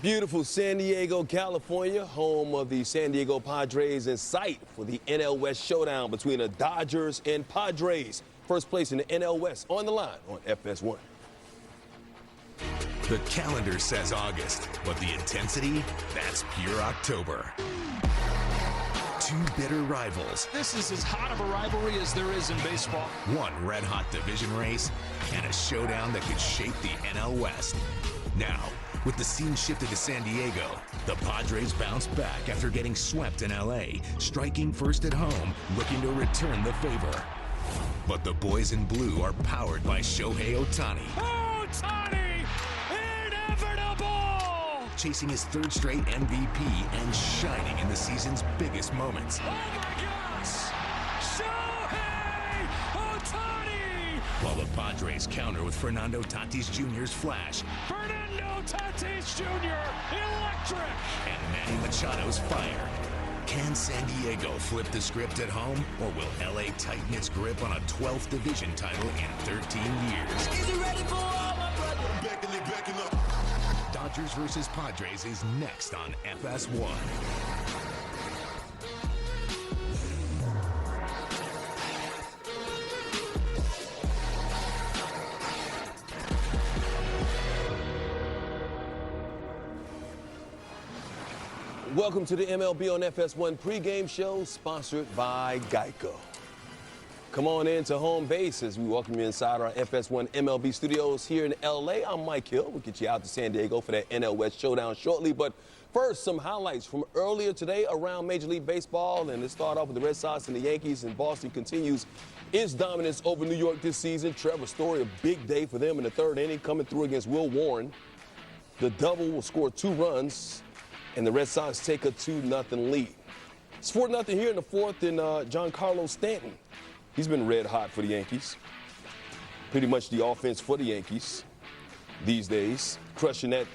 Beautiful San Diego, California, home of the San Diego Padres, in sight for the NL West showdown between the Dodgers and Padres. First place in the NL West on the line on FS1. The calendar says August, but the intensity, that's pure October. Two bitter rivals. This is as hot of a rivalry as there is in baseball. One red-hot division race and a showdown that could shape the NL West. Now, with the scene shifted to San Diego, the Padres bounce back after getting swept in LA, striking first at home, looking to return the favor. But the boys in blue are powered by Shohei Ohtani. Ohtani! Inevitable! Chasing his third straight MVP and shining in the season's biggest moments. Oh my gosh! Shohei Ohtani! While the Padres counter with Fernando Tatis Jr.'s flash. Fernando Tatis Jr. electric! And Manny Machado's fire. Can San Diego flip the script at home, or will LA tighten its grip on a 12th division title in 13 years? Is it ready for all my brothers? Backing up. Dodgers versus Padres is next on FS1. Welcome to the MLB on FS1 pregame show, sponsored by Geico. Come on into home base as we welcome you inside our FS1 MLB studios here in LA. I'm Mike Hill. We'll get you out to San Diego for that NL West showdown shortly. But first, some highlights from earlier today around Major League Baseball. And let's start off with the Red Sox and the Yankees. And Boston continues its dominance over New York this season. Trevor Story, a big day for them in the third inning, coming through against Will Warren. The double will score 2 runs. And the Red Sox take a 2-0 lead. It's 4-0 here in the fourth, and Giancarlo Stanton, he's been red hot for the Yankees. Pretty much the offense for the Yankees these days. Crushing that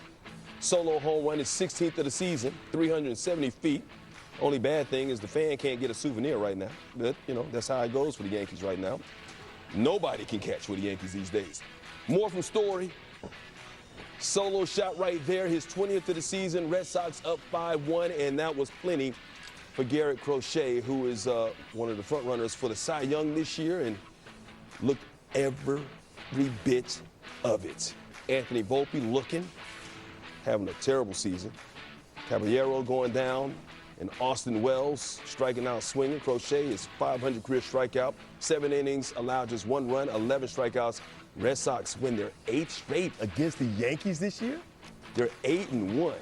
solo home run, his 16th of the season, 370 feet. Only bad thing is the fan can't get a souvenir right now. But, you know, that's how it goes for the Yankees right now. Nobody can catch for the Yankees these days. More from Story. Solo shot right there, his 20th of the season. Red Sox up 5-1, and that was plenty for Garrett Crochet, who is one of the front runners for the Cy Young this year, and looked every bit of it. Anthony Volpe looking, having a terrible season. Caballero going down, and Austin Wells striking out swinging. Crochet is 500 career strikeout, 7 innings, allowed just 1 run, 11 strikeouts. Red Sox win their 8th straight against the Yankees this year. They're 8-1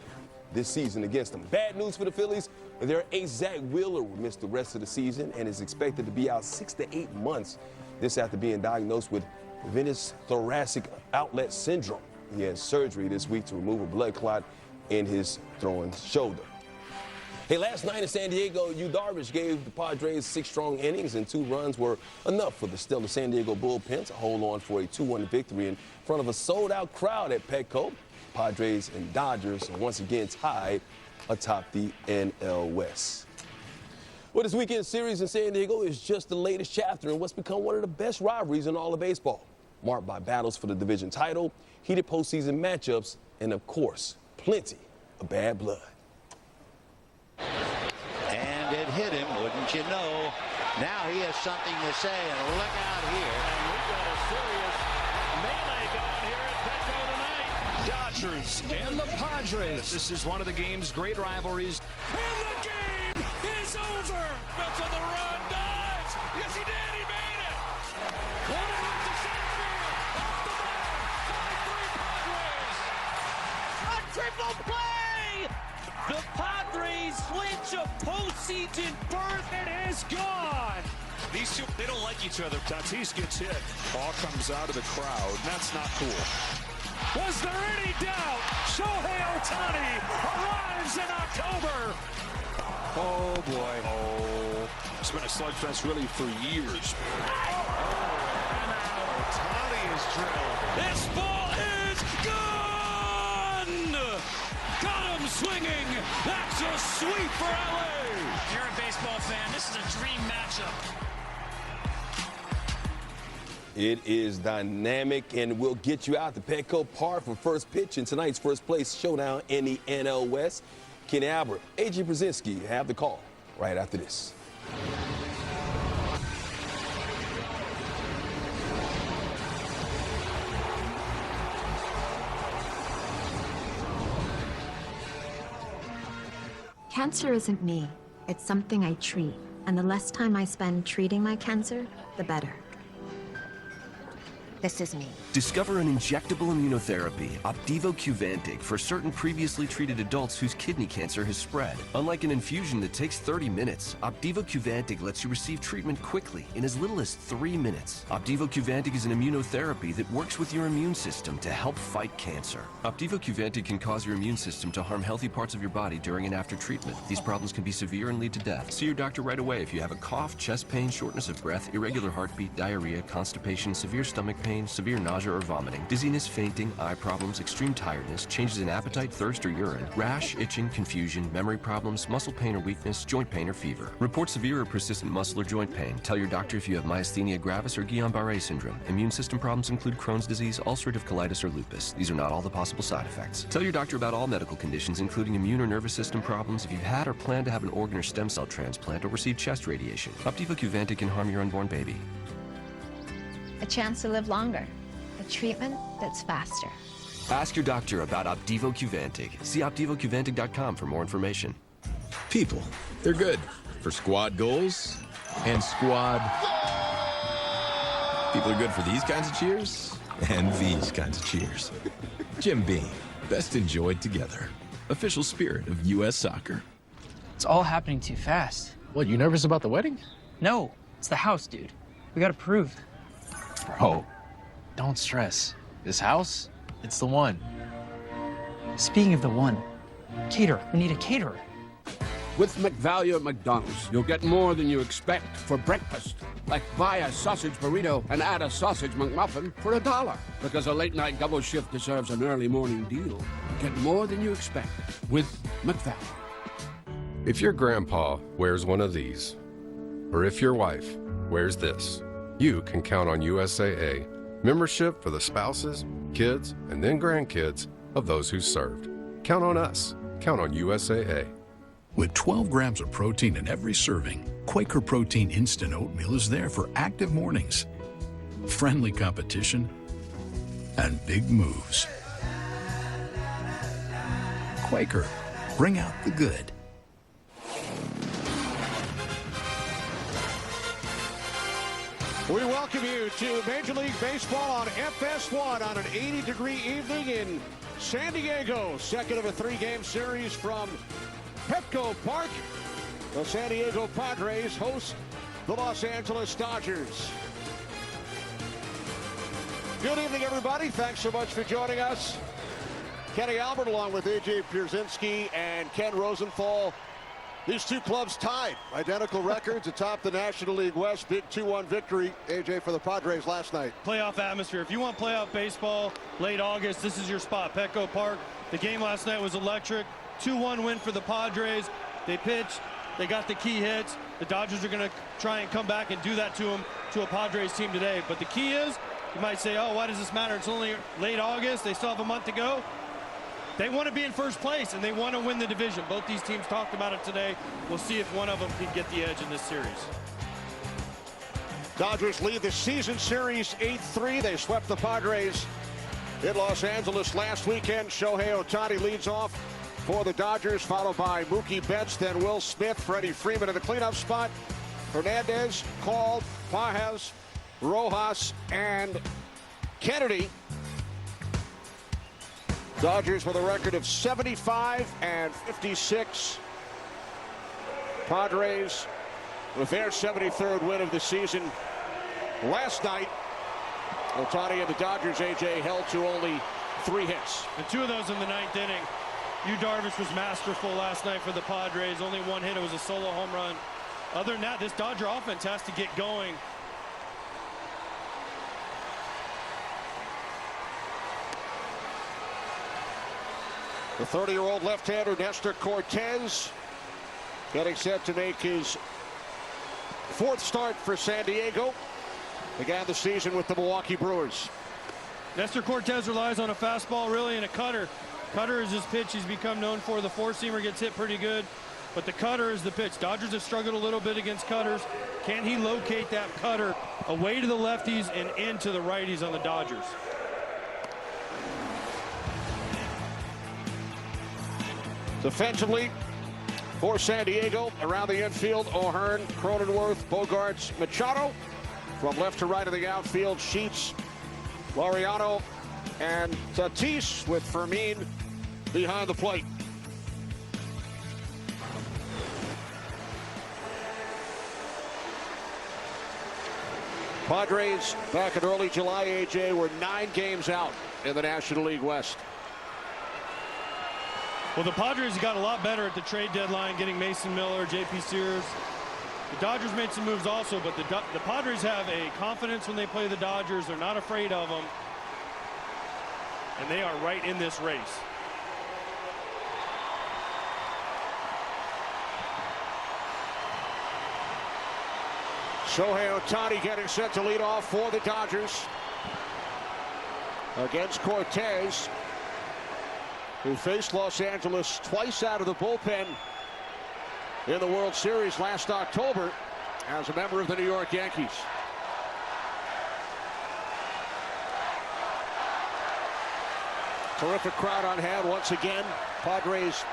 this season against them. Bad news for the Phillies. Their ace Zach Wheeler will miss the rest of the season and is expected to be out 6 to 8 months. This after being diagnosed with venous thoracic outlet syndrome. He had surgery this week to remove a blood clot in his throwing shoulder. Hey, last night in San Diego, Yu Darvish gave the Padres 6 strong innings, and 2 runs were enough for the stellar San Diego bullpen to hold on for a 2-1 victory in front of a sold-out crowd at Petco. Padres and Dodgers are once again tied atop the NL West. Well, this weekend series in San Diego is just the latest chapter in what's become one of the best rivalries in all of baseball, marked by battles for the division title, heated postseason matchups, and, of course, plenty of bad blood. And it hit him, wouldn't you know? Now he has something to say, and look out here. And we've got a serious melee going here at Petco tonight. Dodgers and the Padres. This is one of the game's great rivalries. And the game is over. That's on the run, dives. Yes, he did. He made it. One out to center field. Off the back. 5-3 Padres. A triple play! The Padres clinch a postseason berth. It is gone. These two, they don't like each other. Tatis gets hit. Ball comes out of the crowd. That's not cool. Was there any doubt? Shohei Ohtani arrives in October. Oh, boy. Oh. It's been a slugfest really for years. Ohtani is drilled. This ball is gone! Got him swinging. That's a sweep for LA. If you're a baseball fan, this is a dream matchup. It is dynamic, and we'll get you out to Petco Park for first pitch in tonight's first place showdown in the NL West. Kenny Albert, A.J. Brzezinski have the call right after this. Cancer isn't me. It's something I treat. And the less time I spend treating my cancer, the better. This is me. Discover an injectable immunotherapy, Opdivo Qvantig, for certain previously treated adults whose kidney cancer has spread. Unlike an infusion that takes 30 minutes, Opdivo Qvantig lets you receive treatment quickly in as little as 3 minutes. Opdivo Qvantig is an immunotherapy that works with your immune system to help fight cancer. Opdivo Qvantig can cause your immune system to harm healthy parts of your body during and after treatment. These problems can be severe and lead to death. See your doctor right away if you have a cough, chest pain, shortness of breath, irregular heartbeat, diarrhea, constipation, severe stomach pain, severe nausea or vomiting, dizziness, fainting, eye problems, extreme tiredness, changes in appetite, thirst, or urine, rash, itching, confusion, memory problems, muscle pain or weakness, joint pain or fever. Report severe or persistent muscle or joint pain. Tell your doctor if you have myasthenia gravis or Guillain-Barré syndrome. Immune system problems include Crohn's disease, ulcerative colitis, or lupus. These are not all the possible side effects. Tell your doctor about all medical conditions, including immune or nervous system problems, if you've had or plan to have an organ or stem cell transplant or receive chest radiation. Opdivo Qvantig can harm your unborn baby. A chance to live longer. A treatment that's faster. Ask your doctor about Opdivo Qvantig. See OpdivoQvantig.com for more information. People, they're good for squad goals and squad. People are good for these kinds of cheers and these kinds of cheers. Jim Beam, best enjoyed together. Official spirit of U.S. soccer. It's all happening too fast. What, you nervous about the wedding? No, it's the house, dude. We gotta prove. Bro, don't stress. This house, it's the one. Speaking of the one, caterer. We need a caterer. With McValue at McDonald's, you'll get more than you expect for breakfast. Like buy a sausage burrito and add a sausage McMuffin for $1. Because a late-night double shift deserves an early morning deal. Get more than you expect with McValue. If your grandpa wears one of these, or if your wife wears this, you can count on USAA, membership for the spouses, kids, and then grandkids of those who served. Count on us. Count on USAA. With 12 grams of protein in every serving, Quaker Protein Instant Oatmeal is there for active mornings, friendly competition, and big moves. Quaker, bring out the good. We welcome you to Major League Baseball on FS1 on an 80-degree evening in San Diego. Second of a 3-game series from Petco Park. The San Diego Padres host the Los Angeles Dodgers. Good evening, everybody. Thanks so much for joining us. Kenny Albert along with A.J. Brzezinski and Ken Rosenthal. These two clubs tied, identical records atop the National League West. Big 2-1 victory, AJ, for the Padres last night. Playoff atmosphere. If you want playoff baseball, late August, this is your spot, Petco Park. The game last night was electric. 2-1 win for the Padres. They pitched. They got the key hits. The Dodgers are going to try and come back and do that to them, to a Padres team today. But the key is, you might say, oh, why does this matter? It's only late August. They still have a month to go. They want to be in first place, and they want to win the division. Both these teams talked about it today. We'll see if one of them can get the edge in this series. Dodgers lead the season series 8-3. They swept the Padres in Los Angeles last weekend. Shohei Ohtani leads off for the Dodgers, followed by Mookie Betts, then Will Smith, Freddie Freeman in the cleanup spot. Hernandez, Call, Pajes, Rojas, and Kennedy. Dodgers with a record of 75-56. Padres with their 73rd win of the season last night. Ohtani and the Dodgers, AJ, held to only 3 hits. And 2 of those in the 9th inning. Yu Darvish was masterful last night for the Padres. Only 1 hit. It was a solo home run. Other than that, this Dodger offense has to get going. The 30-year-old left-hander Nestor Cortez getting set to make his 4th start for San Diego. began the season with the Milwaukee Brewers. Nestor Cortez relies on a fastball, really, and a cutter. Cutter is his pitch he's become known for. The four-seamer gets hit pretty good, but the cutter is the pitch. Dodgers have struggled a little bit against cutters. Can he locate that cutter away to the lefties and into the righties on the Dodgers? Defensively, for San Diego, around the infield, O'Hearn, Cronenworth, Bogarts, Machado. From left to right of the outfield, Sheets, Laureano, and Tatis, with Fermin behind the plate. Padres, back in early July, AJ, were 9 games out in the National League West. Well, the Padres got a lot better at the trade deadline, getting Mason Miller, J.P. Sears. The Dodgers made some moves also, but the Padres have a confidence when they play the Dodgers. They're not afraid of them. And they are right in this race. Shohei Ohtani getting set to lead off for the Dodgers against Cortez, who faced Los Angeles twice out of the bullpen in the World Series last October as a member of the New York Yankees. Terrific crowd on hand once again. Padres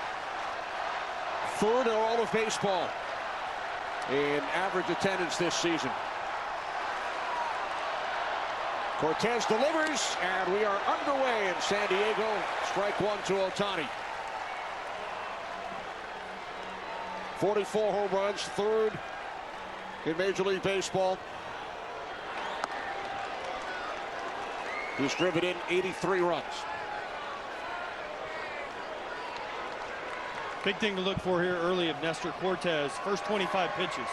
third in all of baseball in average attendance this season. Cortez delivers, and we are underway in San Diego. Strike one to Ohtani. 44 home runs, third in Major League Baseball. He's driven in 83 runs. Big thing to look for here early of Nestor Cortez. First 25 pitches.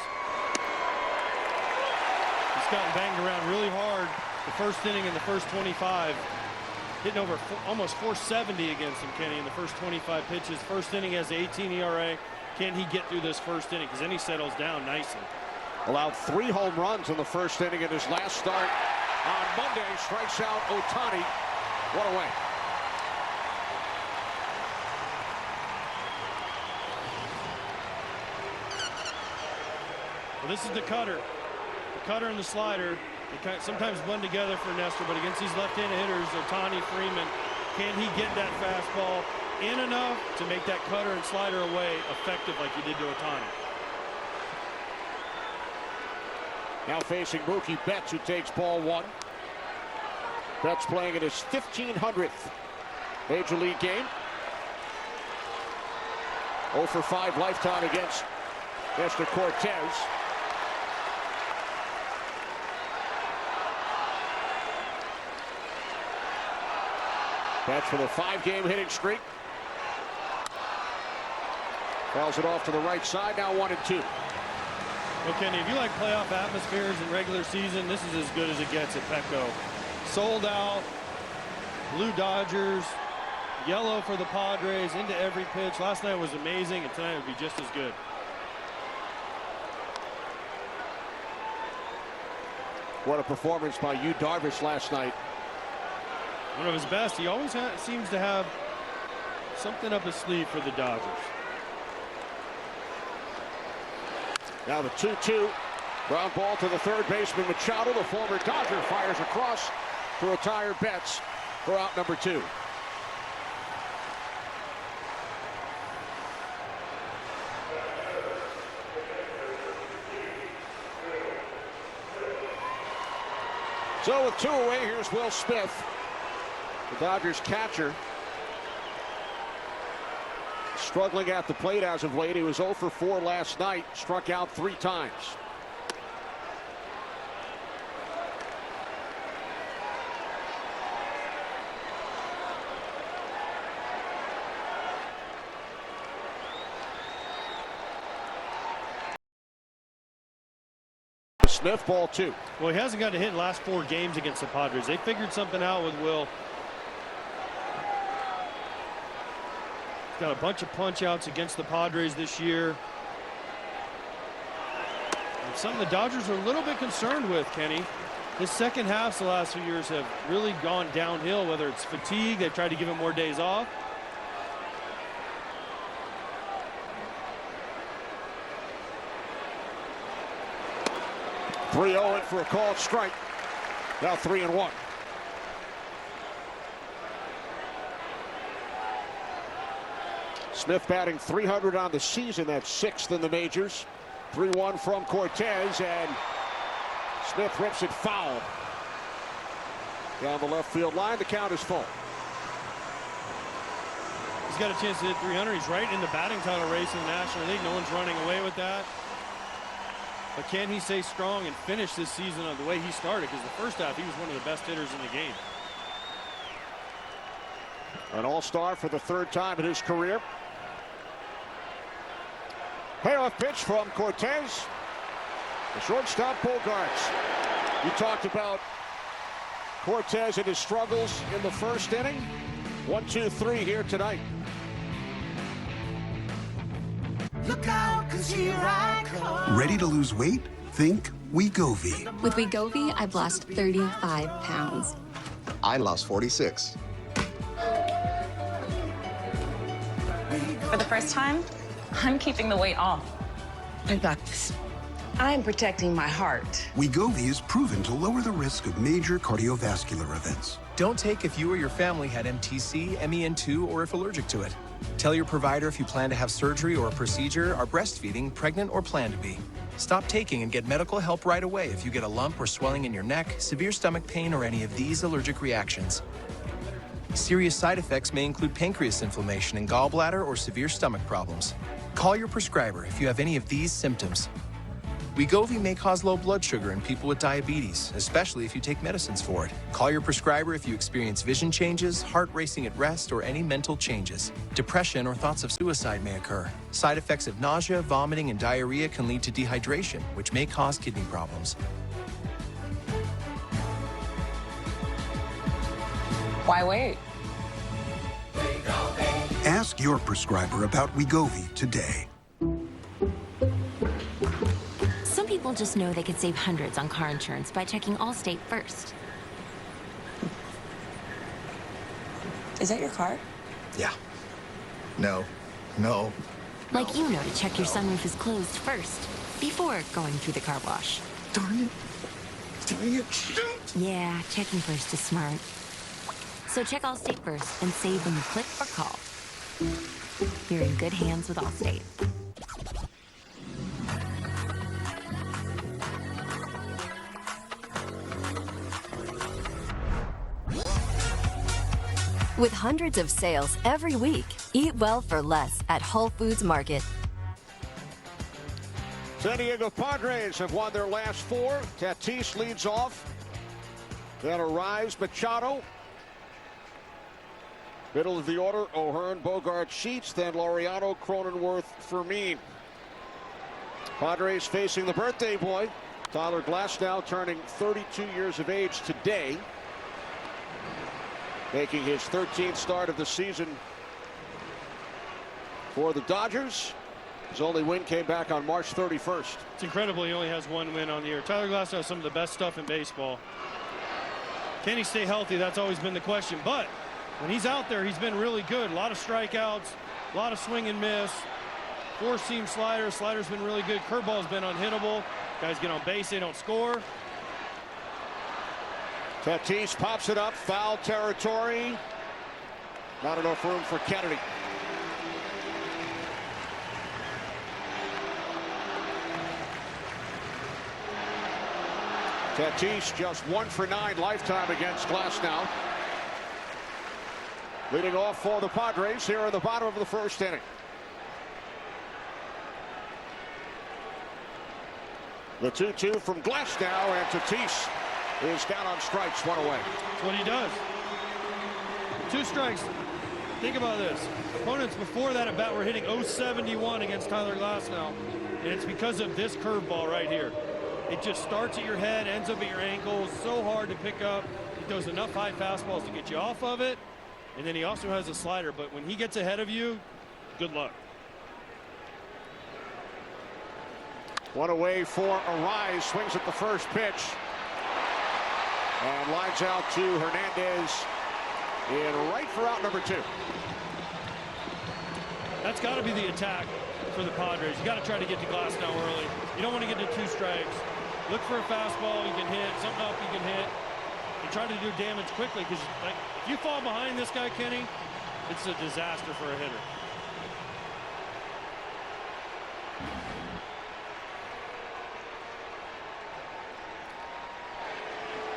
He's gotten banged around really hard the first inning and the first 25. Hitting over almost 470 against him, Kenny, in the first 25 pitches. First inning has an 18 ERA. Can he get through this first inning? Because then he settles down nicely. Allowed 3 home runs in the first inning in his last start on Monday. Strikes out Ohtani. One away. Well, this is the cutter. The cutter and the slider. They sometimes blend together for Nestor, but against these left-handed hitters, Ohtani, Freeman, can he get that fastball in enough to make that cutter and slider away effective like he did to Ohtani? Now facing Mookie Betts, who takes ball 1. Betts playing in his 1500th Major League game. 0 for 5 lifetime against Nestor Cortez. Betts with a 5-game hitting streak. Fouls it off to the right side, now 1-2. Well, Kenny, if you like playoff atmospheres in regular season, this is as good as it gets at Petco. Sold out, blue Dodgers, yellow for the Padres, into every pitch. Last night was amazing, and tonight would be just as good. What a performance by Yu Darvish last night. One of his best. He always seems to have something up his sleeve for the Dodgers. Now the 2-2. Ground ball to the third baseman Machado. The former Dodger fires across to retire Betts for out number 2. So with 2 away, here's Will Smith, the Dodgers catcher. Struggling at the plate as of late. He was 0 for 4 last night, struck out 3 times. Smith, ball 2. Well, he hasn't got a hit in the last 4 games against the Padres. They figured something out with Will. He's got a bunch of punch outs against the Padres this year. It's something the Dodgers are a little bit concerned with, Kenny. His second halves the last few years have really gone downhill, whether it's fatigue, they've tried to give him more days off. .3-0 in for a called strike. Now 3-1. Smith batting .300 on the season. That's 6th in the majors. 3-1 from Cortez, and Smith rips it foul. Down the left field line, the count is full. He's got a chance to hit .300. He's right in the batting title race in the National League. No one's running away with that. But can he stay strong and finish this season the way he started? Because the first half, he was one of the best hitters in the game. An all-star for the 3rd time in his career. Payoff pitch from Cortez. The shortstop, Bogarts. You talked about Cortez and his struggles in the first inning. 1-2-3 here tonight. Look out, 'cause here I come. Ready to lose weight? Think Wegovy. With Wegovy, I've lost 35 pounds. I lost 46. For the first time, I'm keeping the weight off. I got this. I'm protecting my heart. Wegovy is proven to lower the risk of major cardiovascular events. Don't take if you or your family had MTC, MEN2, or if allergic to it. Tell your provider if you plan to have surgery or a procedure, are breastfeeding, pregnant, or plan to be. Stop taking and get medical help right away if you get a lump or swelling in your neck, severe stomach pain, or any of these allergic reactions. Serious side effects may include pancreas inflammation and gallbladder or severe stomach problems. Call your prescriber if you have any of these symptoms. Wegovy may cause low blood sugar in people with diabetes, especially if you take medicines for it. Call your prescriber if you experience vision changes, heart racing at rest, or any mental changes. Depression or thoughts of suicide may occur. Side effects of nausea, vomiting, and diarrhea can lead to dehydration, which may cause kidney problems. Why wait? Ask your prescriber about Wegovy today. Some people just know they could save hundreds on car insurance by checking Allstate first. Is that your car? Yeah. No. No. Like you know to check your sunroof is closed first, before going through the car wash. Darn it. Darn it. Yeah, checking first is smart. So check Allstate first and save when you click or call. You're in good hands with Allstate. With hundreds of sales every week, eat well for less at Whole Foods Market. San Diego Padres have won their last 4. Tatis leads off. Then Arise, Machado. Middle of the order, O'Hearn, Bogart, Sheets, then Laureano, Cronenworth, Fermin. Padres facing the birthday boy, Tyler Glasnow, turning 32 years of age today. Making his 13th start of the season for the Dodgers. His only win came back on March 31st. It's incredible he only has 1 win on the year. Tyler Glasnow has some of the best stuff in baseball. Can he stay healthy? That's always been the question. But when he's out there, he's been really good. A lot of strikeouts, a lot of swing and miss. 4-seam slider. Slider's been really good. Curveball's been unhittable. Guys get on base, they don't score. Tatis pops it up, foul territory. Not enough room for Kennedy. Tatis just 1 for 9 lifetime against Glasnow. Leading off for the Padres here in the bottom of the 1st inning. The 2-2 from Glasnow, and Tatis is down on strikes, 1 away. That's what he does. 2 strikes. Think about this. Opponents before that at bat were hitting .071 against Tyler Glasnow, and it's because of this curveball right here. It just starts at your head, ends up at your ankle. So hard to pick up. He throws enough high fastballs to get you off of it, and then he also has a slider. But when he gets ahead of you, good luck. 1 away for Arise. Swings at the first pitch. And lines out to Hernandez in right for out number 2. That's got to be the attack for the Padres. You got to try to get to Glasnow early. You don't want to get to 2 strikes. Look for a fastball you can hit, something up you can hit. And try to do damage quickly, because like, if you fall behind this guy, Kenny, it's a disaster for a hitter.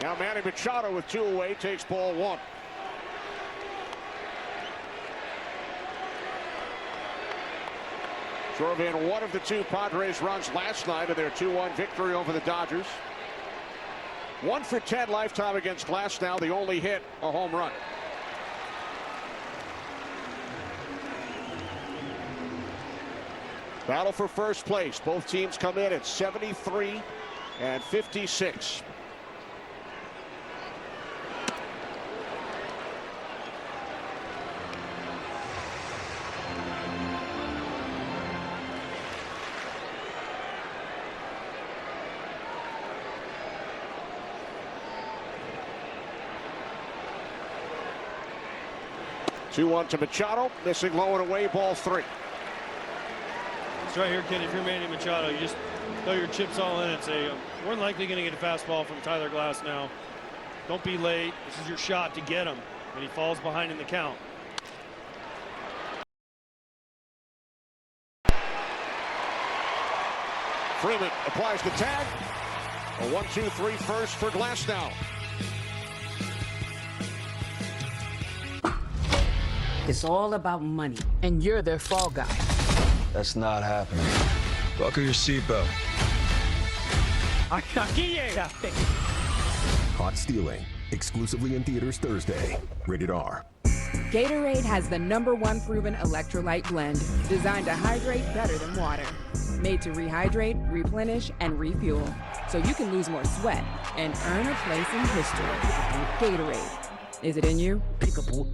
Now Manny Machado with 2 away takes ball 1. Drove in one of the 2 Padres runs last night in their 2-1 victory over the Dodgers. 1 for 10 lifetime against Glasnow, the only hit a home run. Battle for first place. Both teams come in at 73 and 56. Two-one to Machado, missing low and away, ball 3. It's right here, Kenny. If you're Manny Machado, you just throw your chips all in and say, more than likely going to get a fastball from Tyler Glasnow. Don't be late. This is your shot to get him when he falls behind in the count. Freeman applies the tag. A 1-2-3 first for Glasnow. It's all about money, and you're their fall guy. That's not happening. Buckle your seatbelt. Caught stealing. Exclusively in theaters Thursday. Rated R. Gatorade has the #1 proven electrolyte blend, designed to hydrate better than water. Made to rehydrate, replenish, and refuel, so you can lose more sweat and earn a place in history. Gatorade. Is it in you? Peekaboo.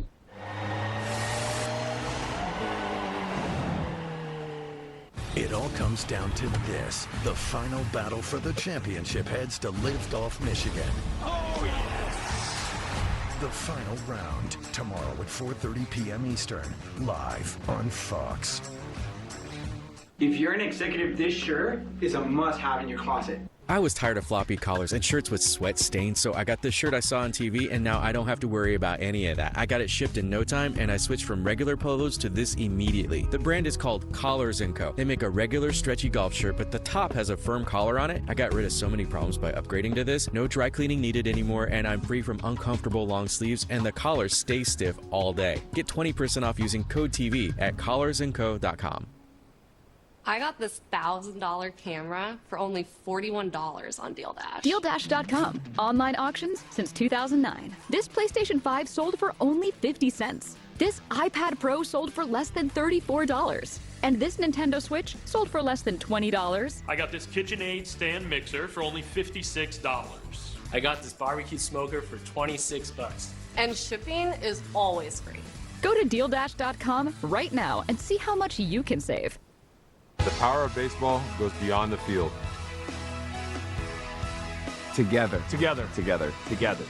It all comes down to this. The final battle for the championship heads to Liftoff, Michigan. Oh, yes! The final round, tomorrow at 4:30 p.m. Eastern, live on Fox. If you're an executive, this shirt is a must-have in your closet. I was tired of floppy collars and shirts with sweat stains, so I got this shirt I saw on TV, and now I don't have to worry about any of that. I got it shipped in no time, and I switched from regular polos to this immediately. The brand is called Collars & Co. They make a regular stretchy golf shirt, but the top has a firm collar on it. I got rid of so many problems by upgrading to this. No dry cleaning needed anymore, and I'm free from uncomfortable long sleeves, and the collars stay stiff all day. Get 20% off using code TV at collarsandco.com. I got this $1,000 camera for only $41 on Deal Dash. DealDash.com. Online auctions since 2009. This PlayStation 5 sold for only 50 cents. This iPad Pro sold for less than $34. And this Nintendo Switch sold for less than $20. I got this KitchenAid stand mixer for only $56. I got this barbecue smoker for $26. And shipping is always free. Go to DealDash.com right now and see how much you can save. The power of baseball goes beyond the field. Together. Together. Together. Together.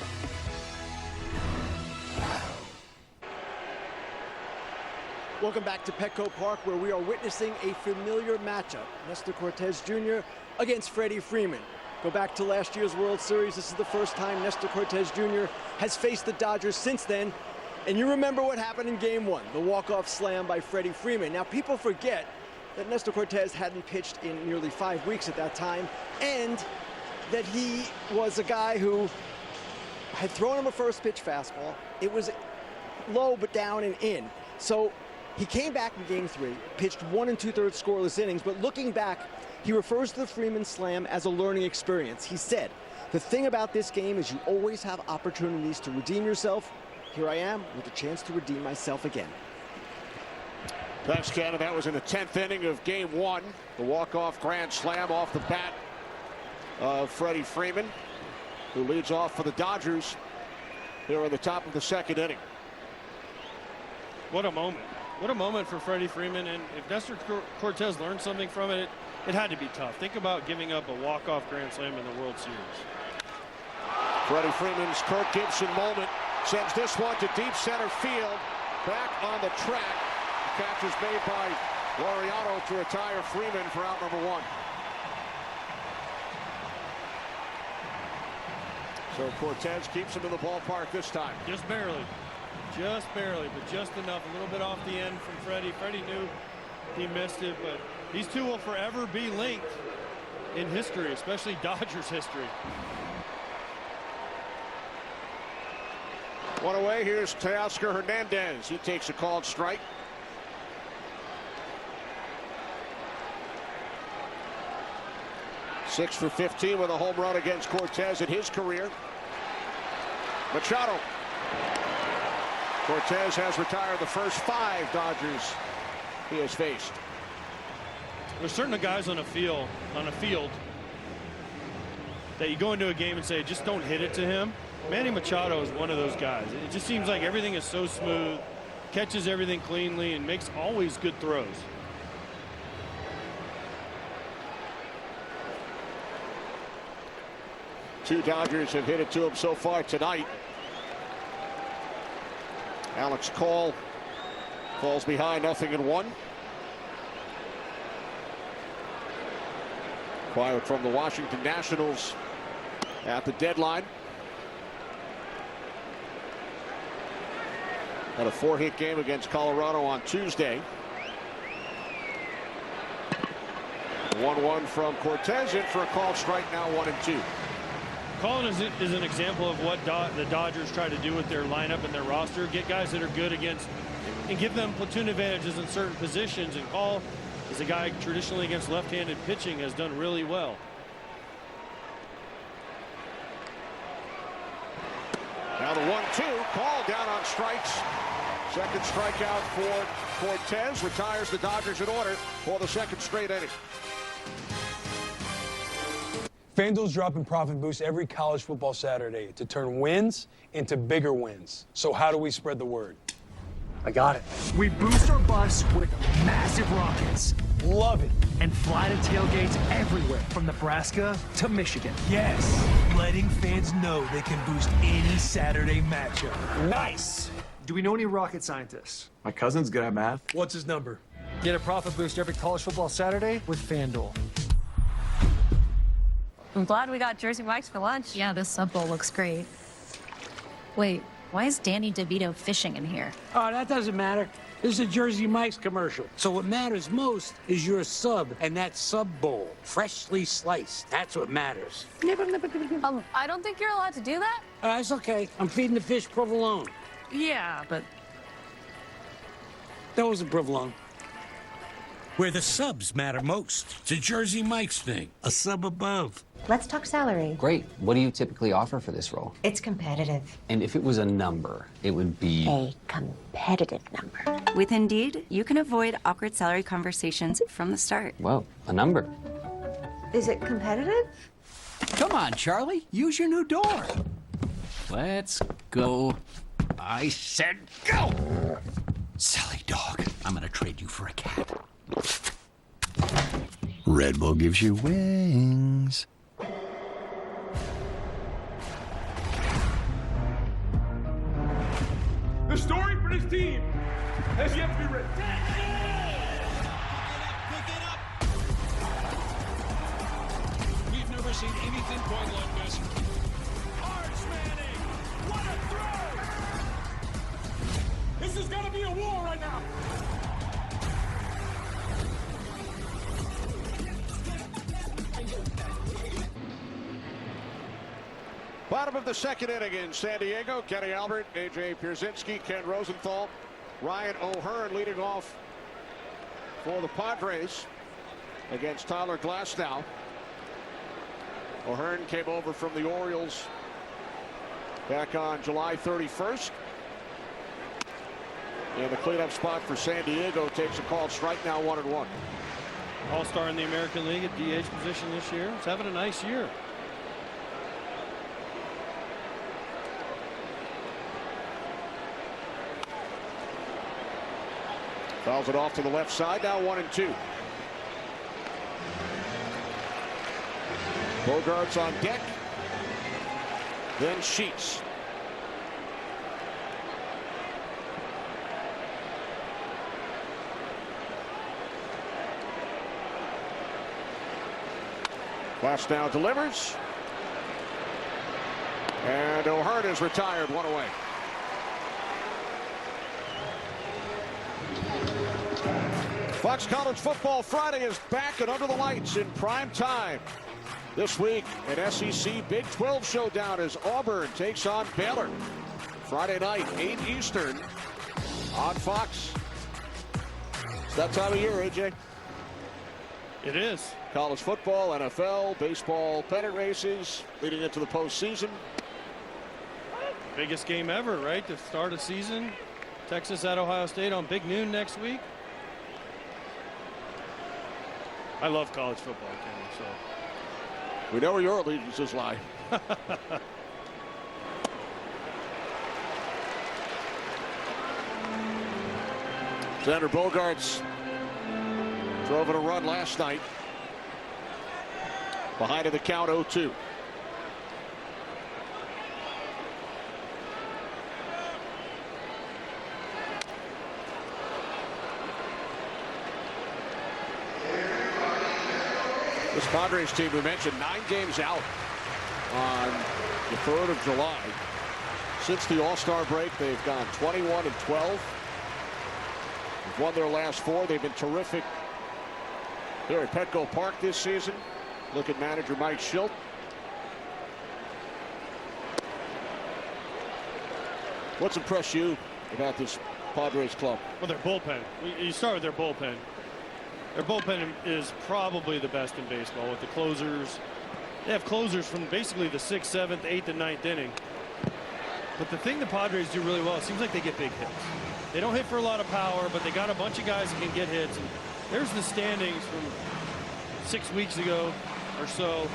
Welcome back to Petco Park, where we are witnessing a familiar matchup. Nestor Cortes Jr. against Freddie Freeman. Go back to last year's World Series. This is the first time Nestor Cortes Jr. has faced the Dodgers since then. And you remember what happened in Game 1, the walk-off slam by Freddie Freeman. Now, people forget that Nestor Cortes hadn't pitched in nearly 5 weeks at that time, and that he was a guy who had thrown him a first pitch fastball. It was low but down and in. So he came back in Game 3, pitched 1 2/3 scoreless innings, but looking back, he refers to the Freeman slam as a learning experience. He said, "The thing about this game is you always have opportunities to redeem yourself. Here I am with a chance to redeem myself again." Thanks, Ken. And that was in the 10th inning of Game 1. The walk-off grand slam off the bat of Freddie Freeman, who leads off for the Dodgers here in the top of the 2nd inning. What a moment. What a moment for Freddie Freeman. And if Nestor Cortes learned something from it, it had to be tough. Think about giving up a walk-off grand slam in the World Series. Freddie Freeman's Kirk Gibson moment sends this one to deep center field. Back on the track. The catch is made by Laureano to retire Freeman for out number 1. So Cortez keeps him in the ballpark this time. Just barely, but just enough. A little bit off the end from Freddie. Freddie knew he missed it, but these two will forever be linked in history, especially Dodgers history. One away. Here's Teoscar Hernandez. He takes a called strike. Six for 15 with a home run against Cortez in his career. Machado. Cortez has retired the first 5 Dodgers he has faced. There's certain guys on a field that you go into a game and say, just don't hit it to him. Manny Machado is one of those guys. It just seems like everything is so smooth, catches everything cleanly, and makes always good throws. Two Dodgers have hit it to him so far tonight. Alex Cole falls behind 0-1. Acquired from the Washington Nationals at the deadline. Had a 4-hit game against Colorado on Tuesday. 1-1 from Cortez, in for a called strike, now 1-2. Colin is an example of what the Dodgers try to do with their lineup and their roster. Get guys that are good against and give them platoon advantages in certain positions. And Cole is a guy traditionally against left-handed pitching has done really well. Now the 1-2 call down on strikes. Second strikeout for Cortez. Retires the Dodgers in order for the second straight inning. FanDuel's dropping profit boosts every college football Saturday to turn wins into bigger wins. So how do we spread the word? I got it. We boost our bus with massive rockets. Love it. And fly to tailgates everywhere from Nebraska to Michigan. Yes, letting fans know they can boost any Saturday matchup. Nice. Do we know any rocket scientists? My cousin's good at math. What's his number? Get a profit boost every college football Saturday with FanDuel. I'm glad we got Jersey Mike's for lunch. Yeah, this sub bowl looks great. Wait, why is Danny DeVito fishing in here? Oh, that doesn't matter. This is a Jersey Mike's commercial. So what matters most is your sub and that sub bowl, freshly sliced. That's what matters. I don't think you're allowed to do that. It's okay. I'm feeding the fish provolone. Yeah, but That was a provolone. Where the subs matter most. It's a Jersey Mike's thing. A sub above. Let's talk salary. Great. What do you typically offer for this role? It's competitive. And if it was a number, it would be... A competitive number. With Indeed, you can avoid awkward salary conversations from the start. Well, a number. Is it competitive? Come on, Charlie. Use your new door. Let's go. I said go! Silly dog. I'm gonna trade you for a cat. Red Bull gives you wings. The story for this team has yet to be written. We've never seen anything quite like this. Arch Manning, what a throw! This is gonna be a war right now. Bottom of the second inning in San Diego. Kenny Albert, A.J. Pierzynski, Ken Rosenthal, Ryan O'Hearn leading off for the Padres against Tyler Glasnow. O'Hearn came over from the Orioles back on July 31st. And the cleanup spot for San Diego takes a called strike, now 1-1. All-star in the American League at DH position this year. He's having a nice year. Fouls it off to the left side, now 1-2. Bogarts on deck. then Sheets. Glasnow delivers. And O'Hearn is retired, one away. Fox College Football Friday is back and under the lights in prime time. This week, an SEC Big 12 showdown as Auburn takes on Baylor. Friday night, 8 Eastern on Fox. It's that time of year, AJ. It is. College football, NFL, baseball, pennant races leading into the postseason. Biggest game ever, right? To start a season. Texas at Ohio State on Big Noon next week. I love college football, Kenny, so. We know where your allegiances lie. Xander Bogaerts drove in a run last night. Behind in the count, 0-2. This Padres team, we mentioned, 9 games out on the 3rd of July. Since the All-Star break, they've gone 21-12. They've won their last 4. They've been terrific here at Petco Park this season. Look at manager Mike Schilt. What's impressed you about this Padres club? Well, their bullpen. You start with their bullpen. Their bullpen is probably the best in baseball with the closers. They have closers from basically the 6th, 7th, 8th, and 9th inning. But the thing the Padres do really well, it seems like they get big hits. They don't hit for a lot of power, but they got a bunch of guys that can get hits. And there's the standings from 6 weeks ago or so.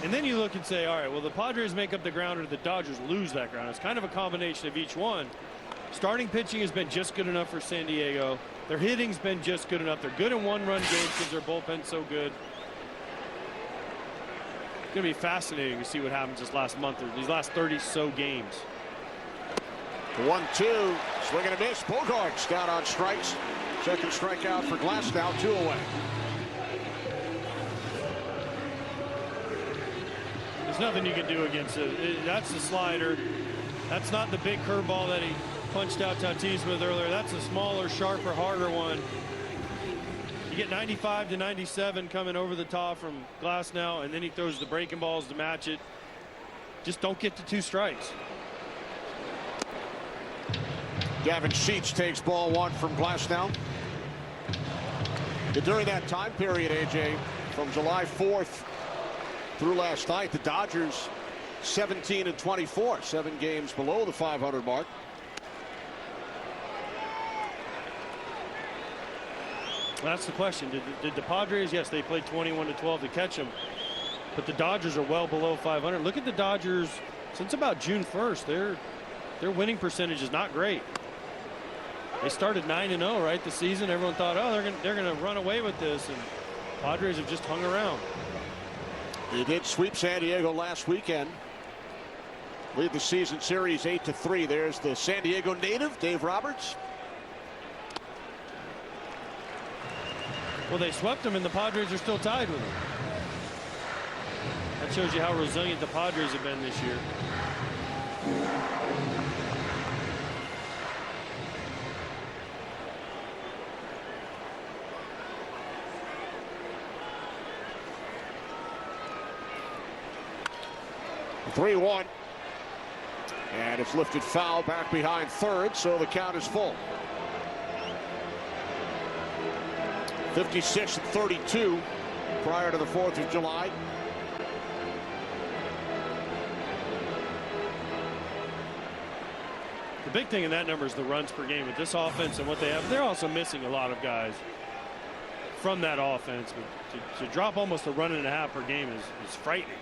And then you look and say, all right, well, the Padres make up the ground or the Dodgers lose that ground. It's kind of a combination of each one. Starting pitching has been just good enough for San Diego. Their hitting's been just good enough. They're good in one-run games because their bullpen's so good. It's going to be fascinating to see what happens this last month or these last 30-so games. 1-2, swing and a miss. Bogaerts down on strikes. Second strikeout for Glasnow, 2 away. There's nothing you can do against it. That's the slider. That's not the big curveball that he punched out Tatis with earlier. That's a smaller, sharper, harder one. You get 95 to 97 coming over the top from Glasnow, and then he throws the breaking balls to match it. Just don't get to 2 strikes. Gavin Sheets takes ball 1 from Glasnow. During that time period, AJ, from July 4th through last night, the Dodgers 17-24, 7 games below the 500 mark. That's the question. Did the Padres? Yes, they played 21-12 to catch them, but the Dodgers are well below 500. Look at the Dodgers since about June 1st. Their winning percentage is not great. They started 9-0 right the season. Everyone thought, oh, they're going to run away with this, and Padres have just hung around. They did sweep San Diego last weekend. Lead the season series 8-3. There's the San Diego native, Dave Roberts. Well, they swept them, and the Padres are still tied with them. That shows you how resilient the Padres have been this year. The 3-1. And it's lifted foul back behind third, so the count is full. 56-32 prior to the 4th of July. The big thing in that number is the runs per game. With this offense and what they have, they're also missing a lot of guys from that offense. But to drop almost a run and a half per game is frightening.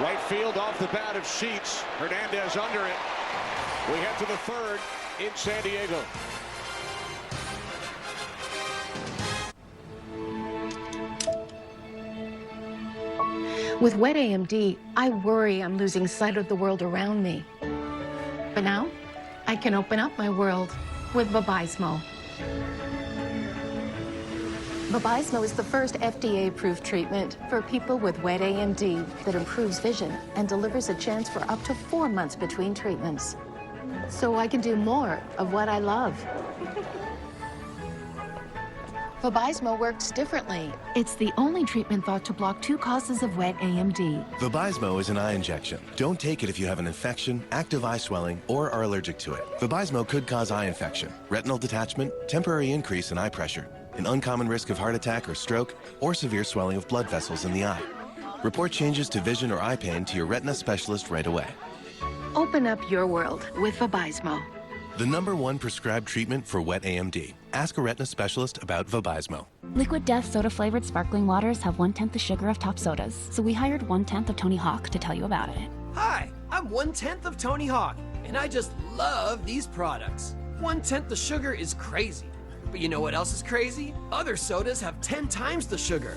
Right field off the bat of Sheets. Hernandez under it. We head to the 3rd in San Diego. With wet AMD, I worry I'm losing sight of the world around me. But now, I can open up my world with Vabysmo. Vabysmo is the first FDA-approved treatment for people with wet AMD that improves vision and delivers a chance for up to 4 months between treatments. So I can do more of what I love. Vabysmo works differently. It's the only treatment thought to block 2 causes of wet AMD. Vabysmo is an eye injection. Don't take it if you have an infection, active eye swelling, or are allergic to it. Vabysmo could cause eye infection, retinal detachment, temporary increase in eye pressure, an uncommon risk of heart attack or stroke, or severe swelling of blood vessels in the eye. Report changes to vision or eye pain to your retina specialist right away. Open up your world with Vabysmo. The #1 prescribed treatment for wet AMD. Ask a retina specialist about Vabysmo. Liquid Death soda-flavored sparkling waters have 1/10 the sugar of top sodas, so we hired 1/10 of Tony Hawk to tell you about it. Hi, I'm 1/10 of Tony Hawk, and I just love these products. 1/10 the sugar is crazy. But you know what else is crazy? Other sodas have 10 times the sugar.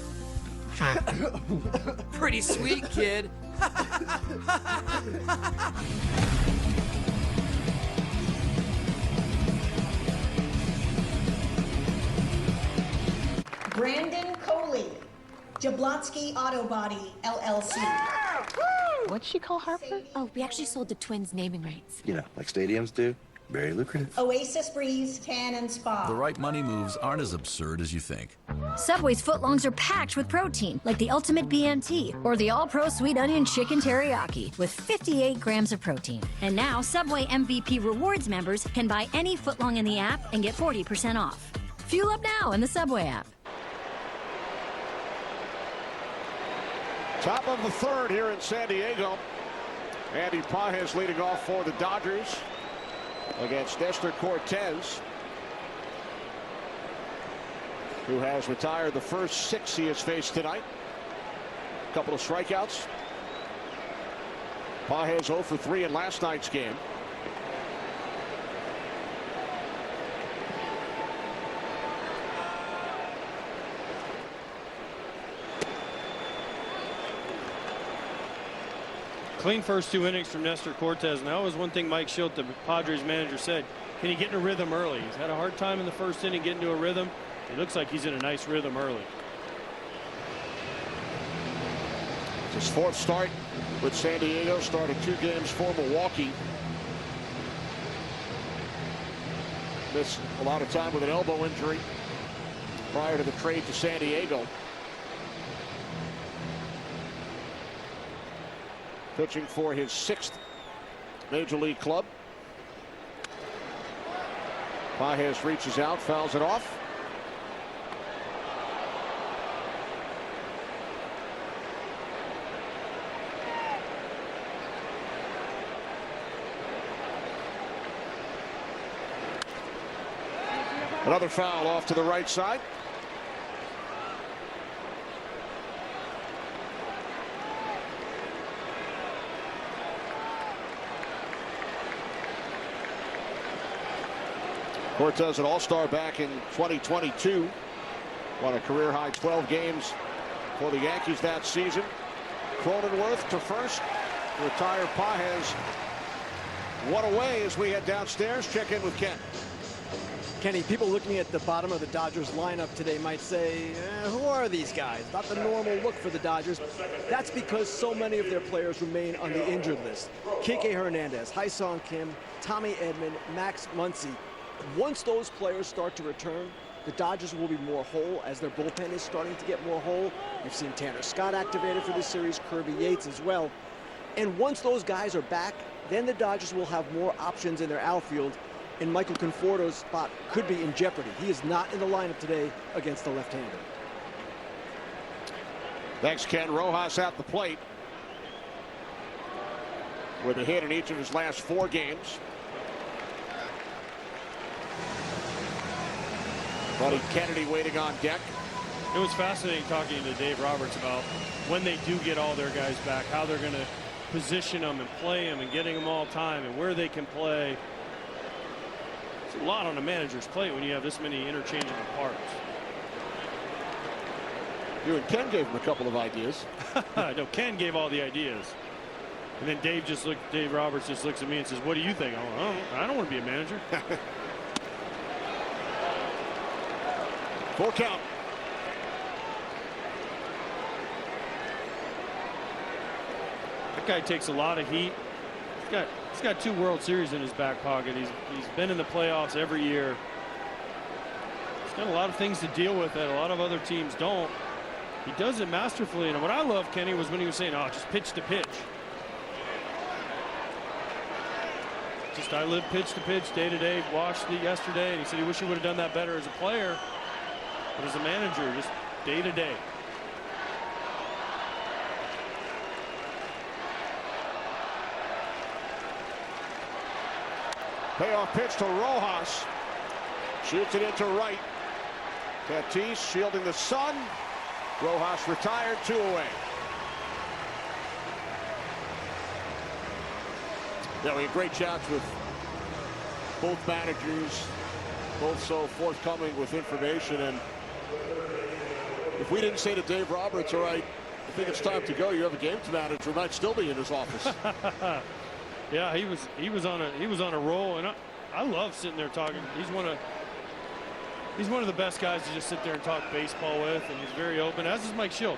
Pretty sweet, kid. Brandon Coley, Jablonski Auto Body, LLC. What'd she call Harper? Oh, we actually sold the Twins naming rights. You know, like stadiums do. Very lucrative. Oasis Breeze Tan and Spa. The right money moves aren't as absurd as you think. Subway's footlongs are packed with protein, like the Ultimate BMT or the All-Pro Sweet Onion Chicken Teriyaki with 58 grams of protein. And now, Subway MVP Rewards members can buy any footlong in the app and get 40% off. Fuel up now in the Subway app. Top of the 3rd here in San Diego. Andy Pages leading off for the Dodgers against Nestor Cortez, who has retired the first 6 he has faced tonight. A couple of strikeouts. Pages 0 for 3 in last night's game. Clean first 2 innings from Nestor Cortez, and that was one thing Mike Schilt, the Padres manager, said. Can he get in a rhythm early? He's had a hard time in the first inning getting to a rhythm. It looks like he's in a nice rhythm early. It's his 4th start with San Diego. Started 2 games for Milwaukee. Missed a lot of time with an elbow injury prior to the trade to San Diego. Pitching for his 6th major league club. Pages reaches out, fouls it off. Another foul off to the right side. Cortez, an all-star back in 2022. Won a career-high 12 games for the Yankees that season. Cronenworth to first. Retire Pages. One away as we head downstairs. Check in with Ken. Kenny, people looking at the bottom of the Dodgers lineup today might say, who are these guys? Not the normal look for the Dodgers. That's because so many of their players remain on the injured list. Kike Hernandez, Hyun-Sung Kim, Tommy Edman, Max Muncy. Once those players start to return, the Dodgers will be more whole as their bullpen is starting to get more whole. You've seen Tanner Scott activated for this series, Kirby Yates as well. And once those guys are back, then the Dodgers will have more options in their outfield, and Michael Conforto's spot could be in jeopardy. He is not in the lineup today against the left-hander. Thanks, Ken. Rojas at the plate with a hit in each of his last 4 games. Buddy Kennedy waiting on deck. It was fascinating talking to Dave Roberts about when they do get all their guys back, how they're going to position them and play them and getting them all time and where they can play. It's a lot on a manager's plate when you have this many interchangeable parts. You and Ken gave him a couple of ideas. No, Ken gave all the ideas. And then Dave Roberts just looks at me and says, what do you think? I don't want to be a manager. Full count. That guy takes a lot of heat. He's got 2 World Series in his back pocket. He's been in the playoffs every year. He's got a lot of things to deal with that a lot of other teams don't. He does it masterfully. And what I love, Kenny, was when he was saying, oh, just pitch to pitch. I live pitch to pitch, day to day. Watched it yesterday, and he said he wished he would have done that better as a player, but as a manager, just day to day. Payoff pitch to Rojas. Shoots it into right. Tatis shielding the sun. Rojas retired, 2 away. Yeah, we had great chats with both managers, both so forthcoming with information. And if we didn't say to Dave Roberts, all right, I think it's time to go, you have a game to manage, we might still be in his office. Yeah, he was on a roll, and I love sitting there talking. He's one of the best guys to just sit there and talk baseball with, and he's very open, as is Mike Schilt.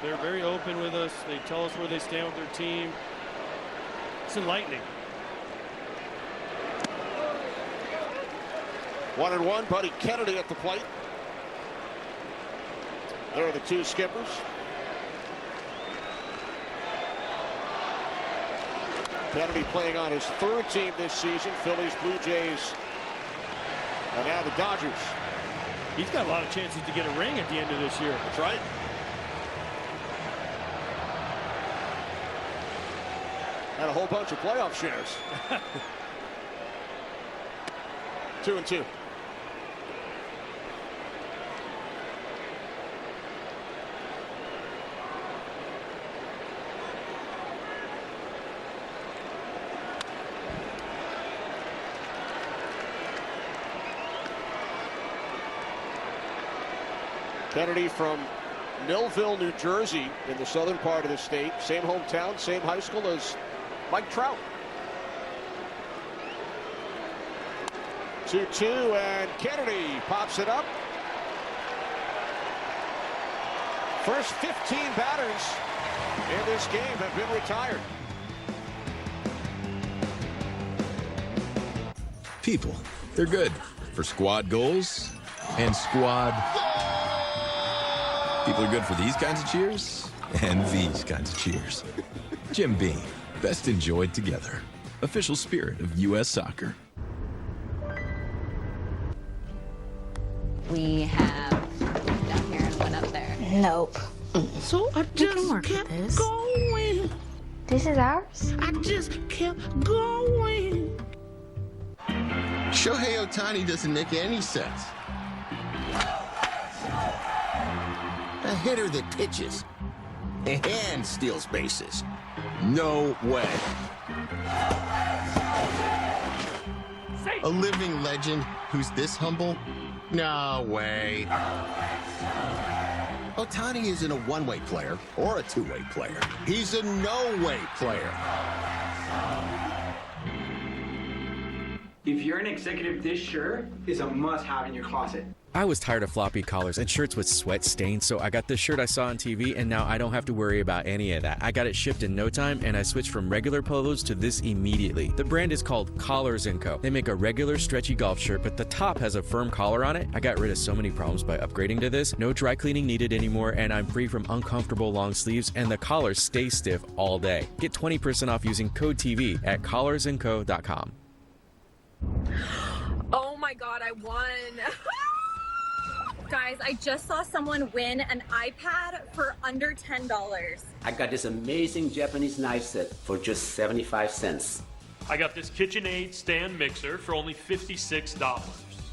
They're very open with us. They tell us where they stand with their team. It's enlightening. 1-1, Buddy Kennedy at the plate. There are the 2 skippers. Kennedy playing on his 3rd team this season. Phillies, Blue Jays, and now the Dodgers. He's got a lot of chances to get a ring at the end of this year. That's right. And a whole bunch of playoff shares. 2-2. Kennedy from Millville, New Jersey, in the southern part of the state. Same hometown, same high school as Mike Trout. 2-2, and Kennedy pops it up. First 15 batters in this game have been retired. People, they're good for squad goals and squad. People are good for these kinds of cheers and these kinds of cheers. Jim Beam, best enjoyed together. Official spirit of U.S. soccer. We have down here and one up there. Nope. So I just kept going. This is ours? I just kept going. Shohei Ohtani doesn't make any sense. A hitter that pitches and steals bases. No way. A living legend who's this humble? No way. Ohtani isn't a one-way player or a two-way player. He's a no-way player. If you're an executive, this shirt is a must-have in your closet. I was tired of floppy collars and shirts with sweat stains, so I got this shirt I saw on TV, and now I don't have to worry about any of that. I got it shipped in no time, and I switched from regular polos to this immediately. The brand is called Collars & Co. They make a regular stretchy golf shirt, but the top has a firm collar on it. I got rid of so many problems by upgrading to this. No dry cleaning needed anymore, and I'm free from uncomfortable long sleeves, and the collars stay stiff all day. Get 20% off using code TV at collarsandco.com. Oh my god, I won. Guys, I just saw someone win an iPad for under $10. I got this amazing Japanese knife set for just 75 cents. I got this KitchenAid stand mixer for only $56.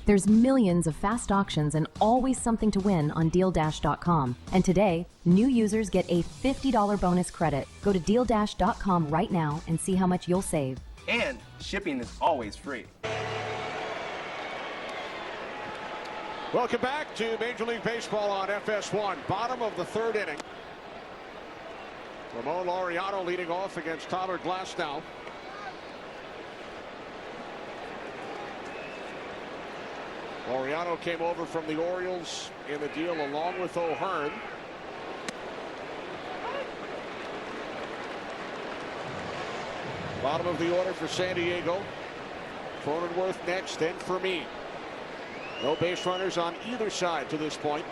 There's millions of fast auctions and always something to win on DealDash.com. And today, new users get a $50 bonus credit. Go to DealDash.com right now and see how much you'll save. And shipping is always free. Welcome back to Major League Baseball on FS1. Bottom of the third inning. Ramon Laureano leading off against Tyler Glasnow. Laureano came over from the Orioles in the deal along with O'Hearn. Bottom of the order for San Diego. Cronenworth next, then Fermin. No base runners on either side to this point.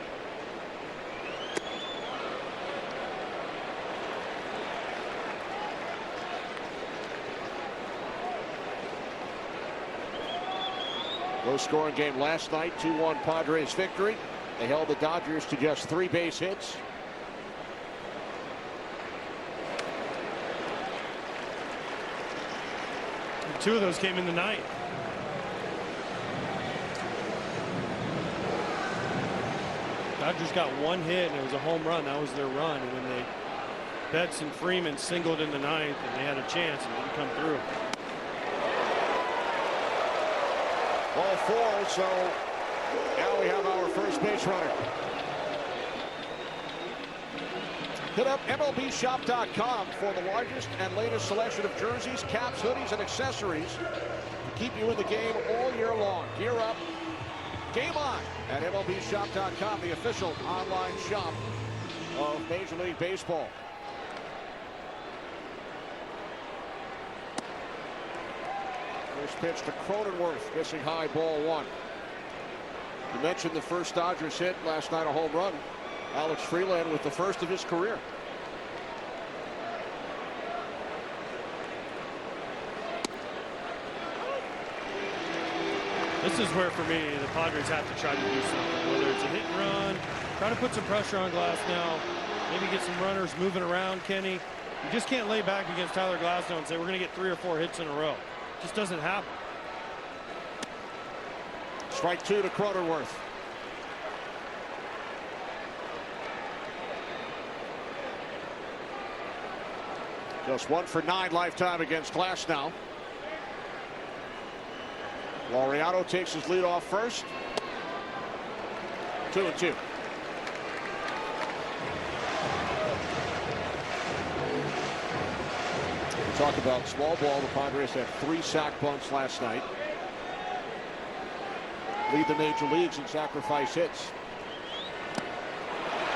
Low-scoring game last night, 2-1 Padres victory. They held the Dodgers to just 3 base hits. And 2 of those came in the ninth. Dodgers got 1 hit, and it was a home run. That was their run. And when Betts and Freeman singled in the ninth, and they had a chance, and didn't come through. Ball 4, so now we have our first base runner. Hit up MLBshop.com for the largest and latest selection of jerseys, caps, hoodies, and accessories to keep you in the game all year long. Gear up, game on at MLBshop.com, the official online shop of Major League Baseball. First pitch to Cronenworth, missing high, ball 1. You mentioned the first Dodgers hit last night, a home run. Alex Freeland with the first of his career. This is where, for me, the Padres have to try to do something, whether it's a hit and run, try to put some pressure on Glasnow, maybe get some runners moving around Kenny. You just can't lay back against Tyler Glasnow and say we're going to get 3 or 4 hits in a row. It just doesn't happen. Strike 2 to Cronenworth. Just 1 for 9 lifetime against Glasnow. Laureano takes his lead off first. 2-2. Talk about small ball. The Padres had 3 sack bunts last night. Lead the major leagues in sacrifice hits.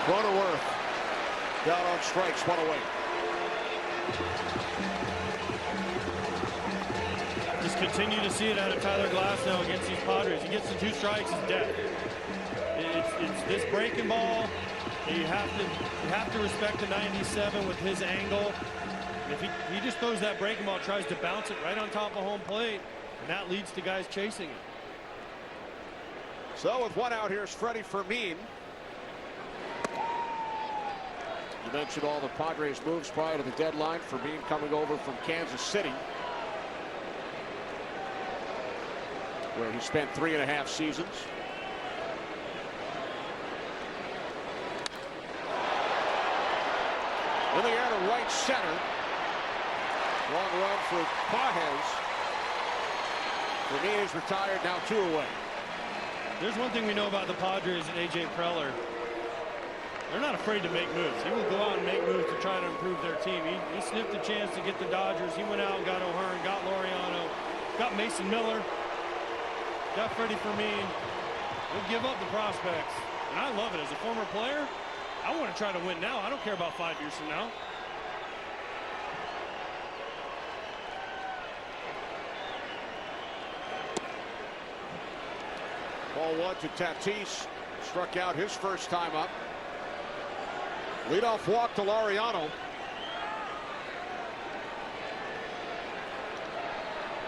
Cronenworth down on strikes, 1 away. Just continue to see it out of Tyler Glasnow against these Padres. He gets the 2 strikes, he's dead. It's this breaking ball. You have to respect the 97 with his angle. If he just throws that breaking ball, tries to bounce it right on top of home plate, and that leads to guys chasing it. So with 1 out, here's Freddie Fermin. You mentioned all the Padres moves prior to the deadline. Fermin coming over from Kansas City, where he spent 3.5 seasons. In the air to right center. Long run for Pages. Fermin is retired, now 2 away. There's one thing we know about the Padres and A.J. Preller. They're not afraid to make moves. He will go out and make moves to try to improve their team. He sniffed a chance to get the Dodgers. He went out and got O'Hearn, got Laureano, got Mason Miller, got Freddie Fermin. He'll give up the prospects. And I love it. As a former player, I want to try to win now. I don't care about 5 years from now. Ball 1 to Tatis. Struck out his first time up. Leadoff walk to Laureano.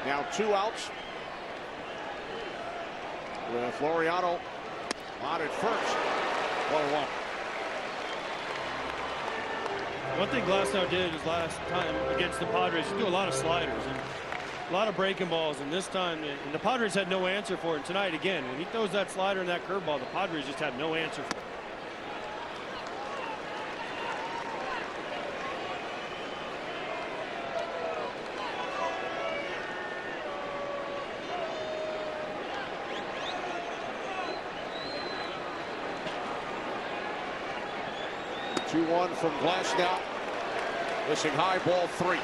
Now 2 outs. With Laureano on at first. 1-1. One thing Glasnow did his last time against the Padres, he threw a lot of sliders and a lot of breaking balls, and this time, and the Padres had no answer for it. Tonight, again, when he throws that slider and that curveball, the Padres just had no answer for it. 2-1 from Glasnow. Missing high, ball 3.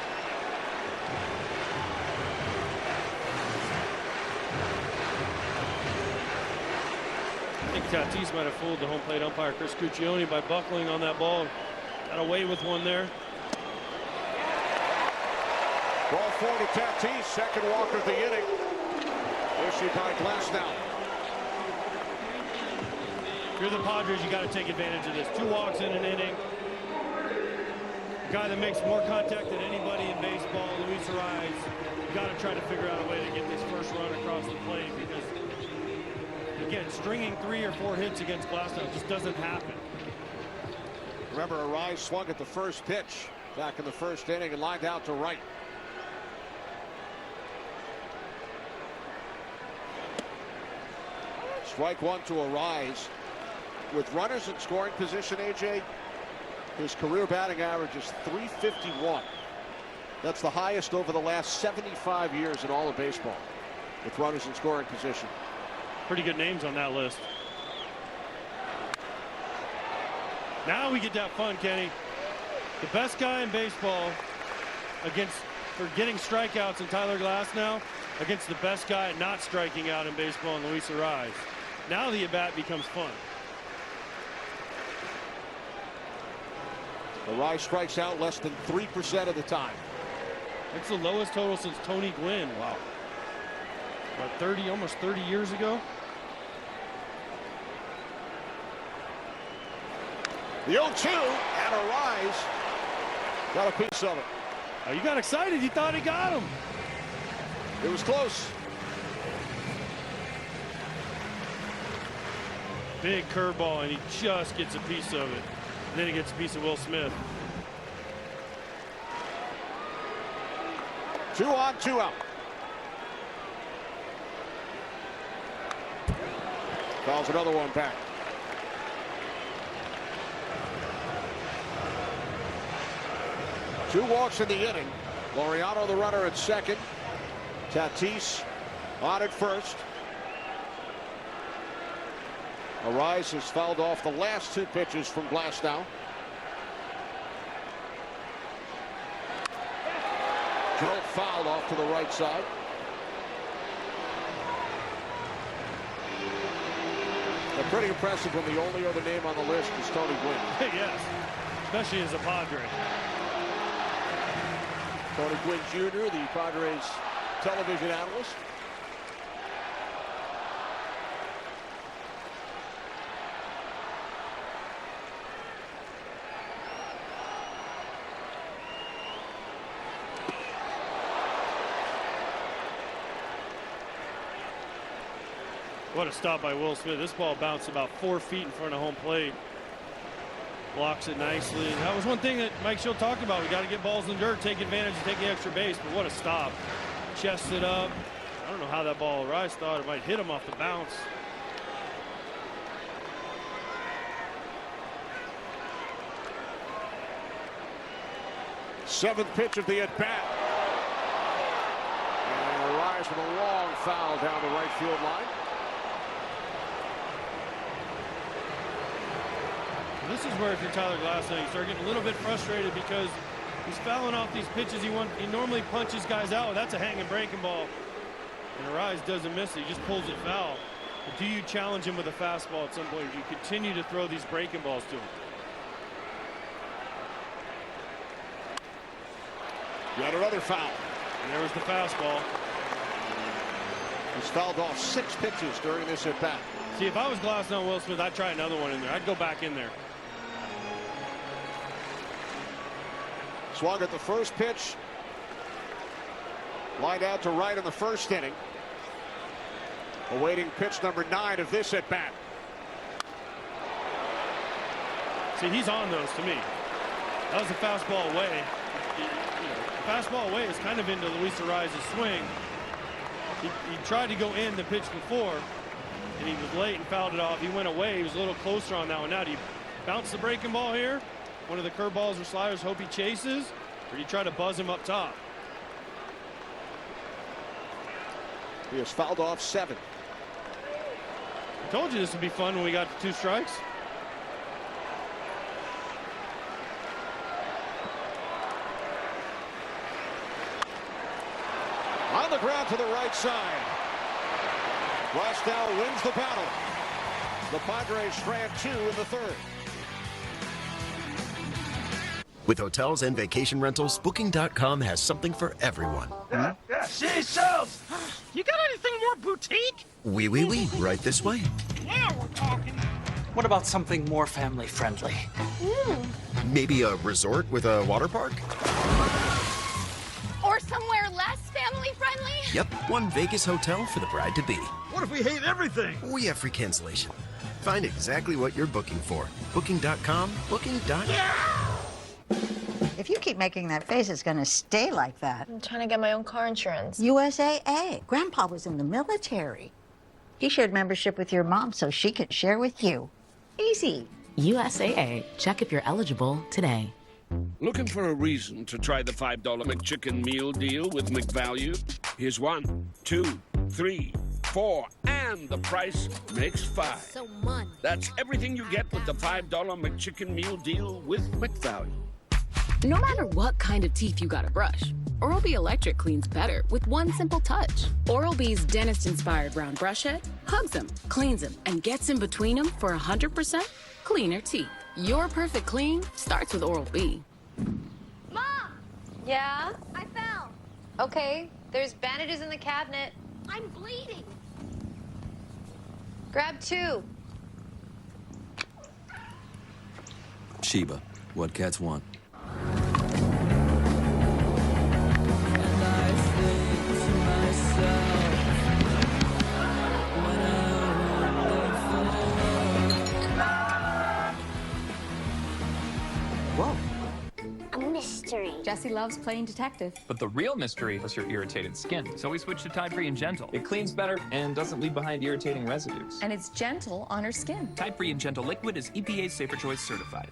I think Tatis might have fooled the home plate umpire Chris Cuccione by buckling on that ball. Got away with one there. Ball 4 to Tatis, second walk of the inning. Issued by Glasnow. If you're the Padres, you got to take advantage of this. 2 walks in an inning. A guy that makes more contact than anybody in baseball, Luis Arraez. You got to try to figure out a way to get this first run across the plate because, again, stringing 3 or 4 hits against Glasnow just doesn't happen. Remember, Arraez swung at the first pitch back in the first inning and lined out to right. Strike 1 to Arraez. With runners in scoring position, AJ, his career batting average is .351. That's the highest over the last 75 years in all of baseball with runners in scoring position. Pretty good names on that list. Now we get that fun, Kenny. The best guy in baseball for getting strikeouts in Tyler Glasnow against the best guy at not striking out in baseball in Luis Arraez. Now the at-bat becomes fun. Arraez strikes out less than 3% of the time. It's the lowest total since Tony Gwynn. Wow. About almost 30 years ago. The 0-2, and Arraez got a piece of it. Oh, you got excited. You thought he got him. It was close. Big curveball, and he just gets a piece of it. And then he gets a piece of Will Smith. 2 on, 2 out. Calls another one back. Two walks in the inning. Laureano the runner at second. Tatis on at first. Arraez has fouled off the last 2 pitches from Glasnow. Drilled foul off to the right side. But pretty impressive when the only other name on the list is Tony Gwynn. Yes, especially as a Padre. Tony Gwynn Jr., the Padres television analyst. What a stop by Will Smith. This ball bounced about 4 feet in front of home plate. Blocks it nicely. And that was one thing that Mike Schill talked about. We got to get balls in the dirt, take advantage, and take the extra base. But what a stop. Chests it up. I don't know how that ball, Arraez thought it might hit him off the bounce. Seventh pitch of the at-bat. And Arraez with a long foul down the right field line. This is where if you're Tyler Glasnow, you start getting a little bit frustrated because he's fouling off these pitches he normally punches guys out. That's a hanging breaking ball. And Arraez doesn't miss it. He just pulls it foul. But do you challenge him with a fastball at some point? You continue to throw these breaking balls to him. Got another foul. And there was the fastball. He's fouled off 6 pitches during this at bat. See, if I was Glasnow and Will Smith, I'd try another one in there. I'd go back in there. Swung at the first pitch. Lined out to right in the first inning. Awaiting pitch number 9 of this at bat. See, he's on those to me. That was a fastball away. Fastball away is kind of into Luis Arraez's swing. He tried to go in the pitch before, and he was late and fouled it off. He went away. He was a little closer on that one. Now, do you bounce the breaking ball here? One of the curveballs or sliders, hope he chases, or do you try to buzz him up top? He has fouled off 7. I told you this would be fun when we got to 2 strikes. On the ground to the right side. Rostel wins the battle. The Padres strand 2 in the third. With hotels and vacation rentals, Booking.com has something for everyone. Say, Sales, you got anything more boutique? Oui, right this way. Yeah, we're talking. What about something more family friendly? Maybe a resort with a water park? Or somewhere less family friendly? Yep, one Vegas hotel for the bride-to-be. What if we hate everything? We have free cancellation. Find exactly what you're booking for. Booking.com, Booking.com. If you keep making that face, it's going to stay like that. I'm trying to get my own car insurance. USAA. Grandpa was in the military. He shared membership with your mom so she could share with you. Easy. USAA. Check if you're eligible today. Looking for a reason to try the $5 McChicken meal deal with McValue? Here's 1, 2, 3, 4, and the price makes 5. So much. That's everything you get with the $5 McChicken meal deal with McValue. No matter what kind of teeth you gotta brush, Oral-B Electric cleans better with one simple touch. Oral-B's dentist-inspired round brush head hugs them, cleans them, and gets in between them for 100% cleaner teeth. Your perfect clean starts with Oral-B. Mom! Yeah? I fell. Okay, there's bandages in the cabinet. I'm bleeding. Grab 2. Sheba, what cats want. Whoa. A mystery. Jesse loves playing detective. But the real mystery was your irritated skin. So we switched to Tide Free and Gentle. It cleans better and doesn't leave behind irritating residues. And it's gentle on her skin. Tide Free and Gentle Liquid is EPA Safer Choice certified.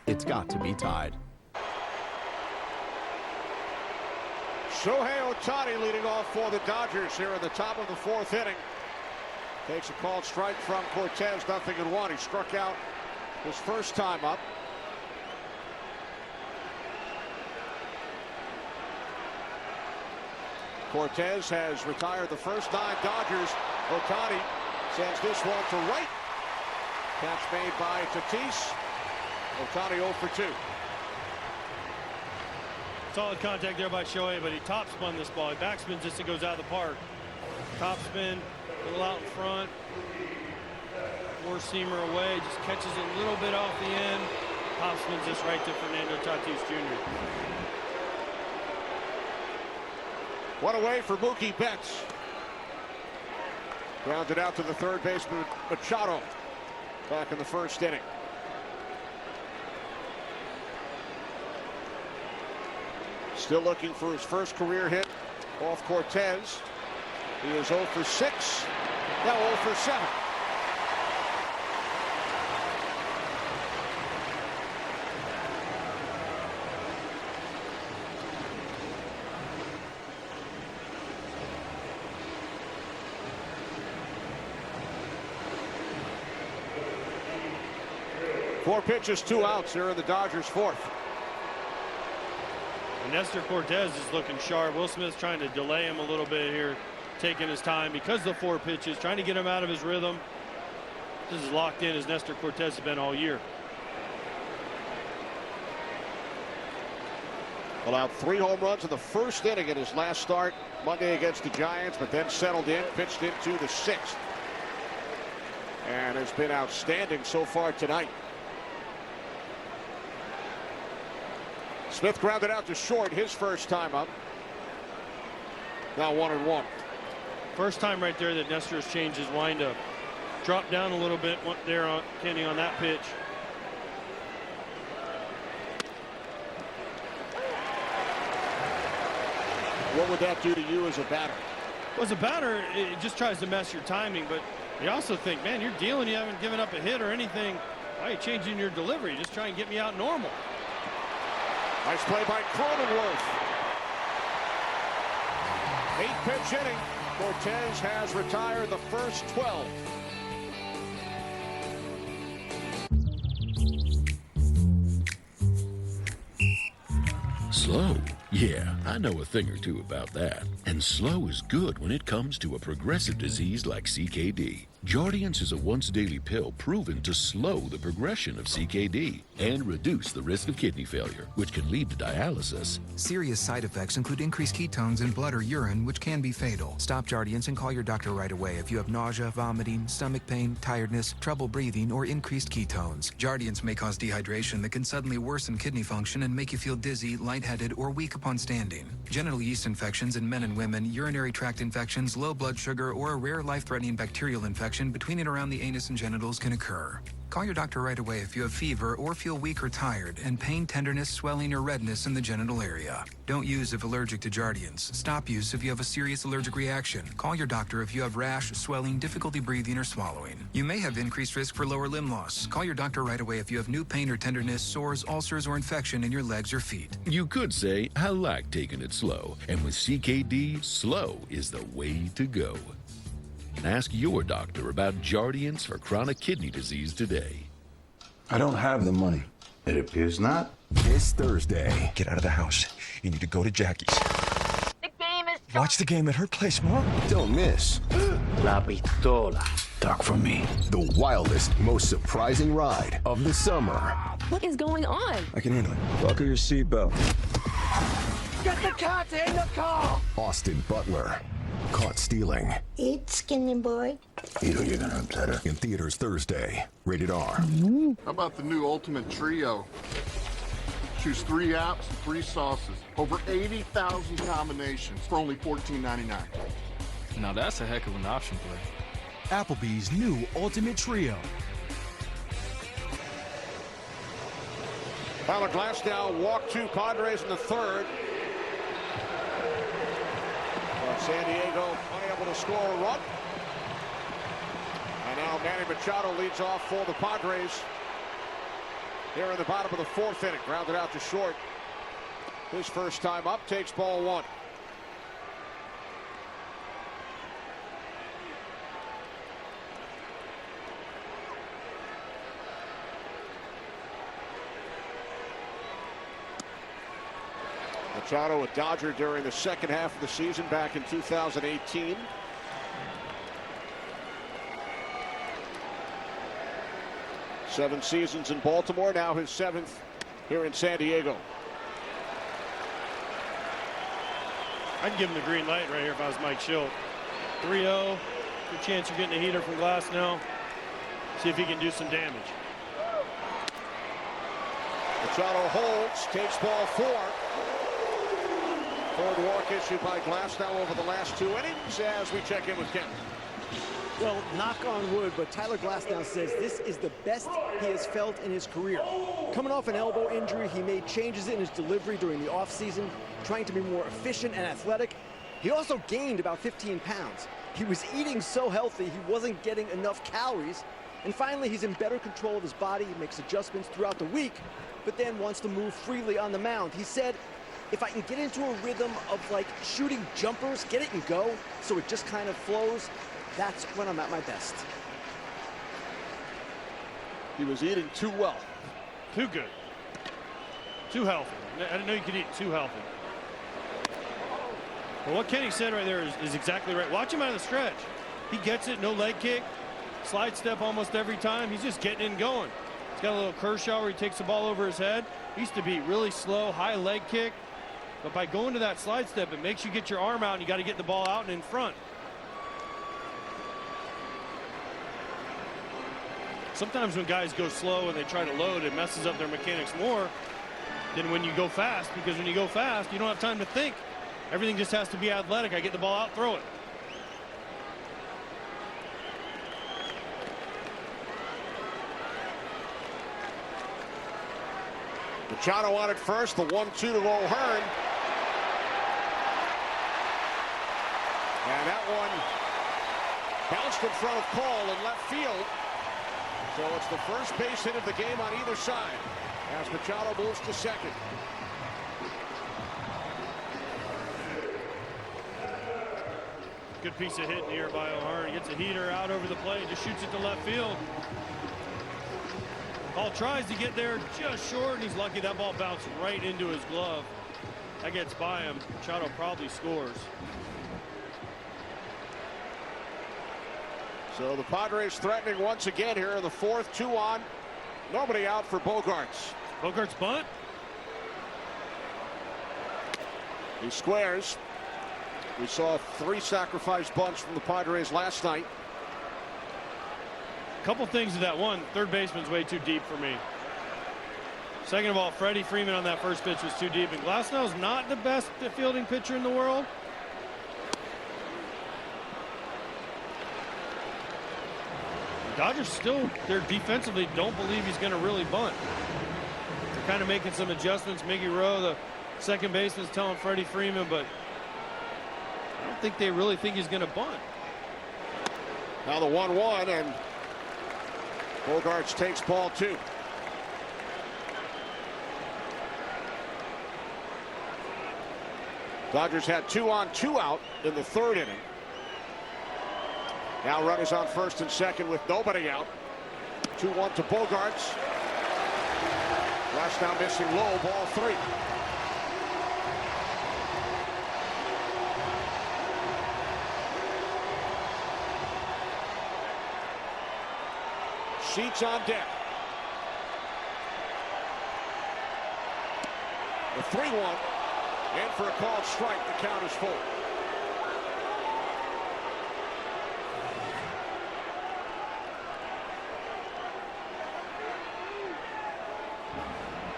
It's got to be Tide. Shohei Ohtani leading off for the Dodgers here in the top of the 4th inning. Takes a called strike from Cortez, 0-1. He struck out his first time up. Cortez has retired the first 9 Dodgers. Ohtani sends this one to right. Catch made by Tatis. Ohtani 0 for 2. Solid contact there by Shohei, but he top spun this ball. He backspins this and goes out of the park. Top spin, a little out in front. 4-seamer away, just catches a little bit off the end. Top spins this right to Fernando Tatis Jr. One away for Mookie Betts. Grounded out to the third baseman Machado back in the first inning. Still looking for his first career hit off Cortez. He is 0 for 6. Now 0 for 7. Four pitches, 2 outs here in the Dodgers' 4th. And Nestor Cortez is looking sharp. Will Smith's trying to delay him a little bit here, taking his time because of the 4 pitches, trying to get him out of his rhythm. This is locked in as Nestor Cortez has been all year. Allowed 3 home runs in the first inning in his last start Monday against the Giants, but then settled in, pitched into the 6th. And has been outstanding so far tonight. Smith grounded out to short his first time up. Now 1-1. First time right there that Nestor has changed his windup. Dropped down a little bit there on Kenny on that pitch. What would that do to you as a batter? Well, as a batter, it just tries to mess your timing, but you also think, man, you're dealing, you haven't given up a hit or anything. Why are you changing your delivery? Just try and get me out normal. Nice play by Cronenworth. 8-pitch inning. Cortez has retired the first 12. Slow. Yeah, I know a thing or two about that. And slow is good when it comes to a progressive disease like CKD. Jardiance is a once-daily pill proven to slow the progression of CKD and reduce the risk of kidney failure, which can lead to dialysis. Serious side effects include increased ketones in blood or urine, which can be fatal. Stop Jardiance and call your doctor right away if you have nausea, vomiting, stomach pain, tiredness, trouble breathing, or increased ketones. Jardiance may cause dehydration that can suddenly worsen kidney function and make you feel dizzy, lightheaded, or weak upon standing. Genital yeast infections in men and women, urinary tract infections, low blood sugar, or a rare life-threatening bacterial infection between and around the anus and genitals can occur. Call your doctor right away if you have fever or feel weak or tired and pain, tenderness, swelling, or redness in the genital area. Don't use if allergic to Jardiance. Stop use if you have a serious allergic reaction. Call your doctor if you have rash, swelling, difficulty breathing, or swallowing. You may have increased risk for lower limb loss. Call your doctor right away if you have new pain or tenderness, sores, ulcers, or infection in your legs or feet. You could say, I like taking it slow. And with CKD, slow is the way to go. Ask your doctor about Jardiance for chronic kidney disease today. I don't have the money. It appears not. This Thursday, get out of the house. You need to go to Jackie's. The game is Watch the game at her place, Mom. Don't miss. La Pistola. Talk from me. The wildest, most surprising ride of the summer. What is going on? I can handle it. Buckle your seatbelt. Get the cat in the car! Austin Butler. Caught stealing. Eat, skinny boy. You know you're gonna upset her. In theaters Thursday. Rated R. How about the new Ultimate Trio? Choose 3 apps, 3 sauces. Over 80,000 combinations for only $14.99. Now that's a heck of an option play. Applebee's new Ultimate Trio. Tyler Glasnow walked 2 Padres in the third. San Diego unable to score a run. And now Manny Machado leads off for the Padres. Here in the bottom of the 4th inning. Grounded out to short. His first time up, takes ball 1. Machado, a Dodger during the second half of the season back in 2018. Seven seasons in Baltimore, now his 7th here in San Diego. I'd give him the green light right here if I was Mike Schilt. 3-0, good chance you're getting a heater from Glasnow. See if he can do some damage. Machado holds, takes ball 4. Third walk issued by Glasnow over the last 2 innings as we check in with Ken. Well, knock on wood, but Tyler Glasnow says this is the best he has felt in his career. Coming off an elbow injury, he made changes in his delivery during the offseason, trying to be more efficient and athletic. He also gained about 15 pounds. He was eating so healthy, he wasn't getting enough calories. And finally, he's in better control of his body. He makes adjustments throughout the week, but then wants to move freely on the mound. He said, if I can get into a rhythm of like shooting jumpers, get it and go, so it just kind of flows, that's when I'm at my best. He was eating too well. Too good. Too healthy. I didn't know you could eat too healthy. Well, what Kenny said right there is exactly right. Watch him out of the stretch. He gets it, no leg kick, slide step almost every time. He's just getting in going. He's got a little Kershaw where he takes the ball over his head. He used to be really slow, high leg kick. But by going to that slide step, it makes you get your arm out and you got to get the ball out and in front. Sometimes when guys go slow and they try to load, it messes up their mechanics more than when you go fast, because when you go fast, you don't have time to think. Everything just has to be athletic. I get the ball out, throw it. Machado on it first, the 1-2 to O'Hearn. And that one bounced in front of Paul in left field. So it's the first base hit of the game on either side as Machado moves to second. Good piece of hitting here by O'Hearn. He gets a heater out over the plate, just shoots it to left field. Paul tries to get there just short, and he's lucky that ball bounced right into his glove. That gets by him. Machado probably scores. So the Padres threatening once again here in the fourth. 2 on. Nobody out for Bogarts. Bogarts bunt. He squares. We saw 3 sacrifice bunts from the Padres last night. Couple things to that. One, third baseman's way too deep for me. Second of all, Freddie Freeman on that first pitch was too deep. And Glasnow's not the best fielding pitcher in the world. The Dodgers still, they're defensively don't believe he's going to really bunt. They're kind of making some adjustments. Miggy Rowe, the second baseman's telling Freddie Freeman, but I don't think they really think he's going to bunt. Now the 1-1, and Bogarts takes ball 2. Dodgers had 2 on, 2 out in the 3rd inning. Now runners on first and second with nobody out. 2-1 to Bogarts. Last now missing low, ball 3. Sheets on deck. The 3-1. In for a called strike. The count is full.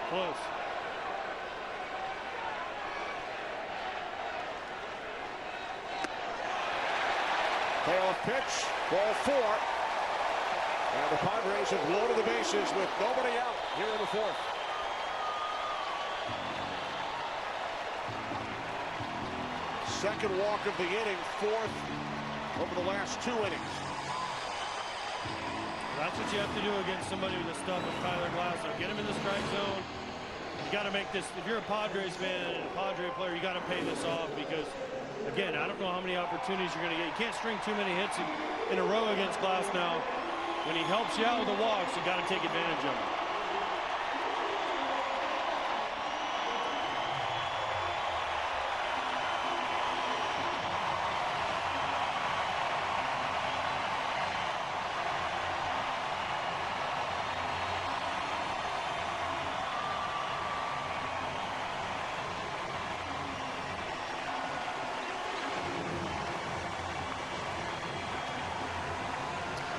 Close. Payoff pitch. Ball 4. And the Padres have loaded the bases with nobody out here in the 4th. Second walk of the inning, 4th over the last 2 innings. That's what you have to do against somebody with the stuff of Tyler Glasnow. Get him in the strike zone. You got to make this. If you're a Padres fan and a Padre player, you got to pay this off because, again, I don't know how many opportunities you're going to get. You can't string too many hits in a row against Glasnow. When he helps you out with the walks, you got to take advantage of it.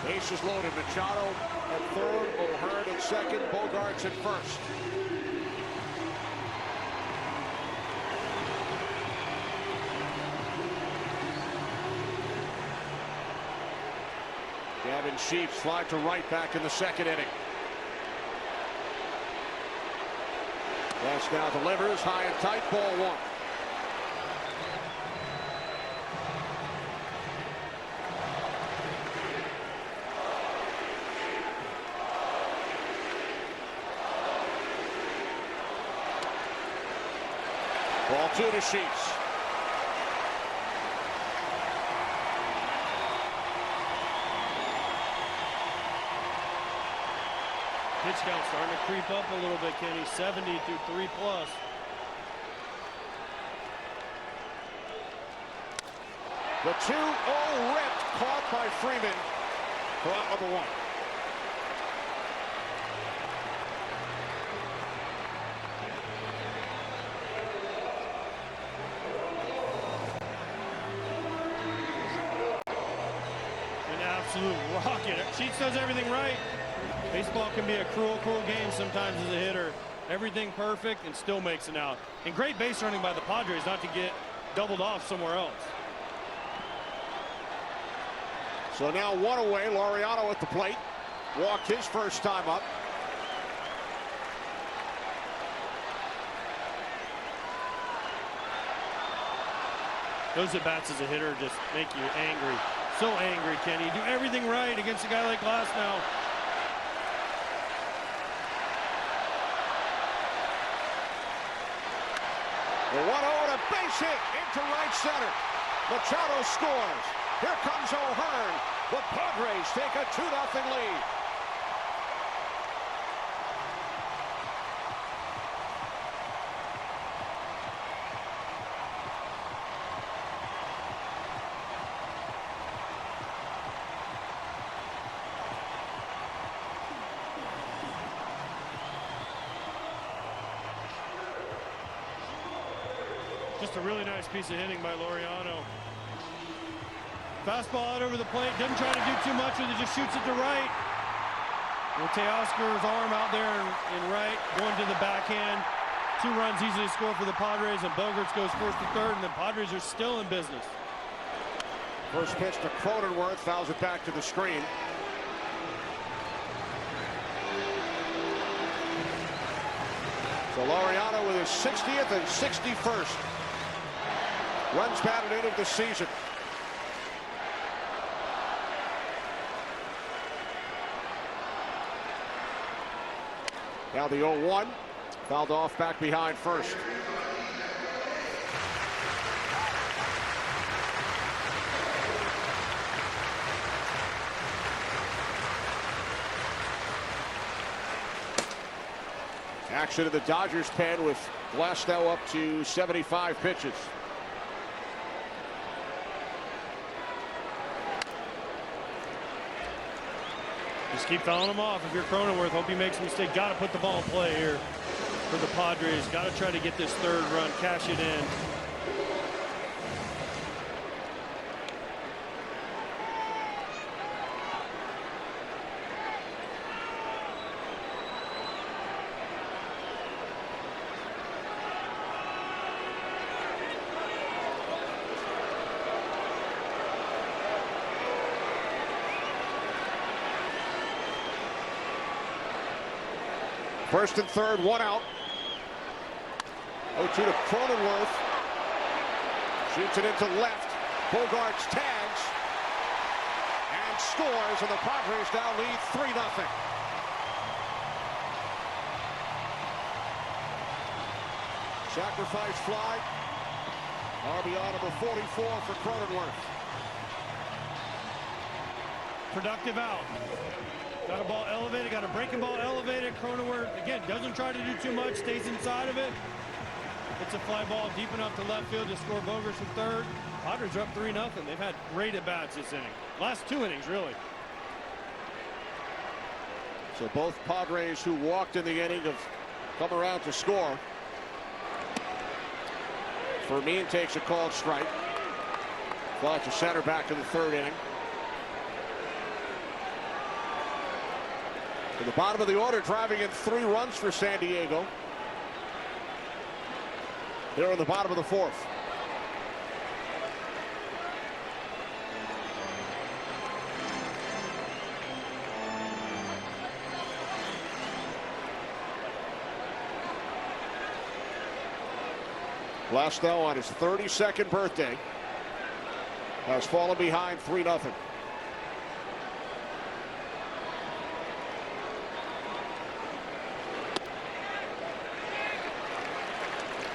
Bases loaded. Machado at third, O'Hearn at second, Bogarts at first. Gavin Sheets fly to right back in the 2nd inning. That's now delivers high and tight, ball 1. Ball 2 to Sheets. Pitch count starting to creep up a little bit, Kenny. 70 through 3+. The 2-0 ripped, caught by Freeman for out number 1. Absolute rocket. Sheets does everything right. Baseball can be a cruel game sometimes as a hitter. Everything perfect and still makes an out. And great base running by the Padres not to get doubled off somewhere else. So now 1 away. Laureano at the plate. Walked his first time up. Those at-bats as a hitter just make you angry. So angry, Kenny. You do everything right against a guy like Glasnow. The 1-0 and a base hit into right center. Machado scores. Here comes O'Hearn. The Padres take a 2-0 lead. a really nice piece of hitting by Laureano. Fastball out over the plate. Doesn't try to do too much with it. Just shoots it to right. With Teoscar's arm out there in right, going to the backhand. 2 runs easily score for the Padres, and Bogaerts goes first to third, and the Padres are still in business. First pitch to Cronenworth, fouls it back to the screen. So Laureano with his 60th and 61st runs batted in of the season. Now the 0-1, fouled off back behind first. Action in the Dodgers pen with Glasnow up to 75 pitches. Just keep fouling him off. If you're Cronenworth, hope he makes a mistake. Got to put the ball in play here for the Padres. Got to try to get this 3rd run, cash it in. First and third, 1 out. 0-2 to Cronenworth. Shoots it into left. Bogaerts tags and scores, and the Padres now lead 3-0. Sacrifice fly. RBI number 44 for Cronenworth. Productive out. Got a ball elevated, got a breaking ball elevated. Cronenworth, again, doesn't try to do too much, stays inside of it. It's a fly ball deep enough to left field to score Bogaerts from third. Padres are up 3-0. They've had great at-bats this inning. Last 2 innings, really. So both Padres who walked in the inning have come around to score. Fermin takes a called strike. Fly to center back in the 3rd inning. To the bottom of the order, driving in 3 runs for San Diego. They're in the bottom of the 4th. Glasnow on his 32nd birthday has fallen behind 3-0.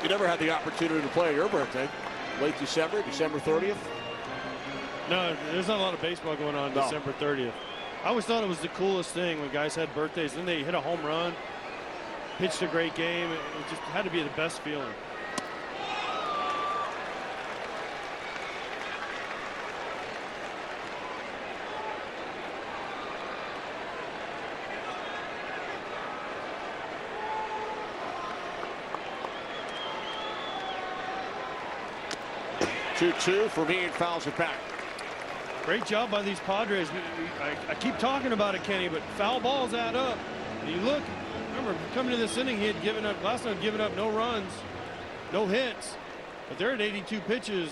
You never had the opportunity to play on your birthday. Late December, December 30th? No, there's not a lot of baseball going on December 30th. I always thought it was the coolest thing when guys had birthdays. Then they hit a home run, pitched a great game. It just had to be the best feeling. Fermin fouls it back. Great job by these Padres. I keep talking about it, Kenny, but foul balls add up. And you look, remember, coming to this inning, he had given up, last time given up no runs, no hits. But they're at 82 pitches,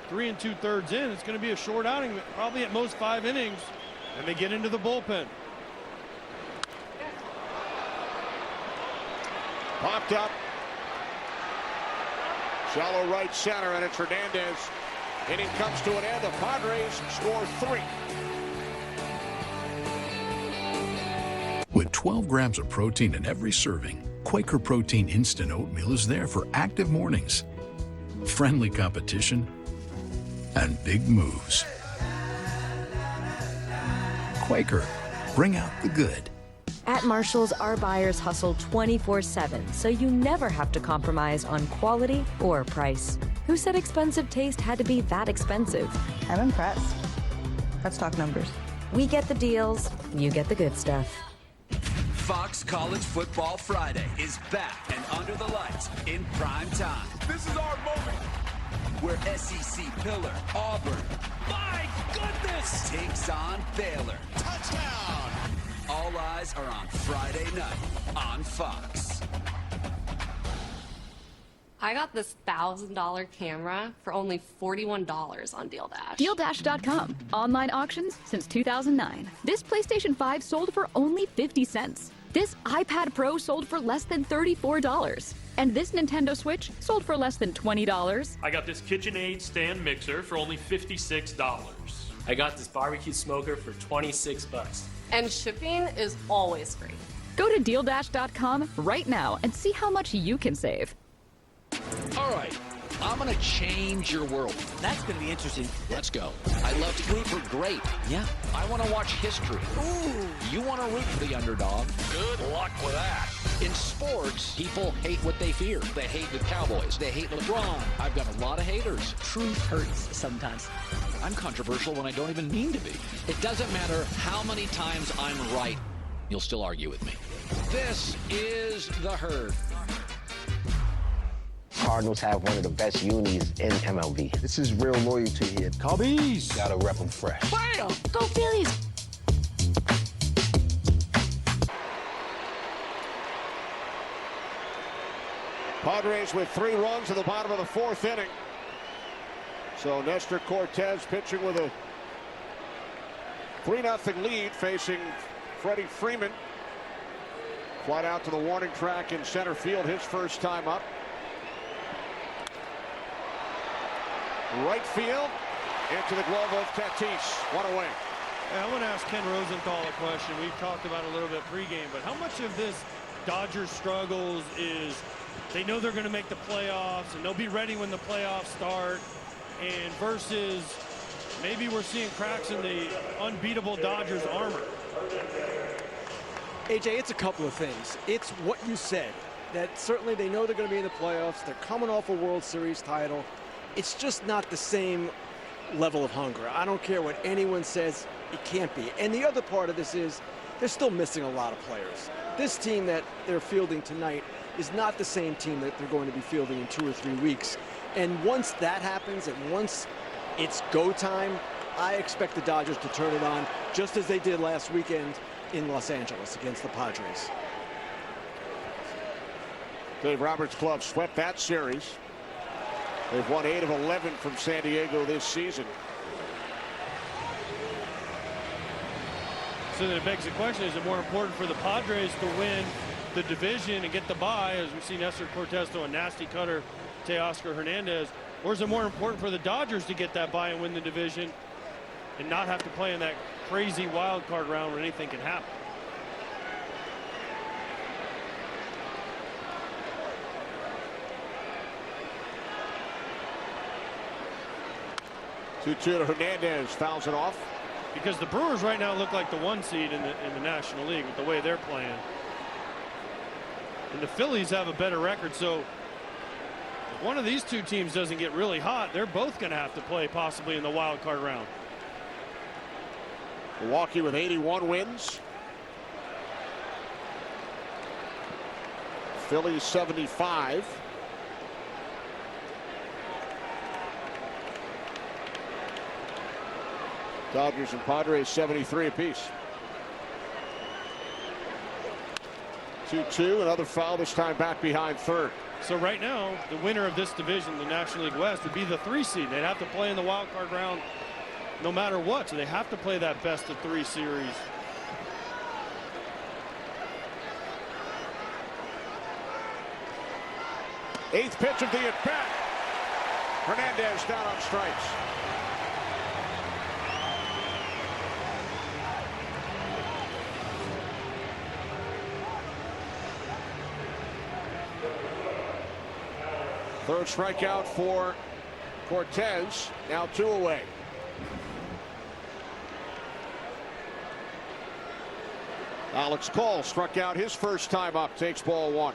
3 2/3 in. It's going to be a short outing, probably at most 5 innings. And they get into the bullpen. Popped up. Shallow right center, and it's Hernandez. Inning comes to an end. The Padres score 3. With 12 grams of protein in every serving, Quaker Protein Instant Oatmeal is there for active mornings, friendly competition, and big moves. Quaker, bring out the good. At Marshall's, our buyers hustle 24/7, so you never have to compromise on quality or price. Who said expensive taste had to be that expensive? I'm impressed. Let's talk numbers. We get the deals, you get the good stuff. Fox College Football Friday is back and under the lights in prime time. This is our moment. where SEC pillar Auburn, my goodness, takes on Baylor. Touchdown! All eyes are on Friday night on Fox. I got this $1,000 camera for only $41 on DealDash. DealDash.com. Online auctions since 2009. This PlayStation 5 sold for only 50 cents. This iPad Pro sold for less than $34. And this Nintendo Switch sold for less than $20. I got this KitchenAid stand mixer for only $56. I got this barbecue smoker for 26 bucks. And shipping is always free. Go to DealDash.com right now and see how much you can save. All right, I'm gonna change your world. That's gonna be interesting. Let's go. I love to root for great. Yeah. I want to watch history. Ooh. You want to root for the underdog. Good luck with that. In sports, people hate what they fear. They hate the Cowboys. They hate LeBron. I've got a lot of haters. Truth hurts sometimes. I'm controversial when I don't even mean to be. It doesn't matter how many times I'm right. You'll still argue with me. This is The Herd. Cardinals have one of the best unis in MLB. This is real loyalty here. Cubbies! Gotta rep them fresh. Bam! Go Phillies! Padres with 3 runs at the bottom of the 4th inning. So Nestor Cortez pitching with a 3-0 lead, facing Freddie Freeman. Flight out to the warning track in center field, his first time up. Right field, into the glove of Tatis. One away. I want to ask Ken Rosenthal a question. We've talked about it a little bit pregame, but how much of this Dodgers struggles is they know they're going to make the playoffs and they'll be ready when the playoffs start, and versus maybe we're seeing cracks in the unbeatable Dodgers armor? AJ, it's a couple of things. It's what you said, that certainly they know they're going to be in the playoffs. They're coming off a World Series title. It's just not the same level of hunger. I don't care what anyone says, it can't be. And the other part of this is they're still missing a lot of players. This team that they're fielding tonight is not the same team that they're going to be fielding in 2 or 3 weeks. And once that happens, and once it's go time, I expect the Dodgers to turn it on, just as they did last weekend in Los Angeles against the Padres. Dave Roberts' club swept that series. They've won 8 of 11 from San Diego this season. So then it begs the question, is it more important for the Padres to win the division and get the bye, as we've seen Nestor Cortez throw a nasty cutter to Teoscar Hernandez, or is it more important for the Dodgers to get that bye and win the division and not have to play in that crazy wild card round where anything can happen? To Hernandez, fouls it off. Because the Brewers right now look like the 1 seed in the National League with the way they're playing. And the Phillies have a better record, so if one of these 2 teams doesn't get really hot, they're both going to have to play possibly in the wild card round. Milwaukee with 81 wins. Phillies 75. Dodgers and Padres 73 apiece. 2-2, another foul, this time back behind third. So right now, the winner of this division, the National League West, would be the 3 seed. They'd have to play in the wild card round no matter what. So they have to play that best of 3 series. Eighth pitch of the at-bat. Hernandez down on strikes. Third strikeout for Cortez. Now 2 away. Alex Cole struck out his first time up. Takes ball 1.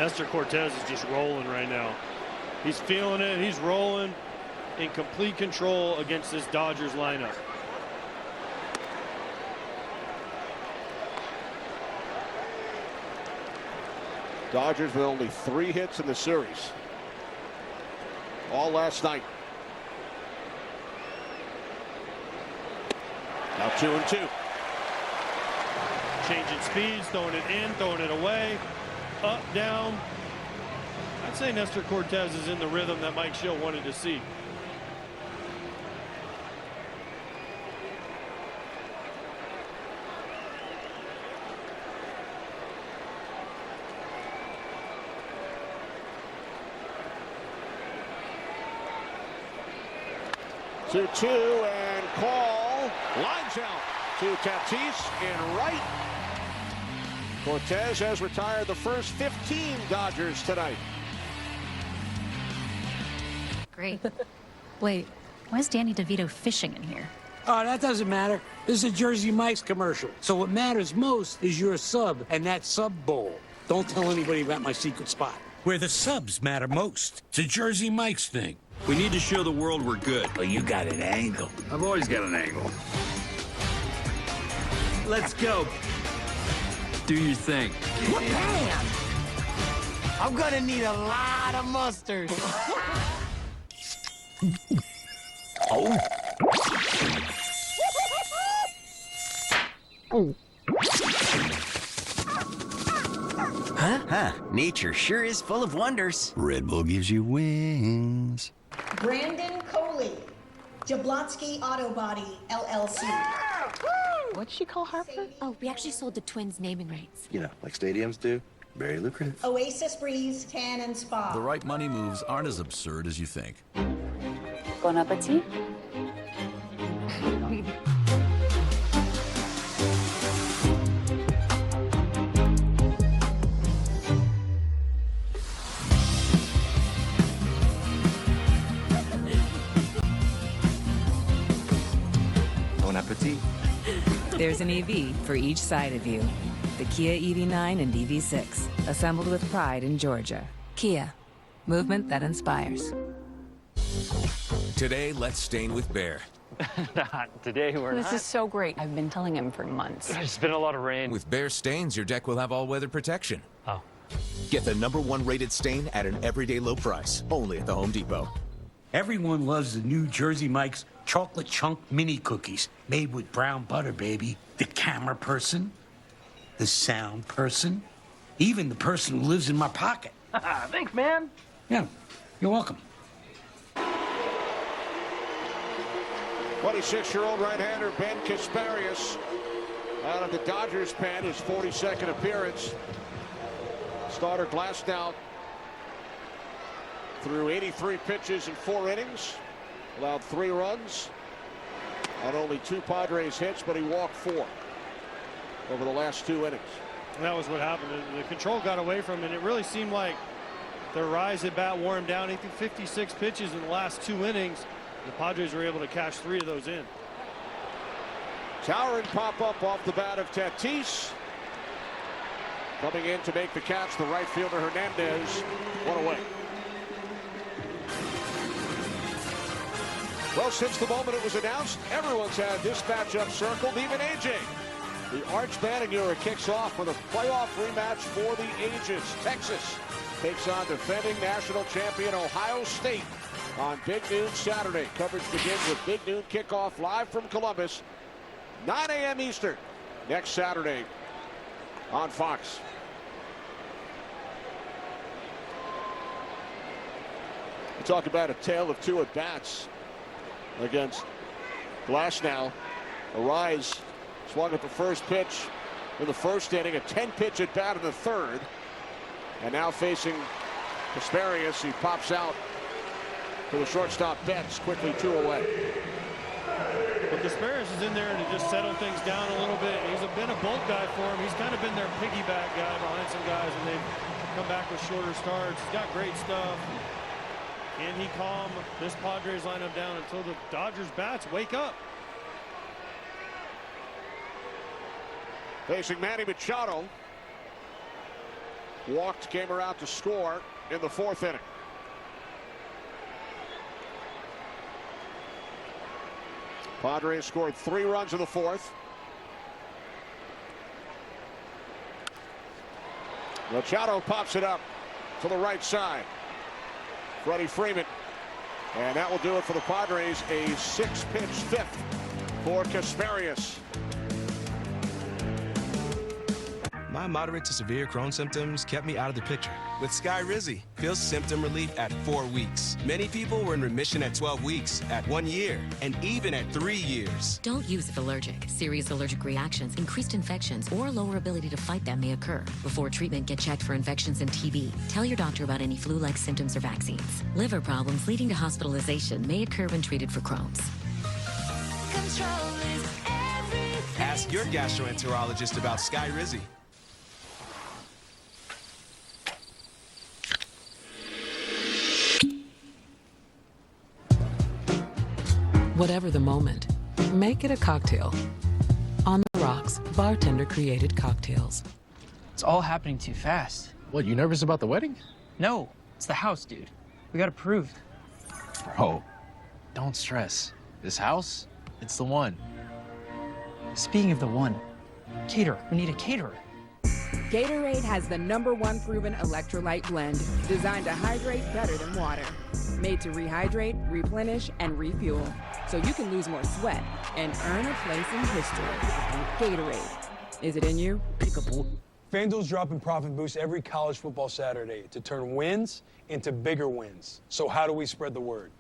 Nestor Cortez is just rolling right now. He's feeling it. He's rolling in complete control against this Dodgers lineup. Dodgers with only 3 hits in the series. All last night. Now 2-2. Changing speeds, throwing it in, throwing it away, up, down. I'd say Nestor Cortez is in the rhythm that Mike Schill wanted to see. To 2 and call. Lines out to Tatis in right. Cortez has retired the first 15 Dodgers tonight. Great. Wait, why is Danny DeVito fishing in here? Oh, that doesn't matter. This is a Jersey Mike's commercial. So what matters most is your sub and that sub bowl. Don't tell anybody about my secret spot. Where the subs matter most. It's a Jersey Mike's thing. We need to show the world we're good. Oh, you got an angle. I've always got an angle. Let's go. Do your thing. Damn! I'm gonna need a lot of mustard. Oh. Huh? Nature sure is full of wonders. Red Bull gives you wings. Brandon Coley, Jablonski Auto Body, LLC. What'd she call Hartford? Oh, we actually sold the Twins naming rights. You know, like stadiums do. Very lucrative. Oasis Breeze, Tan and Spa. The right money moves aren't as absurd as you think. Bon appetit. Bon appetit. There's an EV for each side of you. The Kia EV9 and EV6, assembled with pride in Georgia. Kia, movement that inspires. Today, let's stain with Bear. Today we're not. This is so great. I've been telling him for months. There's been a lot of rain. With Bear stains, your deck will have all-weather protection. Oh. Get the #1 rated stain at an everyday low price, only at the Home Depot. Everyone loves the new Jersey Mike's chocolate chunk mini cookies made with brown butter, baby. The camera person, the sound person, even the person who lives in my pocket. Thanks, man. Yeah, you're welcome. 26-year-old right-hander Ben Kasparius out of the Dodgers pen, his 42nd appearance. Starter Glasnow threw 83 pitches in 4 innings, allowed 3 runs on only 2 Padres hits, but he walked 4 over the last 2 innings. And that was what happened. The control got away from him, and it really seemed like the rise at bat wore him down. He threw 56 pitches in the last 2 innings. The Padres were able to cash 3 of those in. Towering pop-up off the bat of Tatis. Coming in to make the catch, the right fielder Hernandez. 1 away. Well, since the moment it was announced, everyone's had this matchup circled, even AJ. The Arch Manning era kicks off with a playoff rematch for the ages. Texas takes on defending national champion Ohio State on Big Noon Saturday. Coverage begins with Big Noon kickoff live from Columbus, 9 a.m. Eastern, next Saturday on Fox. We talk about a tale of 2 at-bats against Glasnow. Arise swung at the first pitch in the first inning, a 10-pitch at-bat in the third. And now facing Kasparius, he pops out to the shortstop Betts, quickly 2 away. But Kasparius is in there to just settle things down a little bit. He's been a bulk guy for him. He's kind of been their piggyback guy behind some guys when they've come back with shorter starts. He's got great stuff. Can he calm this Padres lineup down until the Dodgers bats wake up? Facing Manny Machado. walked, came around to score in the 4th inning. Padres scored 3 runs in the 4th. Machado pops it up to the right side. Freddie Freeman. And that will do it for the Padres. A 6-pitch 5th for Kasparius. My moderate to severe Crohn's symptoms kept me out of the picture. With Skyrizi, feels symptom relief at 4 weeks. Many people were in remission at 12 weeks, at 1 year, and even at 3 years. Don't use if allergic. Serious allergic reactions, increased infections, or lower ability to fight them may occur. Before treatment, get checked for infections and TB. Tell your doctor about any flu-like symptoms or vaccines. Liver problems leading to hospitalization may occur when treated for Crohn's. Control is everything. Ask your gastroenterologist about Skyrizi. Whatever the moment, make it a cocktail. On the rocks, bartender created cocktails. It's all happening too fast. What, you nervous about the wedding? No, it's the house, dude. We got approved. Bro, don't stress. This house, it's the one. Speaking of the one, caterer. We need a caterer. Gatorade has the #1 proven electrolyte blend, designed to hydrate better than water. Made to rehydrate, replenish, and refuel, so you can lose more sweat and earn a place in history. Gatorade. Is it in you? Peekaboo. FanDuel's dropping profit boosts every college football Saturday to turn wins into bigger wins. So how do we spread the word?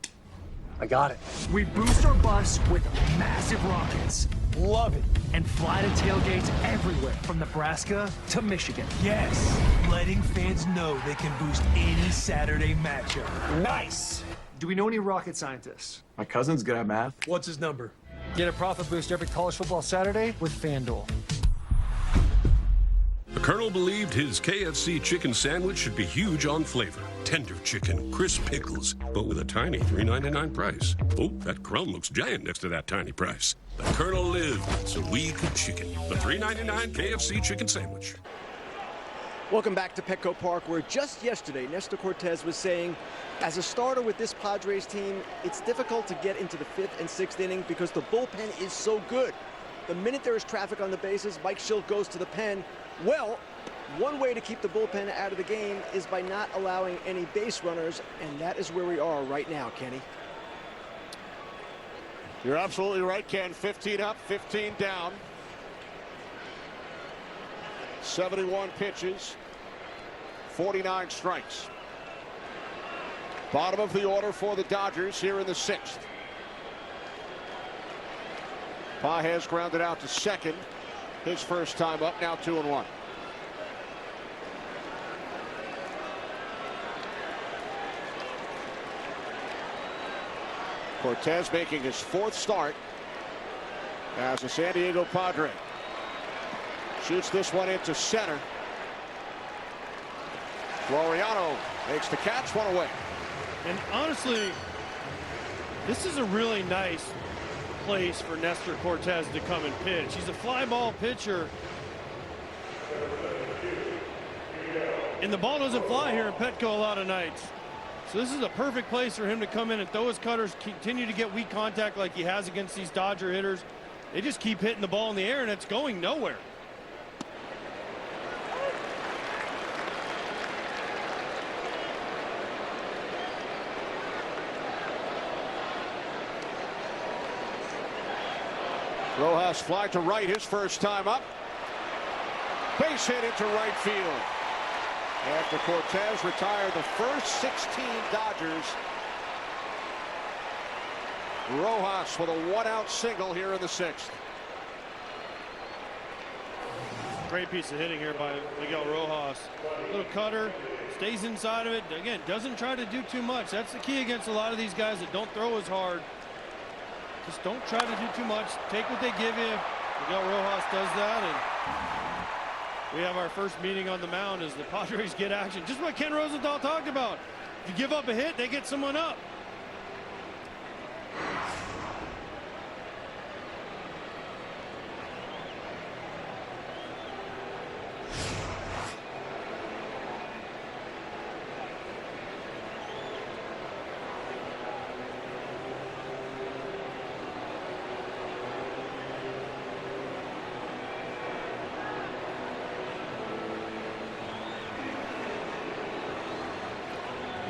I got it. We boost our bus with massive rockets. Love it. And fly to tailgates everywhere from Nebraska to Michigan. Yes, letting fans know they can boost any Saturday matchup. Nice. Do we know any rocket scientists? My cousin's good at math. What's his number? Get a profit boost every college football Saturday with FanDuel. The Colonel believed his KFC chicken sandwich should be huge on flavor. Tender chicken, crisp pickles, but with a tiny $3.99 price. Oh, that crumb looks giant next to that tiny price. The Colonel lived so we could chicken. The $3.99 KFC chicken sandwich. Welcome back to Petco Park, where just yesterday, Nestor Cortez was saying, as a starter with this Padres team, it's difficult to get into the 5th and 6th inning because the bullpen is so good. The minute there is traffic on the bases, Mike Schilt goes to the pen. Well, one way to keep the bullpen out of the game is by not allowing any base runners, and that is where we are right now, Kenny. You're absolutely right, Ken. 15 up, 15 down. 71 pitches, 49 strikes. Bottom of the order for the Dodgers here in the 6th. Pages grounded out to second. His first time up, now 2-1. Cortez making his 4th start as a San Diego Padre. Shoots this one into center. Laureano makes the catch, one away. And honestly, this is a really nice place for Nestor Cortez to come and pitch. He's a fly ball pitcher. And the ball doesn't fly here in Petco a lot of nights. So this is a perfect place for him to come in and throw his cutters, continue to get weak contact like he has against these Dodger hitters. They just keep hitting the ball in the air and it's going nowhere. Rojas fly to right his first time up. Base hit into right field. After Cortez retired the first 16 Dodgers, Rojas with a 1-out single here in the 6th. Great piece of hitting here by Miguel Rojas. Little cutter, stays inside of it. Again, doesn't try to do too much. That's the key against a lot of these guys that don't throw as hard. Just don't try to do too much. Take what they give you. Miguel Rojas does that, and we have our first meeting on the mound as the Padres get action. Just what Ken Rosenthal talked about. If you give up a hit, they get someone up.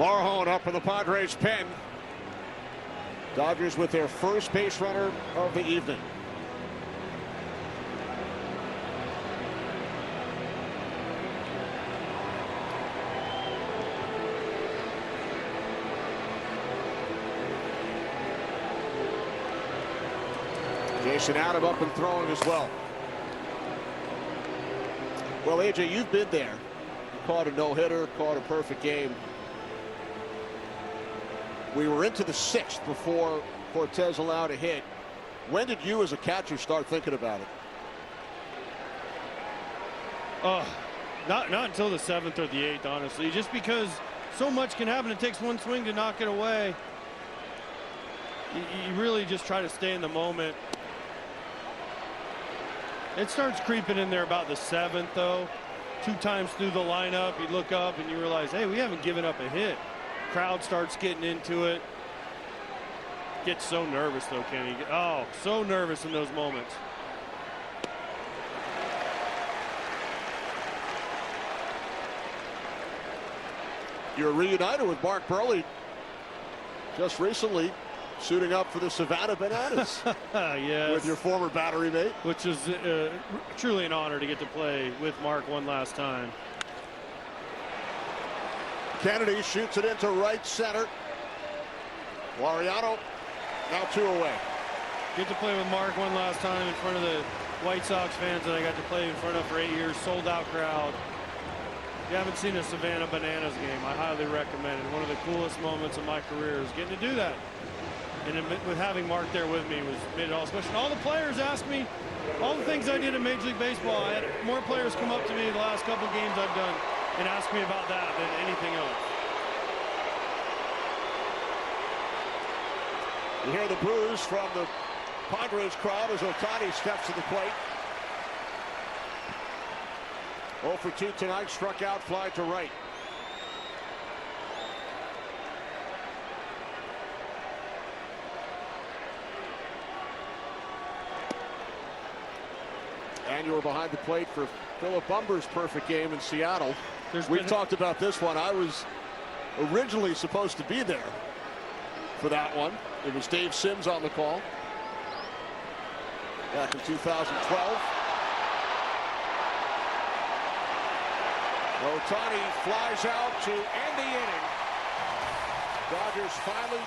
Barhone up in the Padres pen. Dodgers with their first base runner of the evening. Jason Adam up and throwing as well. Well, AJ, you've been there. You caught a no-hitter, caught a perfect game. We were into the 6th before Cortez allowed a hit. When did you as a catcher start thinking about it? Not until the 7th or the 8th, honestly, just because so much can happen. It takes one swing to knock it away. You really just try to stay in the moment. It starts creeping in there about the 7th, though. 2 times through the lineup, you look up and you realize, hey, we haven't given up a hit. Crowd starts getting into it. Gets so nervous, though, Kenny. Oh, so nervous in those moments. You're reunited with Mark Burley just recently, suiting up for the Savannah Bananas. Yes. With your former battery mate. Which is truly an honor to get to play with Mark one last time. Kennedy shoots it into right center. Laureano now 2 away. Get to play with Mark one last time in front of the White Sox fans that I got to play in front of for 8 years. Sold out crowd. If you haven't seen a Savannah Bananas game, I highly recommend it. One of the coolest moments of my career is getting to do that. And with having Mark there with me made it all special. All the players asked me all the things I did in Major League Baseball. I had more players come up to me the last couple games I've done and ask me about that than anything else. You hear the boos from the Padres crowd as Ohtani steps to the plate. 0 for 2 tonight, struck out, fly to right. And you were behind the plate for Philip Bumber's perfect game in Seattle. We've talked about this one. I was originally supposed to be there for that one. It was Dave Sims on the call back in 2012. Ohtani flies out to end the inning. Dodgers finally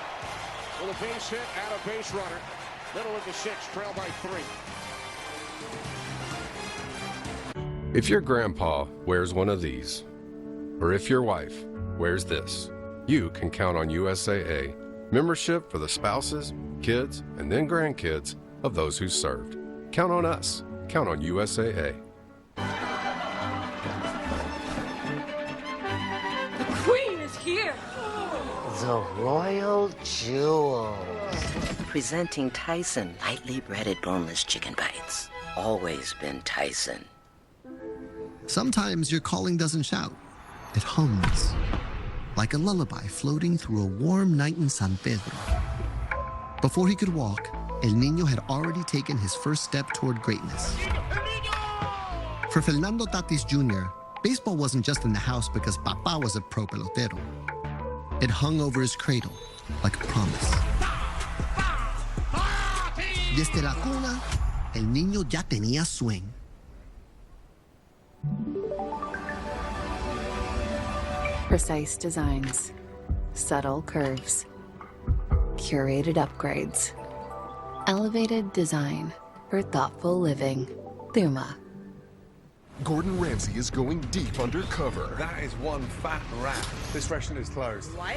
with a base hit and a base runner. Middle of the 6th, trail by 3. If your grandpa wears one of these, or if your wife wears this, you can count on USAA membership for the spouses, kids, and then grandkids of those who served. Count on us. Count on USAA. The Queen is here! The Royal Jewels. Presenting Tyson lightly breaded boneless chicken bites. Always been Tyson. Sometimes your calling doesn't shout. It hums. Like a lullaby floating through a warm night in San Pedro. Before he could walk, El Niño had already taken his first step toward greatness. For Fernando Tatis Jr., baseball wasn't just in the house because Papa was a pro pelotero. It hung over his cradle like a promise. Desde la cuna, El Niño ya tenía swing. Precise designs, subtle curves, curated upgrades, elevated design for thoughtful living. Thuma. Gordon Ramsay is going deep undercover. That is one fat rat. This restaurant is closed. What?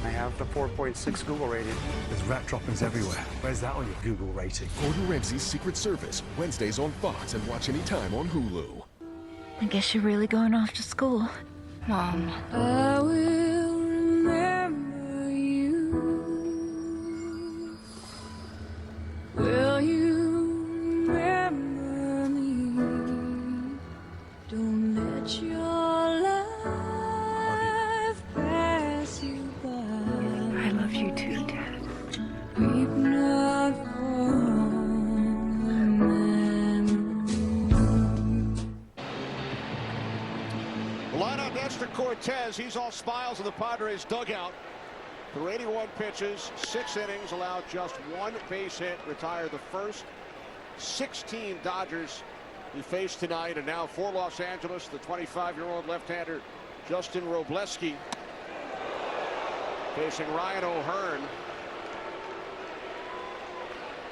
I have the 4.6 Google rating. There's rat droppings everywhere. Where's that on your Google rating? Gordon Ramsay's Secret Service, Wednesdays on Fox and watch anytime on Hulu. I guess you're really going off to school, Mom. I will remember you. Will you remember me? Don't let your life pass you by. I love you too, Dad. Weep not for The lineup Nestor Cortez, he's all smiles in the Padres dugout. Through 81 pitches, 6 innings, allowed just 1 base hit, retired the first 16 Dodgers he faced tonight. And now for Los Angeles, the 25-year-old left-hander Justin Robleski facing Ryan O'Hearn,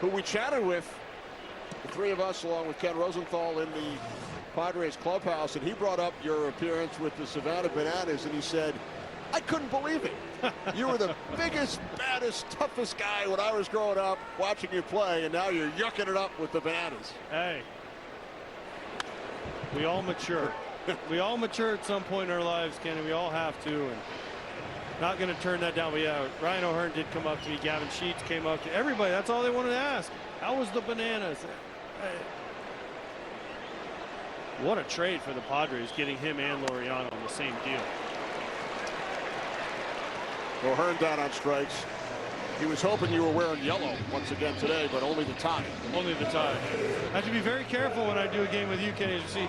who we chatted with, the three of us, along with Ken Rosenthal, in the Padres clubhouse, and he brought up your appearance with the Savannah Bananas, and he said, I couldn't believe it. You were the biggest, baddest, toughest guy when I was growing up watching you play, and now you're yucking it up with the Bananas. Hey, we all mature. We all mature at some point in our lives, Kenny. We all have to, and not going to turn that down. But yeah, Ryan O'Hearn did come up to me. Gavin Sheets came up to everybody. That's all they wanted to ask. How was the Bananas? Hey. What a trade for the Padres, getting him and Laureano on the same deal. O'Hearn down on strikes. He was hoping you were wearing yellow once again today, but only the tie. Only the tie. I have to be very careful when I do a game with you, Kenny. You see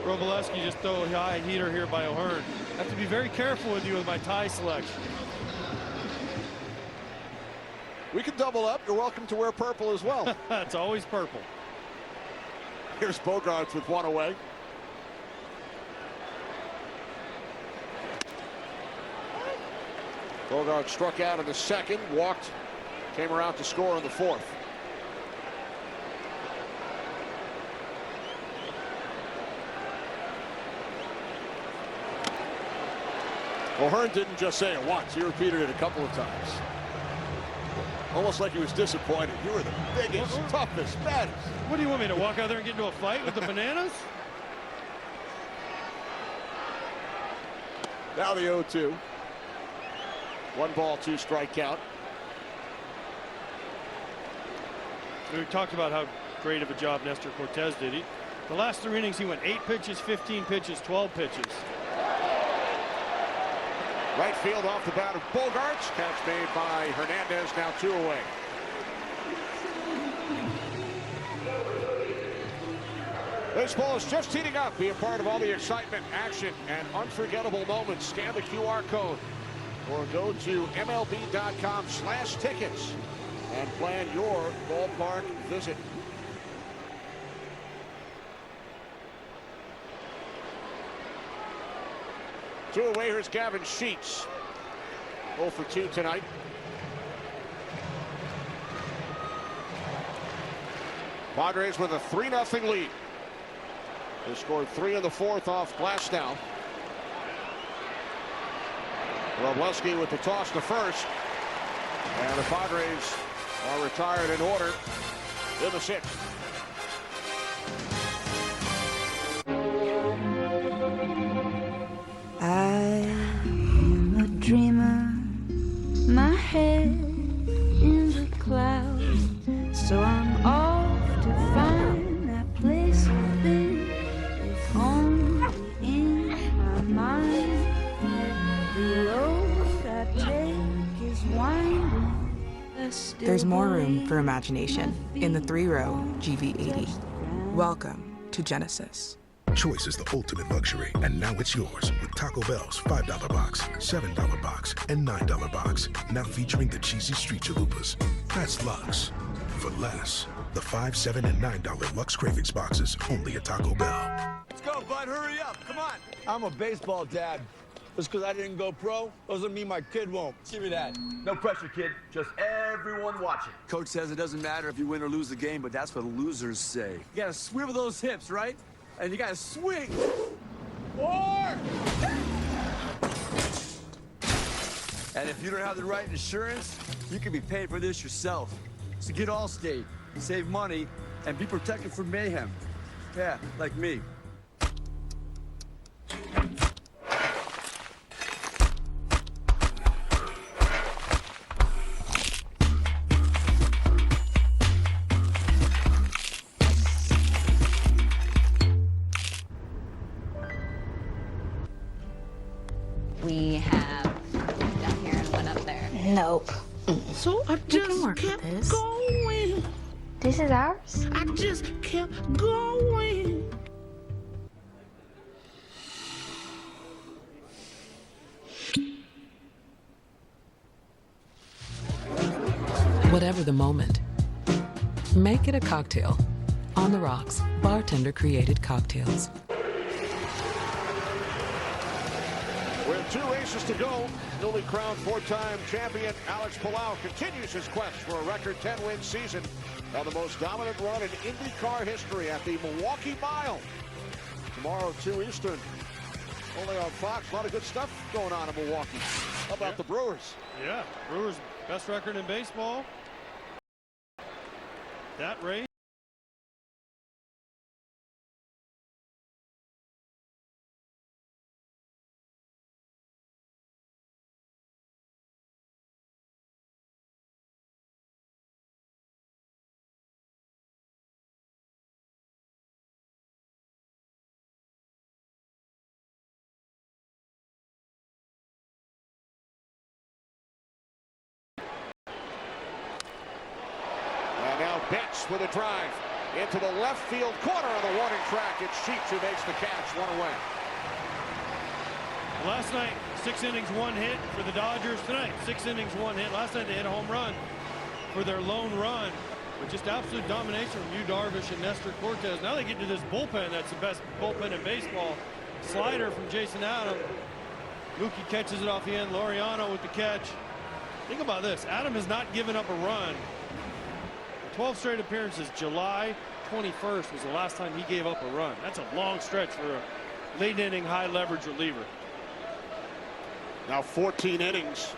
Robleski just throw a high heater here by O'Hearn. I have to be very careful with you with my tie selection. We can double up. You're welcome to wear purple as well. It's always purple. Here's Bogaerts with 1 away. Bogaerts struck out in the second, walked, came around to score in the fourth. O'Hearn didn't just say it once, he repeated it a couple of times. Almost like he was disappointed. You were the biggest, toughest, baddest. What do you want me to walk out there and get into a fight with the Bananas? Now the 0-2. 1 ball, 2 strike count. We talked about how great of a job Nestor Cortez did. The last 3 innings, he went 8 pitches, 15 pitches, 12 pitches. Right field off the bat of Bogaerts. Catch made by Hernandez, now 2 away. Baseball is just heating up. Be a part of all the excitement, action, and unforgettable moments. Scan the QR code or go to MLB.com/tickets and plan your ballpark visit. Two away, here's Gavin Sheets. 0 for 2 tonight. Padres with a 3-0 lead. They scored 3 in the fourth off Glasnow. Robleski with the toss to first. And the Padres are retired in order in the 6th. I am a dreamer, my head in the clouds, so I'm off to find that place within, if only in my mind. The road I take is winding. There's more room for imagination in the 3-row GV80. Welcome to Genesis. Choice is the ultimate luxury, and now it's yours with Taco Bell's $5 box, $7 box, and $9 box. Now featuring the cheesy street chalupas. That's luxe for less. The $5, $7, and $9 Lux Cravings boxes only at Taco Bell. Let's go, bud. Hurry up. Come on. I'm a baseball dad. Just because I didn't go pro doesn't mean my kid won't. Give me that. No pressure, kid. Just everyone watching. Coach says it doesn't matter if you win or lose the game, but that's what losers say. You gotta swivel those hips, right? And you gotta swing. Or! And if you don't have the right insurance, you can be paying for this yourself. So get Allstate, save money, and be protected from mayhem. Yeah, like me. We have down here and one up there. Nope. So I just kept going. This is ours? I just kept going. savor the moment. Make it a cocktail. On the Rocks, bartender-created cocktails. With 2 races to go, newly crowned 4-time champion Alex Palau continues his quest for a record 10-win season and the most dominant run in IndyCar history at the Milwaukee Mile. Tomorrow, 2 Eastern. Only on Fox. A lot of good stuff going on in Milwaukee. How about the Brewers? Yeah, Brewers best record in baseball. That race. And now Betts with a drive into the left field corner of the warning track. It's Sheets who makes the catch, 1 away. Last night, 6 innings, 1 hit for the Dodgers. Tonight, 6 innings, 1 hit. Last night they hit a home run for their lone run, with just absolute domination from Yu Darvish and Nestor Cortez. Now they get to this bullpen that's the best bullpen in baseball. Slider from Jason Adam. Mookie catches it off the end. Laureano with the catch. Think about this. Adam has not given up a run. 12 straight appearances. July 21st was the last time he gave up a run. That's a long stretch for a late inning high leverage reliever. Now 14 innings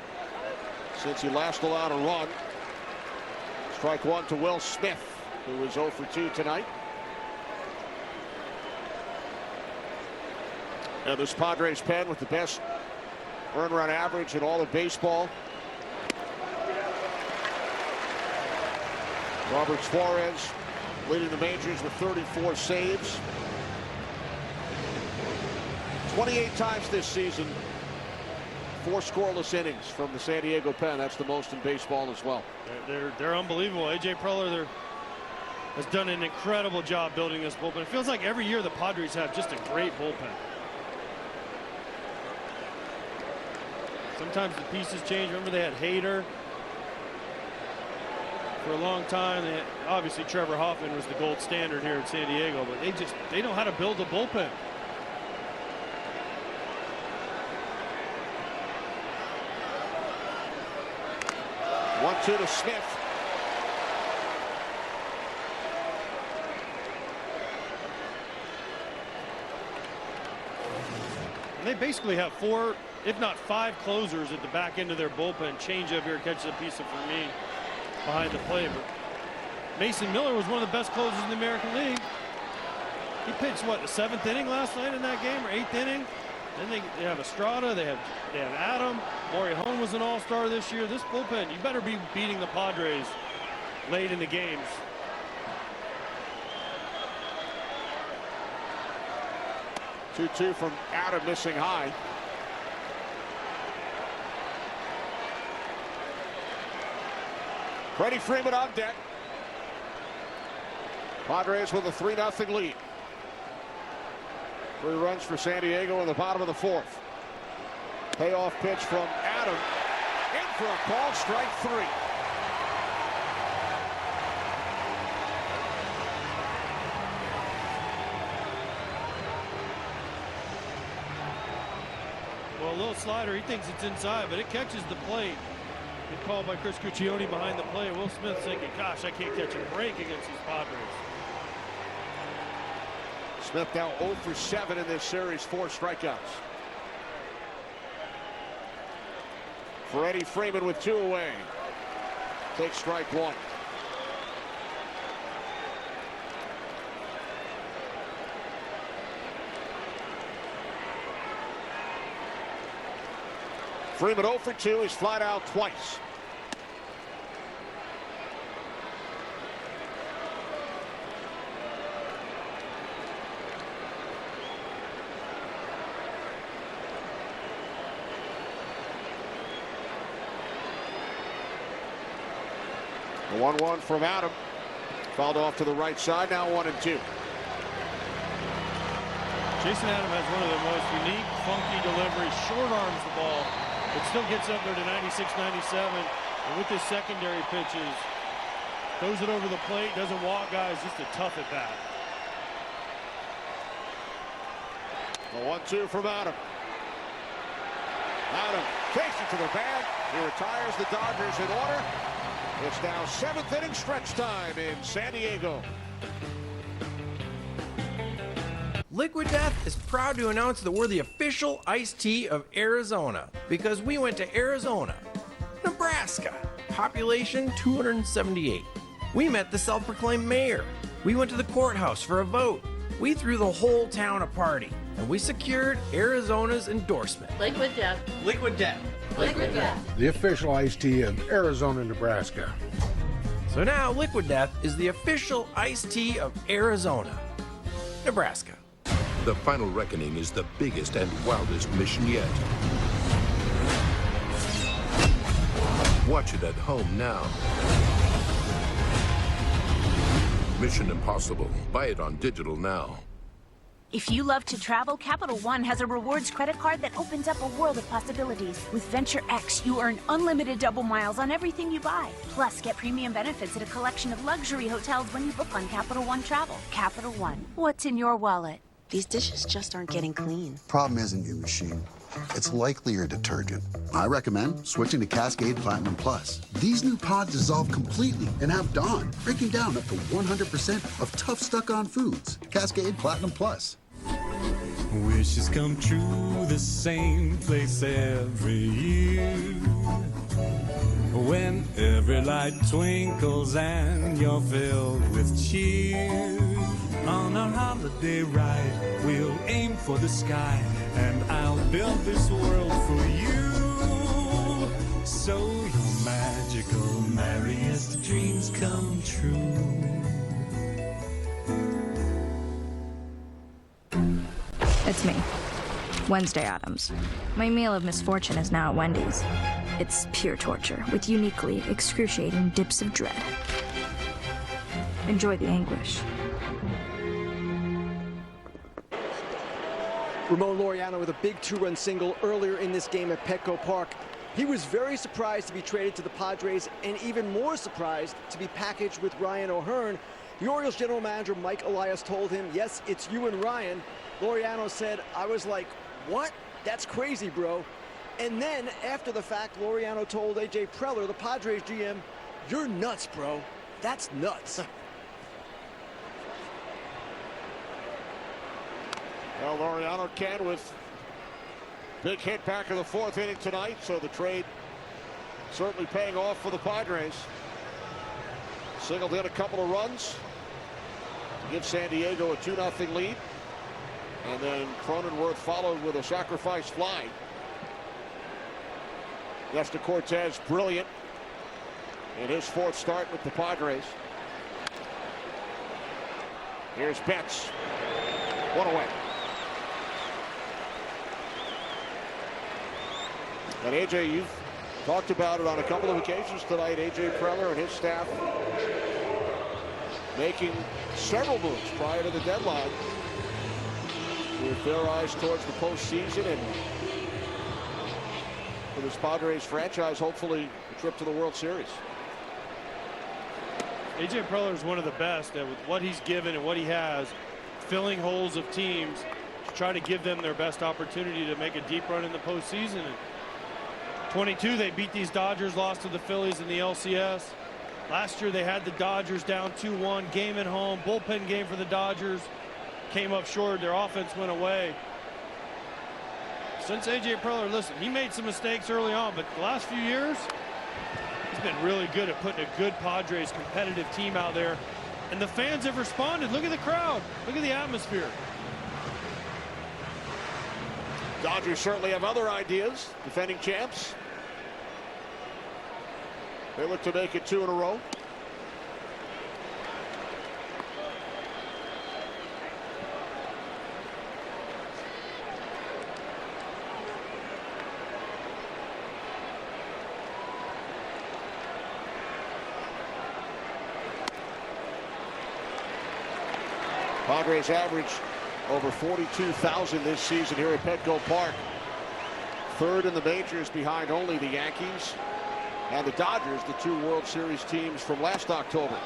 since he last allowed a run. Strike 1 to Will Smith, who was 0 for 2 tonight. And this Padres pen with the best earned run average in all of baseball. Robert Suarez leading the majors with 34 saves. 28 times this season, 4 scoreless innings from the San Diego pen. That's the most in baseball as well. They're unbelievable. AJ Preller has done an incredible job building this bullpen. It feels like every year the Padres have just a great bullpen. Sometimes the pieces change. Remember they had Hader for a long time. Obviously Trevor Hoffman was the gold standard here in San Diego, but they know how to build a bullpen. One, 2 to Smith. And they basically have 4, if not 5 closers at the back end of their bullpen. Change up here, catches a piece of for me behind the plate. But Mason Miller was one of the best closers in the American League. He pitched what, the 7th inning last night in that game, or 8th inning. Then they have Estrada, they have Adam. Morejon was an all-star this year. This bullpen, you better be beating the Padres late in the games. Two from Adam, missing high. Freddie Freeman on deck. Padres with a 3-0 lead. 3 runs for San Diego in the bottom of the 4th. Payoff pitch from Adam. In for a call, strike 3. Well, a little slider, he thinks it's inside, but it catches the plate. Good call by Chris Cuccione behind the plate. Will Smith thinking, gosh, I can't catch a break against these Padres. Smith now 0 for 7 in this series, 4 strikeouts. Freddie Freeman with 2 away. Takes strike 1. Freeman 0 for 2. He's flied out twice. The 1-1 from Adam. Fouled off to the right side. Now 1-2. Jason Adam has one of the most unique, funky deliveries. Short arms the ball. It still gets up there to 96, 97. And with his secondary pitches, Throws it over the plate, doesn't walk guys, just a tough at bat. The 1-2 from Adam. Adam takes it to the bag. He retires the Dodgers in order. It's now 7th inning stretch time in San Diego. Liquid Death is proud to announce that we're the official iced tea of Arizona because we went to Arizona, Nebraska, population 278. We met the self-proclaimed mayor. We went to the courthouse for a vote. We threw the whole town a party, and we secured Arizona's endorsement. Liquid Death. Liquid Death. Liquid Death. The official iced tea of Arizona, Nebraska. So now Liquid Death is the official iced tea of Arizona, Nebraska. The final reckoning is the biggest and wildest mission yet. Watch it at home now. Mission Impossible. Buy it on digital now. If you love to travel, Capital One has a rewards credit card that opens up a world of possibilities. With Venture X, you earn unlimited double miles on everything you buy. Plus, get premium benefits at a collection of luxury hotels when you book on Capital One Travel. Capital One, what's in your wallet? These dishes just aren't getting clean. Problem isn't your machine. It's likely your detergent. I recommend switching to Cascade Platinum Plus. These new pods dissolve completely and have Dawn, breaking down up to 100% of tough stuck-on foods. Cascade Platinum Plus. Wishes come true the same place every year. When every light twinkles and you're filled with cheer. On our holiday ride, we'll aim for the sky, and I'll build this world for you. So your magical, merriest dreams come true. It's me, Wednesday Addams. My meal of misfortune is now at Wendy's. It's pure torture with uniquely excruciating dips of dread. Enjoy the anguish. Ramon Laureano with a big 2-run single earlier in this game at Petco Park. He was very surprised to be traded to the Padres and even more surprised to be packaged with Ryan O'Hearn. The Orioles general manager Mike Elias told him, "Yes, it's you and Ryan." Laureano said, "I was like, what? That's crazy, bro." And then after the fact, Laureano told AJ Preller, the Padres GM, "You're nuts, bro. That's nuts." Well, Laureano can with big hit back in the 4th inning tonight, so the trade certainly paying off for the Padres. Singled in a couple of runs to give San Diego a 2-0 lead, and then Cronenworth followed with a sacrifice fly. Nestor Cortez brilliant in his 4th start with the Padres. Here's Betts. One away. And AJ, you've talked about it on a couple of occasions tonight. AJ Preller and his staff making several moves prior to the deadline with their eyes towards the postseason and for this Padres franchise, hopefully a trip to the World Series. AJ Preller is one of the best at with what he's given and what he has, filling holes of teams to try to give them their best opportunity to make a deep run in the postseason. 22, they beat these Dodgers, lost to the Phillies in the LCS. Last year they had the Dodgers down 2-1, game at home, bullpen game for the Dodgers, came up short, their offense went away. Since AJ Preller, listen, he made some mistakes early on, but the last few years he's been really good at putting a good Padres competitive team out there, and the fans have responded. Look at the crowd, look at the atmosphere. Dodgers certainly have other ideas, defending champs. They look to make it 2 in a row. Padres average over 42,000 this season here at Petco Park. 3rd in the majors behind only the Yankees and the Dodgers, the two World Series teams from last October.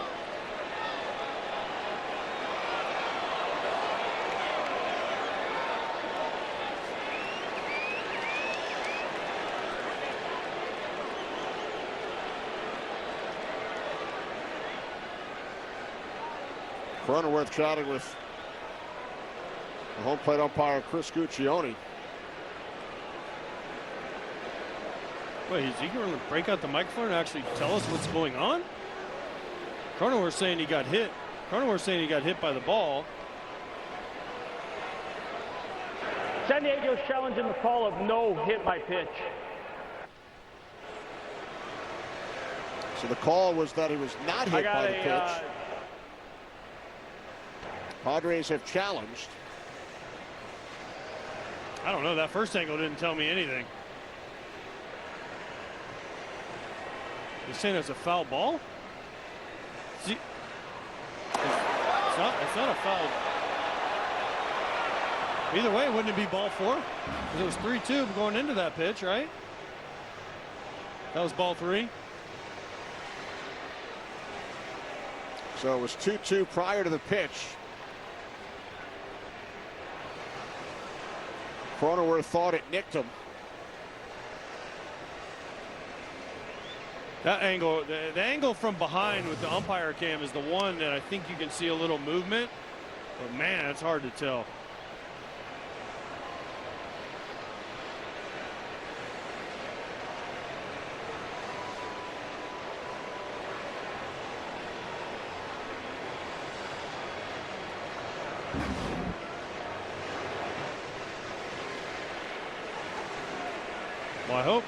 Cronenworth chatting with the home plate umpire Chris Guccione. Wait, is he going to break out the microphone and actually tell us what's going on? Cronenworth saying he got hit. Cronenworth saying he got hit by the ball. San Diego's challenging the call of no hit by pitch. So the call was that he was not hit by the pitch. Padres have challenged. I don't know. That first angle didn't tell me anything. You're saying it's a foul ball? See, it's not a foul. Either way, wouldn't it be ball 4? Because it was 3-2 going into that pitch, right? That was ball 3. So it was 2-2 prior to the pitch. Cronenworth thought it nicked him. That angle, the angle from behind with the umpire cam is the one that I think you can see a little movement. But man, it's hard to tell. Well, I hope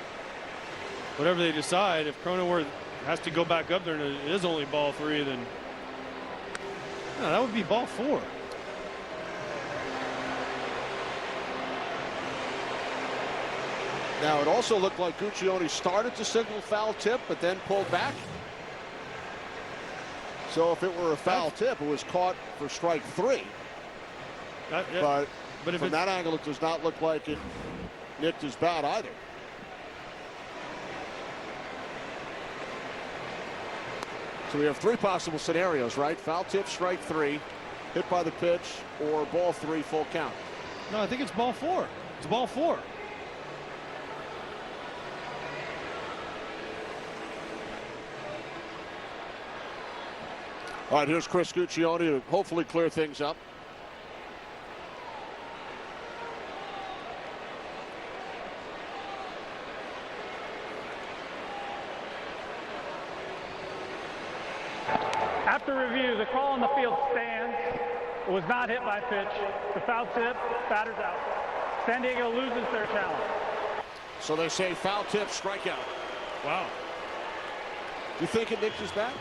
whatever they decide, if Cronenworth has to go back up there and it is only ball 3, then no, that would be ball 4. Now, it also looked like Guccione started to signal foul tip, but then pulled back. So if it were a foul tip, it was caught for strike 3. But from that angle, it does not look like it nicked his bat either. So we have 3 possible scenarios, right? Foul tip, strike 3, hit by the pitch, or ball 3, full count. No, I think it's ball 4. It's ball 4. All right, here's Chris Guccione to hopefully clear things up. After review, the call on the field stands. It was not hit by pitch. The foul tip, batter's out. San Diego loses their challenge. So they say foul tip, strikeout. Wow. Do you think it nicked his bat?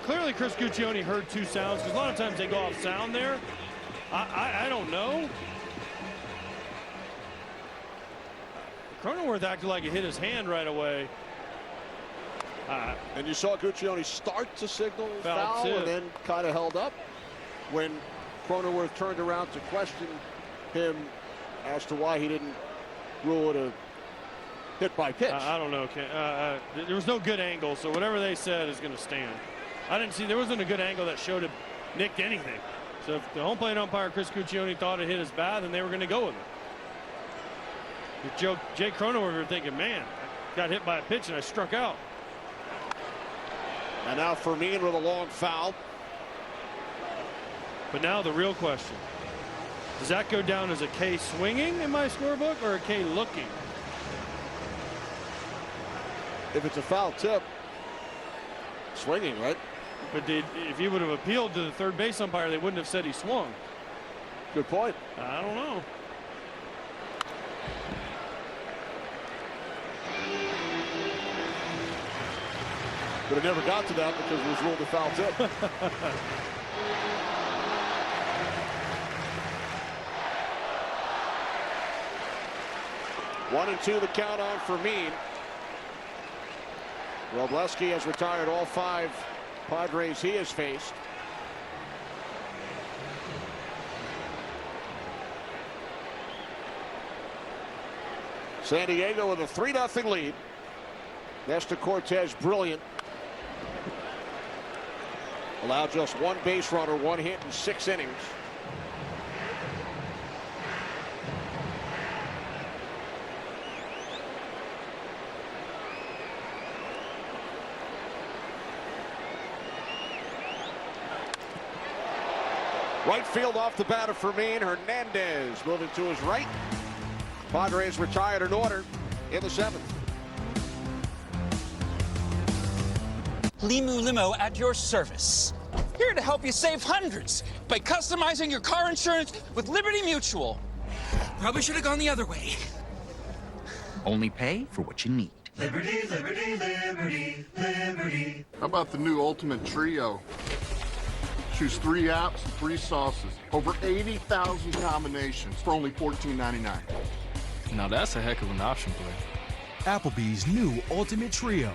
Clearly Chris Guccione heard 2 sounds, because a lot of times they go off sound there. I don't know. Cronenworth acted like it hit his hand right away. And you saw Guccione start to signal foul and then kind of held up when Cronenworth turned around to question him as to why he didn't rule it a hit by pitch. I don't know. There was no good angle, so whatever they said is going to stand. I didn't see, there wasn't a good angle that showed it nicked anything. So if the home plate umpire Chris Guccione thought it hit his bat, then they were going to go with it. If Jay Cronenworth were thinking, man, I got hit by a pitch and I struck out. And now Fermin with a long foul. But now the real question, does that go down as a K swinging in my scorebook or a K looking? If it's a foul tip, swinging, right? But if he would have appealed to the third base umpire, they wouldn't have said he swung. Good point. I don't know. But it never got to that because it was ruled a foul tip. 1-2 the count on Fermin. Robleski has retired all 5 Padres he has faced. San Diego with a 3-0 lead. Nestor Cortez brilliant. Allowed just one base runner, one hit in 6 innings. Right field off the bat of Fermin. Hernandez moving to his right. Padres retired in order in the 7th. Limu Limo at your service. Here to help you save hundreds by customizing your car insurance with Liberty Mutual. Probably should have gone the other way. Only pay for what you need. Liberty, liberty, liberty, liberty. How about the new Ultimate Trio? Choose 3 apps, 3 sauces. Over 80,000 combinations for only $14.99. Now that's a heck of an option play. Applebee's new Ultimate Trio.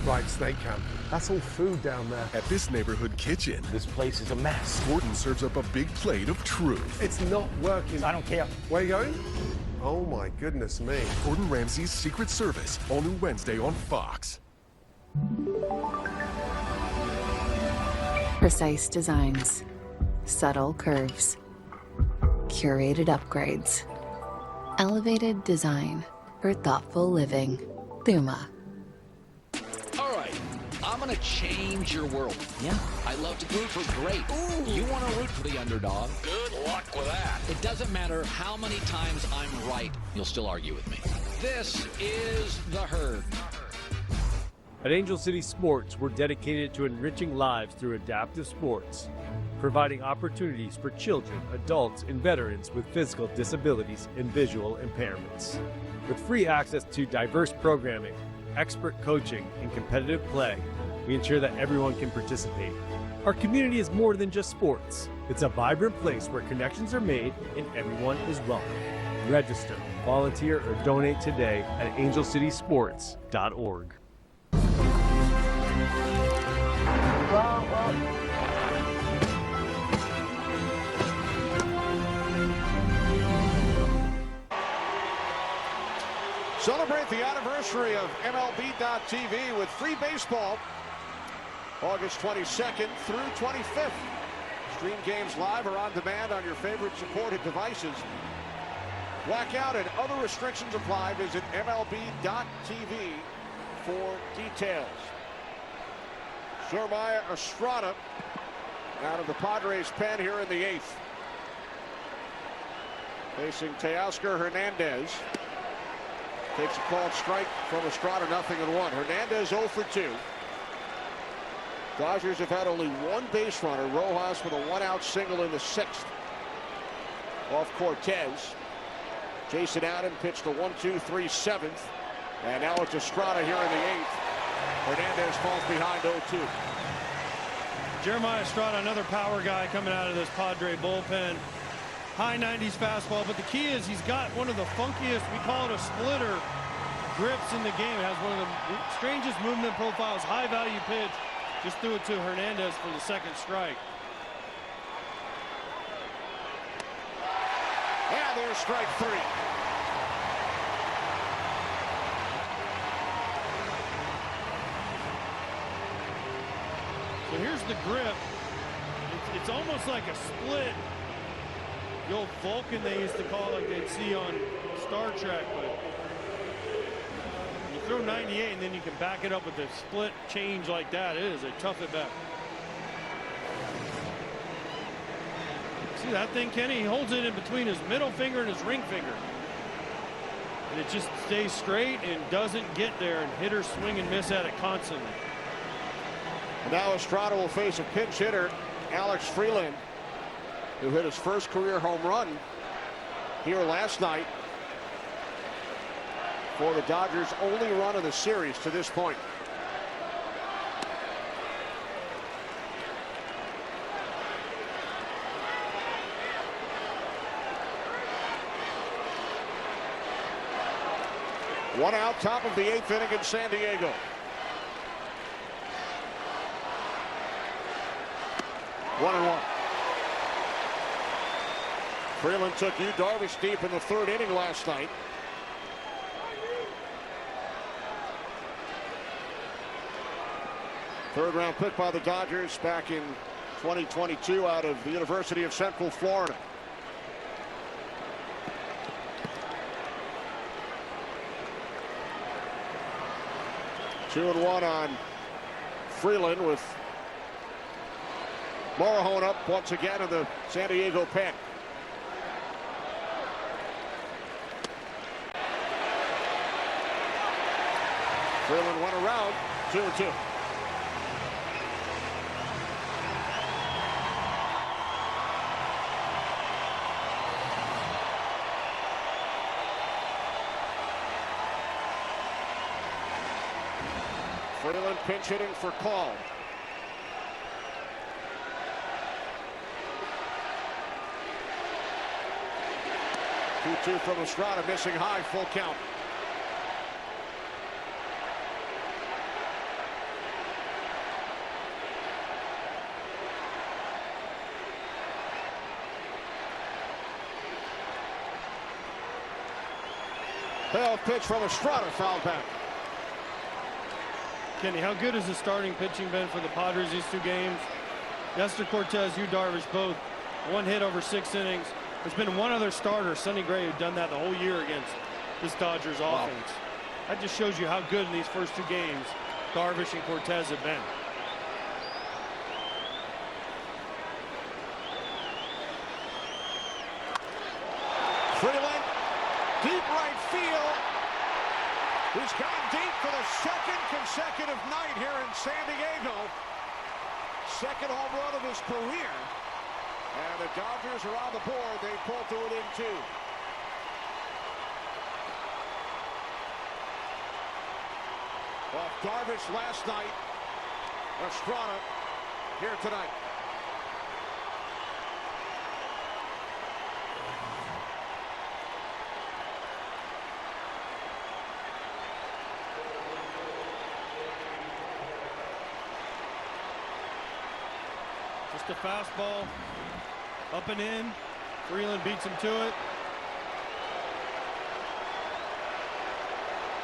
Right, Snake Camp. That's all food down there. At this neighborhood kitchen, This place is a mess. Gordon serves up a big plate of truth. It's not working. I don't care. Where you going? Oh my goodness me. Gordon Ramsay's Secret Service, all new Wednesday on Fox. Precise designs, subtle curves, curated upgrades, elevated design for thoughtful living. Thuma. All right, I'm gonna change your world. Yeah, I love to root for great. Ooh. You want to root for the underdog? Good luck with that. It doesn't matter how many times I'm right, you'll still argue with me. This is The Herd. At Angel City Sports, we're dedicated to enriching lives through adaptive sports, providing opportunities for children, adults, and veterans with physical disabilities and visual impairments. With free access to diverse programming, expert coaching, and competitive play, we ensure that everyone can participate. Our community is more than just sports. It's a vibrant place where connections are made and everyone is welcome. Register, volunteer, or donate today at angelcitysports.org. Celebrate the anniversary of MLB.TV with free baseball August 22nd through 25th. Stream games live or on demand on your favorite supported devices. Blackout and other restrictions apply. Visit MLB.TV for details. Jeremiah Estrada out of the Padres pen here in the 8th. Facing Teoscar Hernandez. Takes a called strike from Estrada, 0-1. Hernandez 0 for 2. Dodgers have had only one base runner, Rojas, with a 1-out single in the 6th. Off Cortez. Jason Allen pitched a 1-2-3 7th. And now it's Estrada here in the 8th. Hernandez falls behind 0-2. Jeremiah Estrada, another power guy coming out of this Padre bullpen. High 90s fastball, but the key is he's got one of the funkiest, we call it a splitter, grips in the game. It has one of the strangest movement profiles, high value pitch. Just threw it to Hernandez for the 2nd strike. And there's strike 3. So here's the grip. It's almost like a split. The old Vulcan they used to call like they'd see on Star Trek, but you throw 98 and then you can back it up with a split change like that. It is a tough at bat. See that thing, Kenny? He holds it in between his middle finger and his ring finger. And it just stays straight and doesn't get there, and hitters swing and miss at it constantly. Now Estrada will face a pinch hitter, Alex Freeland, who hit his first career home run here last night for the Dodgers' only run of the series to this point. One out, top of the 8th inning in San Diego. 1-1. Freeland took Yu Darvish deep in the third inning last night. Third round pick by the Dodgers back in 2022 out of the University of Central Florida. Two and one on Freeland with Morahone up once again in the San Diego pen. Freeland went around 2-2. Freeland pinch hitting for call. Two from Estrada, missing high, full count. Payoff pitch from Estrada, foul back. Kenny, how good has the starting pitching been for the Padres these two games? Nestor Cortez, Yu Darvish, both one hit over 6 innings. There's been one other starter, Sonny Gray, who's done that the whole year against this Dodgers offense. That just shows you how good in these first two games Darvish and Cortez have been. Freeland, deep right field. He's gone deep for the second consecutive night here in San Diego. Second home run of his career. And the Dodgers are on the board. They pull to it in 2. Off Darvish last night. Estrada here tonight. Just a fastball, up and in. Freeland beats him to it.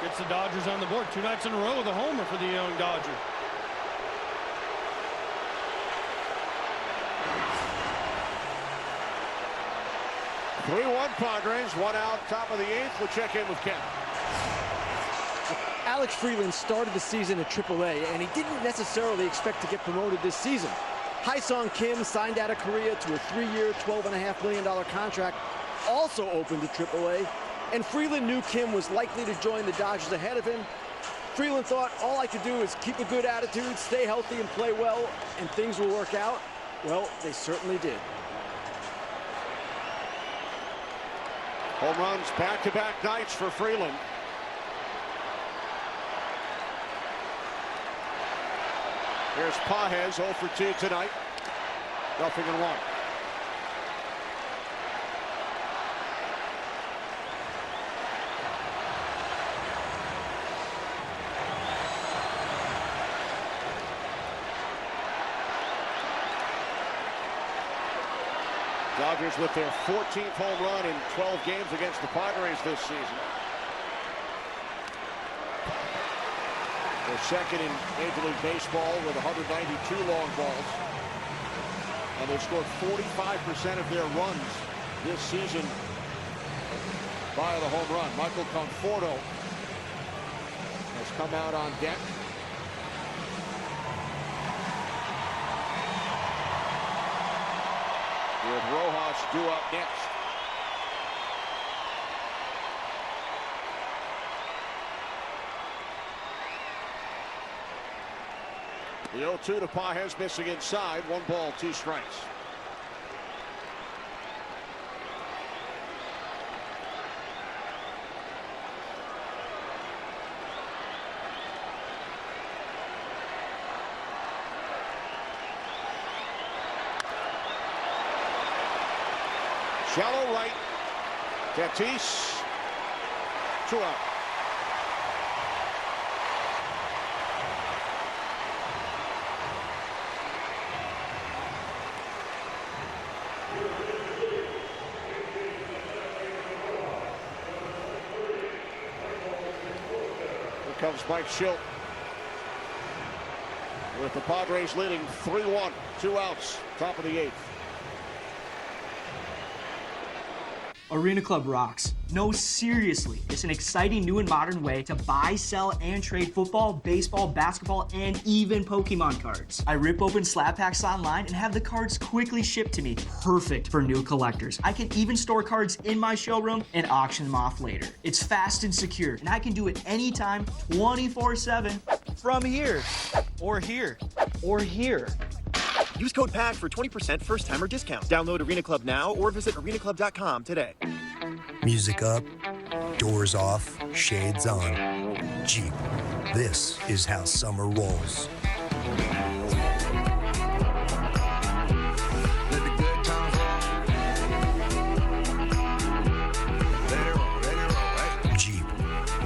Gets the Dodgers on the board. 2 nights in a row with a homer for the young Dodger. (3-1) Padres, 1 out, top of the 8th. We'll check in with Ken. Alex Freeland started the season at AAA, and he didn't necessarily expect to get promoted this season. Haesung Kim signed out of Korea to a 3-year, $12.5 million contract, also opened to AAA, and Freeland knew Kim was likely to join the Dodgers ahead of him. Freeland thought, all I could do is keep a good attitude, stay healthy, and play well, and things will work out. Well, they certainly did. Home runs back-to-back nights for Freeland. Here's Pages, 0 for 2 tonight. 0-1. Dodgers with their 14th home run in 12 games against the Padres this season. They're second in Major League Baseball with 192 long balls. And they've scored 45% of their runs this season via the home run. Michael Conforto has come out on deck. With Rojas due up next. The 0-2 to Pages, missing inside. 1 ball, 2 strikes. Shallow right. Tatis. 2 out. comes Mike Schilt. With the Padres leading 3-1, 2 outs, top of the 8th. Arena Club rocks. No, seriously, it's an exciting new and modern way to buy, sell, and trade football, baseball, basketball, and even Pokemon cards. I rip open slab packs online and have the cards quickly shipped to me. Perfect for new collectors. I can even store cards in my showroom and auction them off later. It's fast and secure, and I can do it anytime, 24/7. From here, or here, or here. Use code PACK for 20% first-timer discount. Download Arena Club now or visit arenaclub.com today. Music up, doors off, shades on. Jeep, this is how summer rolls. Jeep,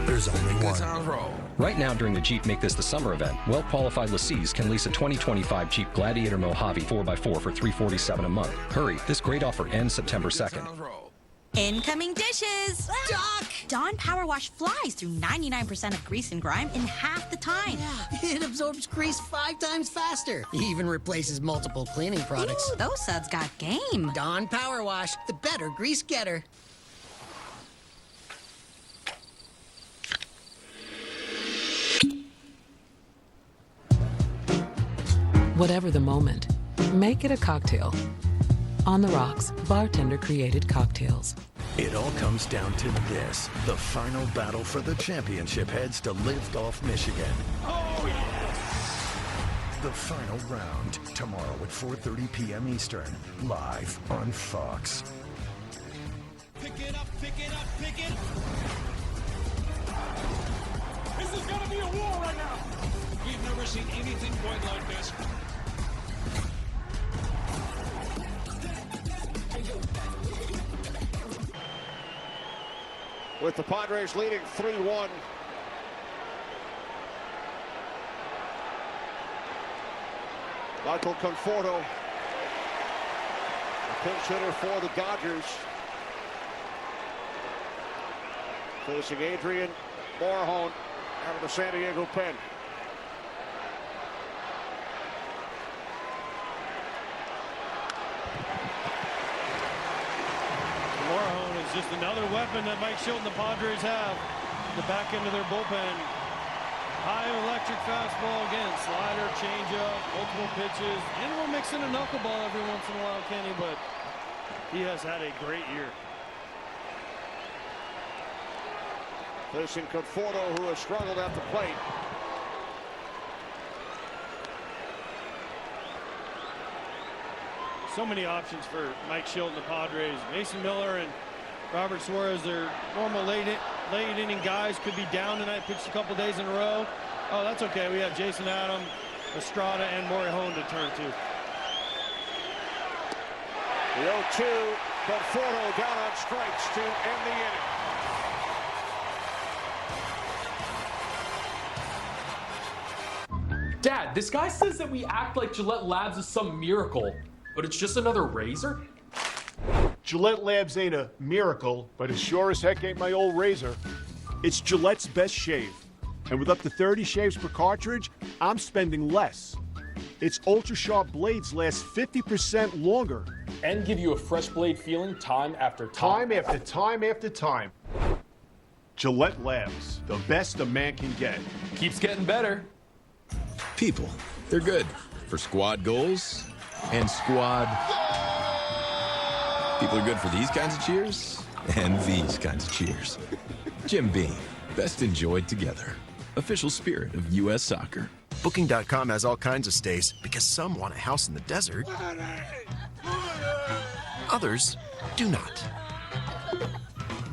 there's only one. Right now during the Jeep Make This the Summer event, well-qualified lessees can lease a 2025 Jeep Gladiator Mojave 4x4 for $347 a month. Hurry, this great offer ends September 2nd. Incoming dishes! Doc! Dawn Power Wash flies through 99% of grease and grime in half the time. Yeah, it absorbs grease 5 times faster. Even replaces multiple cleaning products. Ooh, those suds got game. Dawn Power Wash, the better grease getter. Whatever the moment, make it a cocktail. On the Rocks, bartender-created cocktails. It all comes down to this. The final battle for the championship heads to Lift Off Michigan. Oh, yes! The final round, tomorrow at 4:30 p.m. Eastern, live on Fox. Pick it up, pick it up, pick it up. This is gonna be a war right now. We've never seen anything quite like this. With the Padres leading 3-1. Michael Conforto, the pinch hitter for the Dodgers. Facing Adrian Morejon out of the San Diego pen. Morejon is just another weapon that Mike Schilt and the Padres have. The back end of their bullpen. High electric fastball again, slider, changeup, multiple pitches, and we'll mix in a knuckleball every once in a while, Kenny, but he has had a great year. Facing Conforto, who has struggled at the plate. So many options for Mike Schilt and the Padres. Mason Miller and Robert Suarez, their normal late inning guys, could be down tonight, pitched a couple days in a row. Oh, that's okay. We have Jason Adam, Estrada, and Morejon to turn to. The 0-2, Conforto down on strikes to end the inning. Dad, this guy says that we act like Gillette Labs is some miracle, but it's just another razor? Gillette Labs ain't a miracle, but it sure as heck ain't my old razor. It's Gillette's best shave. And with up to 30 shaves per cartridge, I'm spending less. Its ultra-sharp blades last 50% longer. And give you a fresh blade feeling time after time. Time after time after time. Gillette Labs, the best a man can get. Keeps getting better. People, they're good for squad goals and squad. People are good for these kinds of cheers and these kinds of cheers. Jim Beam, best enjoyed together. Official spirit of U.S. soccer. Booking.com has all kinds of stays because some want a house in the desert. Others do not.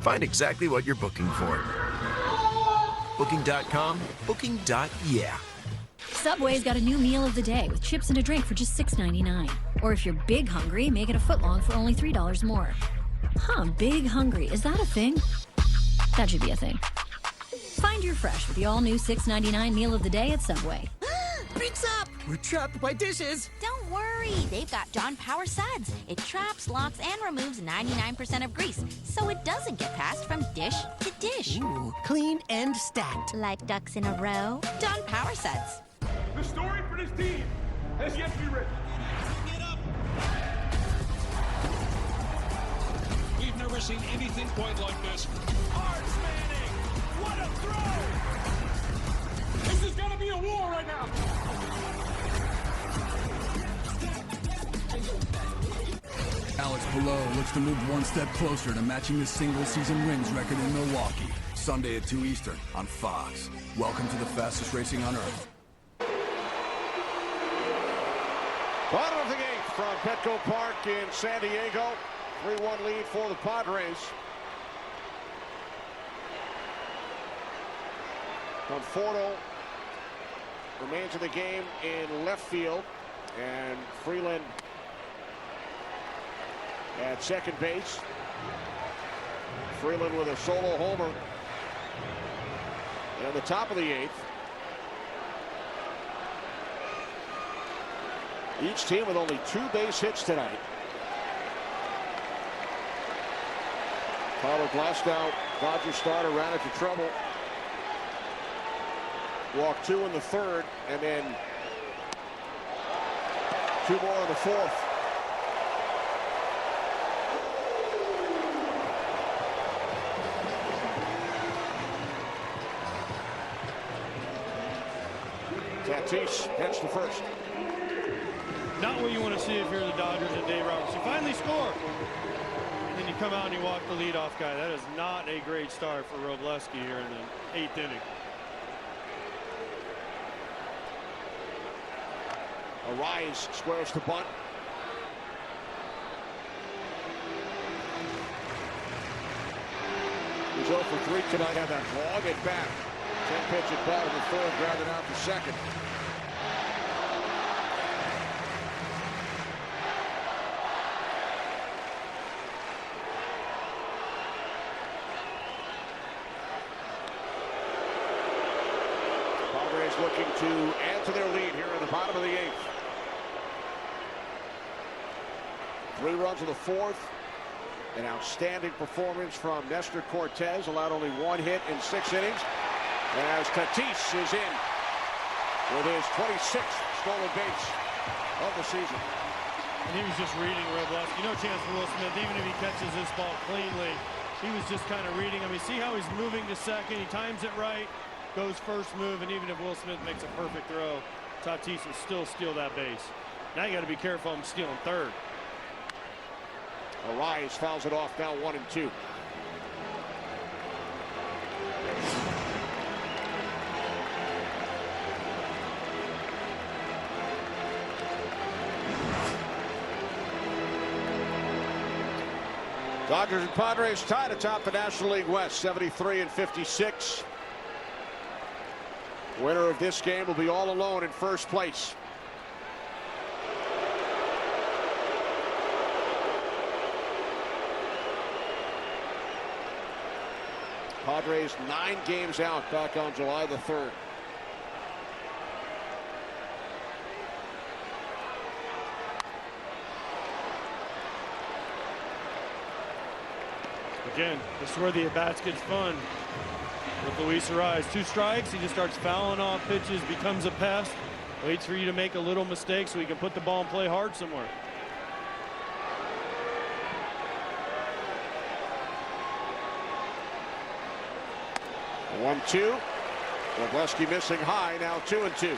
Find exactly what you're booking for. Booking.com, booking.yeah. Subway's got a new meal of the day with chips and a drink for just $6.99. Or if you're big hungry, make it a footlong for only $3 more. Huh, big hungry, is that a thing? That should be a thing. Find your fresh with the all-new $6.99 meal of the day at Subway. Pizza up! We're trapped by dishes. Don't Don't worry, they've got John Power Suds. It traps, locks, and removes 99% of grease, so it doesn't get passed from dish to dish. Ooh, clean and stacked. Like ducks in a row. John Power Suds. The story for this team has yet to be written. We've never seen anything quite like this. Arch Manning! What a throw! This is gonna be a war right now! Alex Pillow looks to move one step closer to matching his single-season wins record in Milwaukee. Sunday at 2 Eastern on Fox. Welcome to the fastest racing on Earth. Bottom of the eighth from Petco Park in San Diego. 3-1 lead for the Padres. Conforto remains in the game in left field. And Freeland at second base. Freeland with a solo homer. And at the top of the eighth. Each team with only 2 base hits tonight. Tyler Glasnow, Dodgers starter, ran into trouble. Walked 2 in the third, and then 2 more in the fourth. Tatis heads to first. Not what you want to see if you're the Dodgers and Dave Roberts. You finally score. And then you come out and you walk the leadoff guy. That is not a great start for Robleski here in the 8th inning. Arise squares to bunt. He's 0 for 3 tonight. Had that long at bat. 10 pitch at bat in the third, grounded out to second. Padres looking to add to their lead here in the bottom of the 8th. 3 runs in the 4th. An outstanding performance from Nestor Cortez. Allowed only 1 hit in 6 innings. As Tatis is in with his 26th stolen base of the season. And he was just reading Robleski. No chance for Will Smith, even if he catches this ball cleanly. He was just kind of reading him. You see how he's moving to second. He times it right, goes first move, and even if Will Smith makes a perfect throw, Tatis will still steal that base. Now you got to be careful of him stealing third. Arise fouls it off, now 1-2. Dodgers and Padres tied atop the National League West, 73 and 56. Winner of this game will be all alone in first place. Padres 9 games out back on July the 3rd. Again, this is where the at-bats gets fun. With Luis Arise, 2 strikes, he just starts fouling off pitches, becomes a pest, waits for you to make a little mistake so he can put the ball and play hard somewhere. One, 2. Robleski missing high, now 2-2.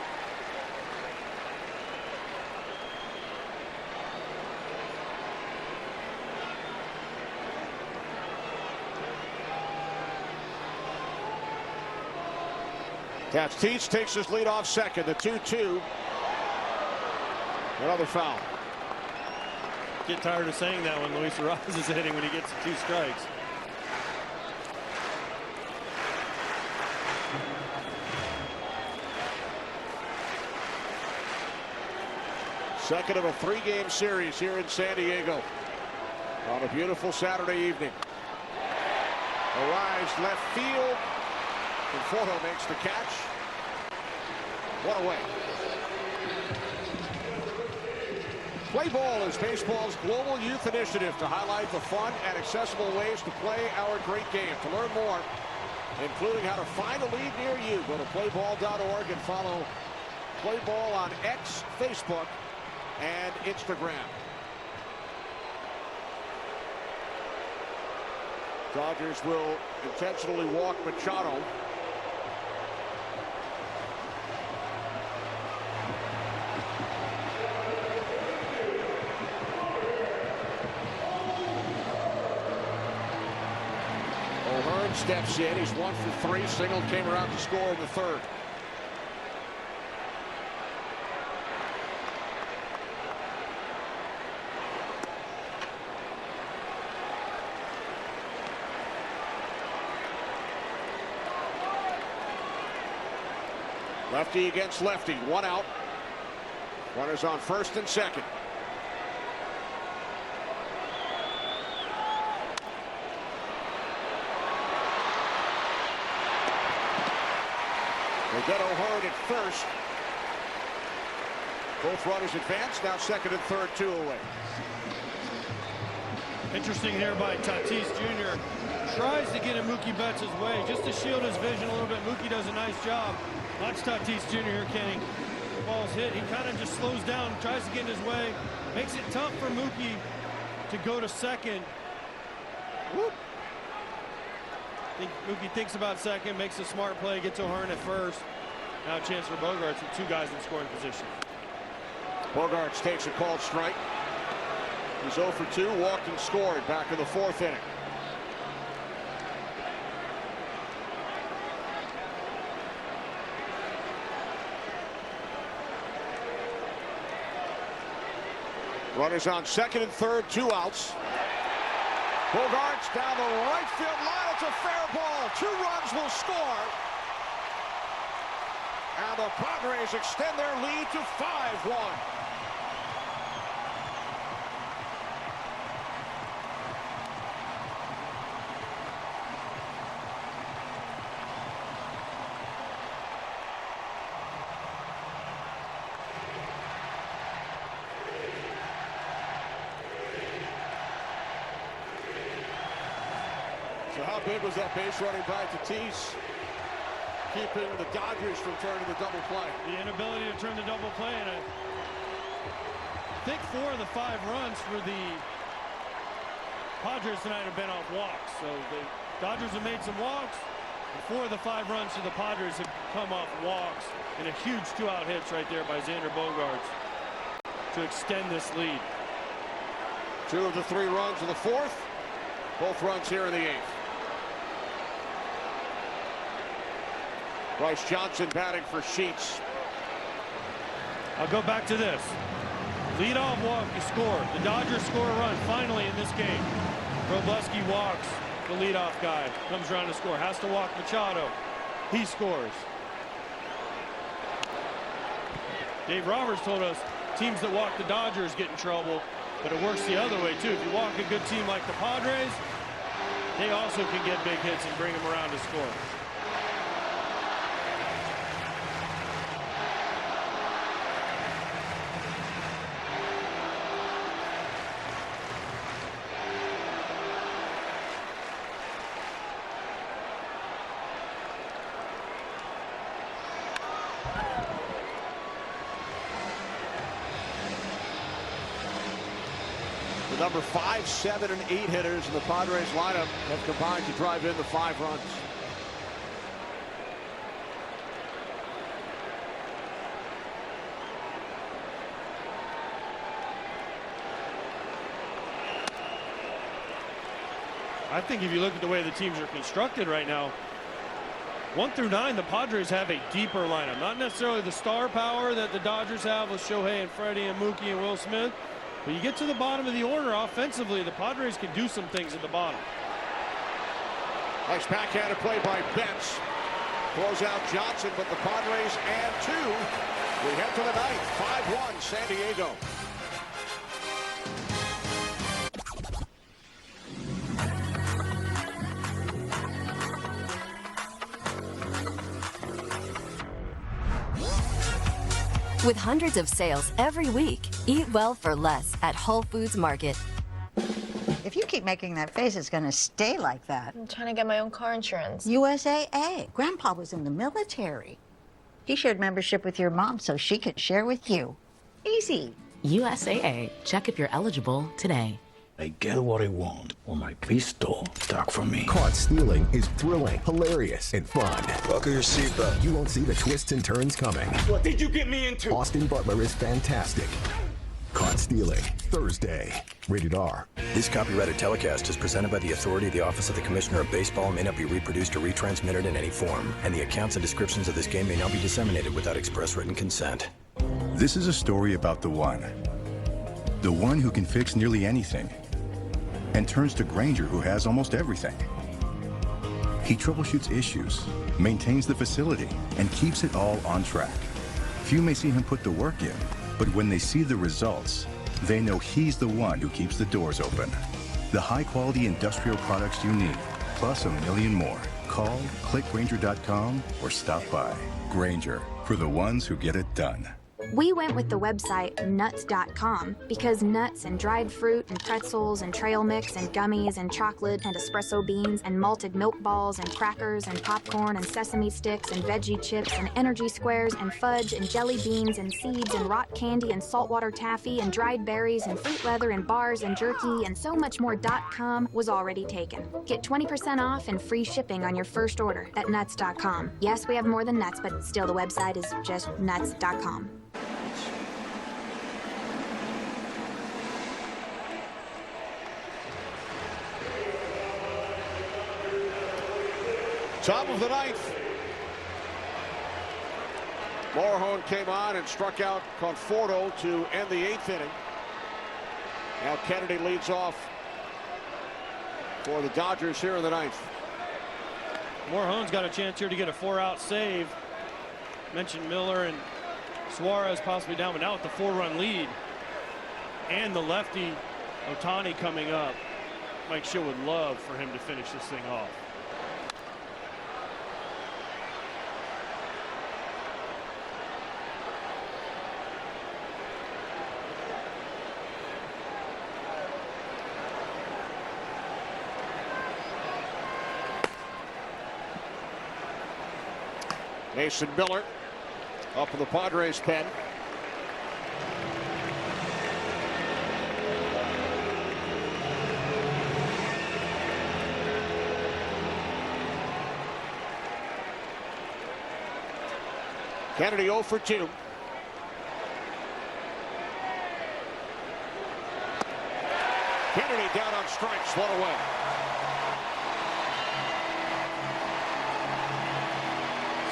Tatis takes his lead off second, the 2-2. Another foul. Get tired of saying that when Luis Arise is hitting when he gets 2 strikes. Second of a 3-game series here in San Diego on a beautiful Saturday evening. Arise left field. Conforto makes the catch. One away. Play Ball is baseball's global youth initiative to highlight the fun and accessible ways to play our great game. To learn more, including how to find a league near you, go to playball.org and follow Play Ball on X, Facebook, and Instagram. Dodgers will intentionally walk Machado. O'Hearn steps in. He's 1 for 3. Single came around to score in the third. Lefty against lefty. 1 out. Runners on first and second. They get O'Hearn at first. Both runners advance. Now second and third, 2 away. Interesting here by Tatis Jr. Tries to get in Mookie Betts' way just to shield his vision a little bit. Mookie does a nice job. Watch Tatis Jr. here, Kenny. The ball's hit. He kind of just slows down, tries to get in his way. Makes it tough for Mookie to go to second. Whoop. Mookie thinks about second, makes a smart play, gets O'Hearn at first. Now a chance for Bogaerts with 2 guys in scoring position. Bogaerts takes a called strike. He's 0 for 2, walked and scored back in the 4th inning. Runners on second and third, 2 outs. Bogaerts down the right field line. It's a fair ball. 2 runs will score. And the Padres extend their lead to 5-1. So how big was that base running by Tatis, keeping the Dodgers from turning the double play? The inability to turn the double play, and I think 4 of the 5 runs for the Padres tonight have been off walks. So the Dodgers have made some walks, and 4 of the 5 runs for the Padres have come off walks, and a huge 2-out hits right there by Xander Bogaerts to extend this lead. 2 of the 3 runs of the 4th, both runs here in the 8th. Bryce Johnson batting for Sheets. I'll go back to this. Leadoff walk, you score. The Dodgers score a run finally in this game. Robleski walks the leadoff guy. Comes around to score. Has to walk Machado. He scores. Dave Roberts told us teams that walk the Dodgers get in trouble, but it works the other way too. If you walk a good team like the Padres, they also can get big hits and bring them around to score. The number 5, 7, and 8 hitters in the Padres lineup have combined to drive in the 5 runs. I think if you look at the way the teams are constructed right now, 1 through 9, the Padres have a deeper lineup. Not necessarily the star power that the Dodgers have with Shohei and Freddie and Mookie and Will Smith. But you get to the bottom of the order offensively, the Padres can do some things at the bottom. Nice backhanded play by Betts. Throws out Johnson, but the Padres add 2. We head to the 9th, 5-1 San Diego. With hundreds of sales every week, eat well for less at Whole Foods Market. If you keep making that face, it's going to stay like that. I'm trying to get my own car insurance. USAA. Grandpa was in the military. He shared membership with your mom so she could share with you. Easy. USAA. Check if you're eligible today. I get what I want, or my pistol talk for me. Caught stealing is thrilling, hilarious, and fun. Buckle your seatbelt. You won't see the twists and turns coming. What did you get me into? Austin Butler is fantastic. Caught Stealing, Thursday. Rated R. This copyrighted telecast is presented by the authority of the Office of the Commissioner of Baseball, may not be reproduced or retransmitted in any form, and the accounts and descriptions of this game may not be disseminated without express written consent. This is a story about the one who can fix nearly anything, and turns to Granger, who has almost everything. He troubleshoots issues, maintains the facility, and keeps it all on track. Few may see him put the work in, but when they see the results, they know he's the one who keeps the doors open. The high-quality industrial products you need, plus a million more. Call, click Granger.com, or stop by. Granger, for the ones who get it done. We went with the website nuts.com because nuts and dried fruit and pretzels and trail mix and gummies and chocolate and espresso beans and malted milk balls and crackers and popcorn and sesame sticks and veggie chips and energy squares and fudge and jelly beans and seeds and rock candy and saltwater taffy and dried berries and fruit leather and bars and jerky and so much more.com was already taken. Get 20% off and free shipping on your first order at nuts.com. Yes, we have more than nuts, but still the website is just nuts.com. Top of the ninth. Morhone came on and struck out Conforto to end the 8th inning. Now Kennedy leads off for the Dodgers here in the 9th. Morhone's got a chance here to get a 4-out save. Mentioned Miller and Suarez possibly down, but now with the 4-run lead and the lefty Ohtani coming up, Mike Schill would love for him to finish this thing off. Mason Miller up in the Padres pen. Kennedy 0 for 2. Kennedy down on strikes, 1 away.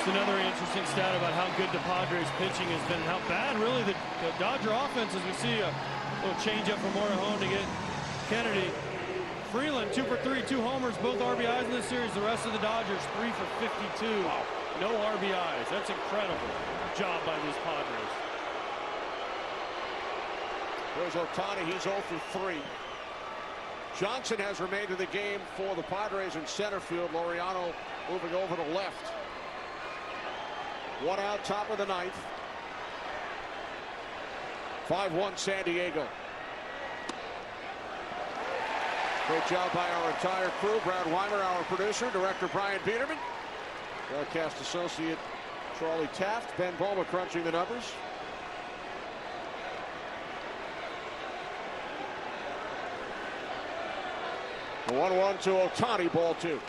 Another interesting stat about how good the Padres pitching has been, how bad really the Dodger offense is. We see a little changeup from Morhone to get Kennedy. Freeland 2 for 3, 2 homers, both RBIs in this series. The rest of the Dodgers 3 for 52. No RBIs. That's incredible job by these Padres. There's Ohtani. He's 0 for 3. Johnson has remained in the game for the Padres in center field. Laureano moving over to left. 1 out, top of the 9th. 5-1 San Diego. Great job by our entire crew. Brad Weimer, our producer, director Brian Biederman, broadcast associate Charlie Taft, Ben Boma crunching the numbers. The 1-1 to Ohtani, ball 2.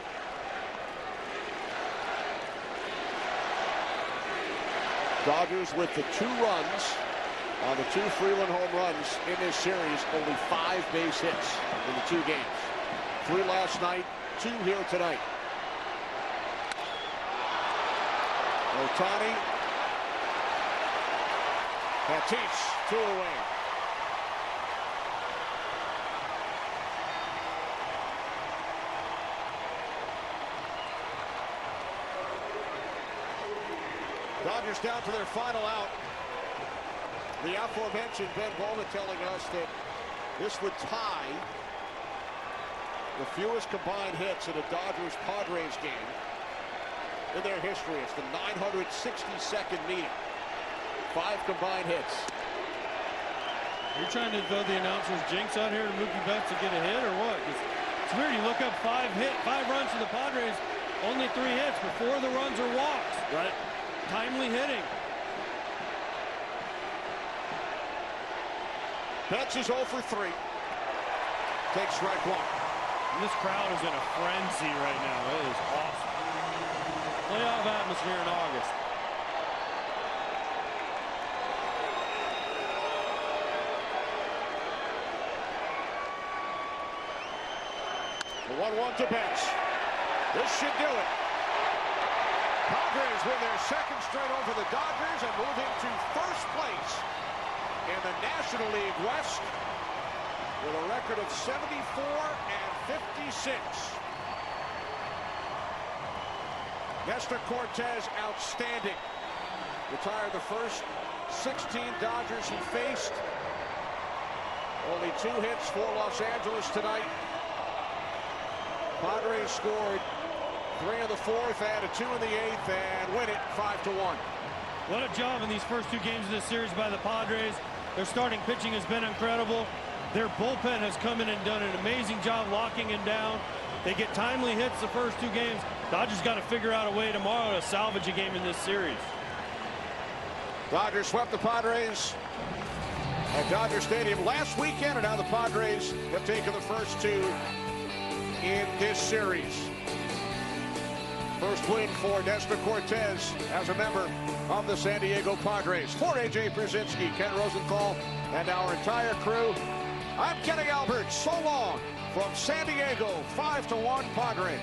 Dodgers with the 2 runs on the 2 Freeland home runs in this series. Only 5 base hits in the 2 games. 3 last night, 2 here tonight. Ohtani. Tatis, 2 away. Dodgers down to their final out. The aforementioned Ben Bowman telling us that this would tie the fewest combined hits in a Dodgers-Padres game in their history. It's the 962nd meeting. 5 combined hits. You're trying to throw the announcer's jinx out here to Mookie Betts to get a hit or what? It's weird. You look up 5 runs for the Padres, only 3 hits, but 4 of the runs are walks. Right. Timely hitting. Betts is 0 for 3. Takes strike 1. And this crowd is in a frenzy right now. It is awesome. Playoff atmosphere in August. The 1-1 to Betts. This should do it. Padres win their 2nd straight over the Dodgers and move into first place in the National League West with a record of 74-56. Nestor Cortez, outstanding. Retired the first 16 Dodgers he faced. Only 2 hits for Los Angeles tonight. Padres scored 3 in the 4th, added 2 in the 8th, and win it 5-1. What a job in these first 2 games of this series by the Padres. Their starting pitching has been incredible. Their bullpen has come in and done an amazing job locking him down. They get timely hits the first 2 games. Dodgers got to figure out a way tomorrow to salvage a game in this series. Dodgers swept the Padres at Dodger Stadium last weekend, and now the Padres have taken the first 2 in this series. First win for Nestor Cortez as a member of the San Diego Padres. For AJ Brzezinski, Ken Rosenthal, and our entire crew, I'm Kenny Albert. So long from San Diego, 5-1 Padres.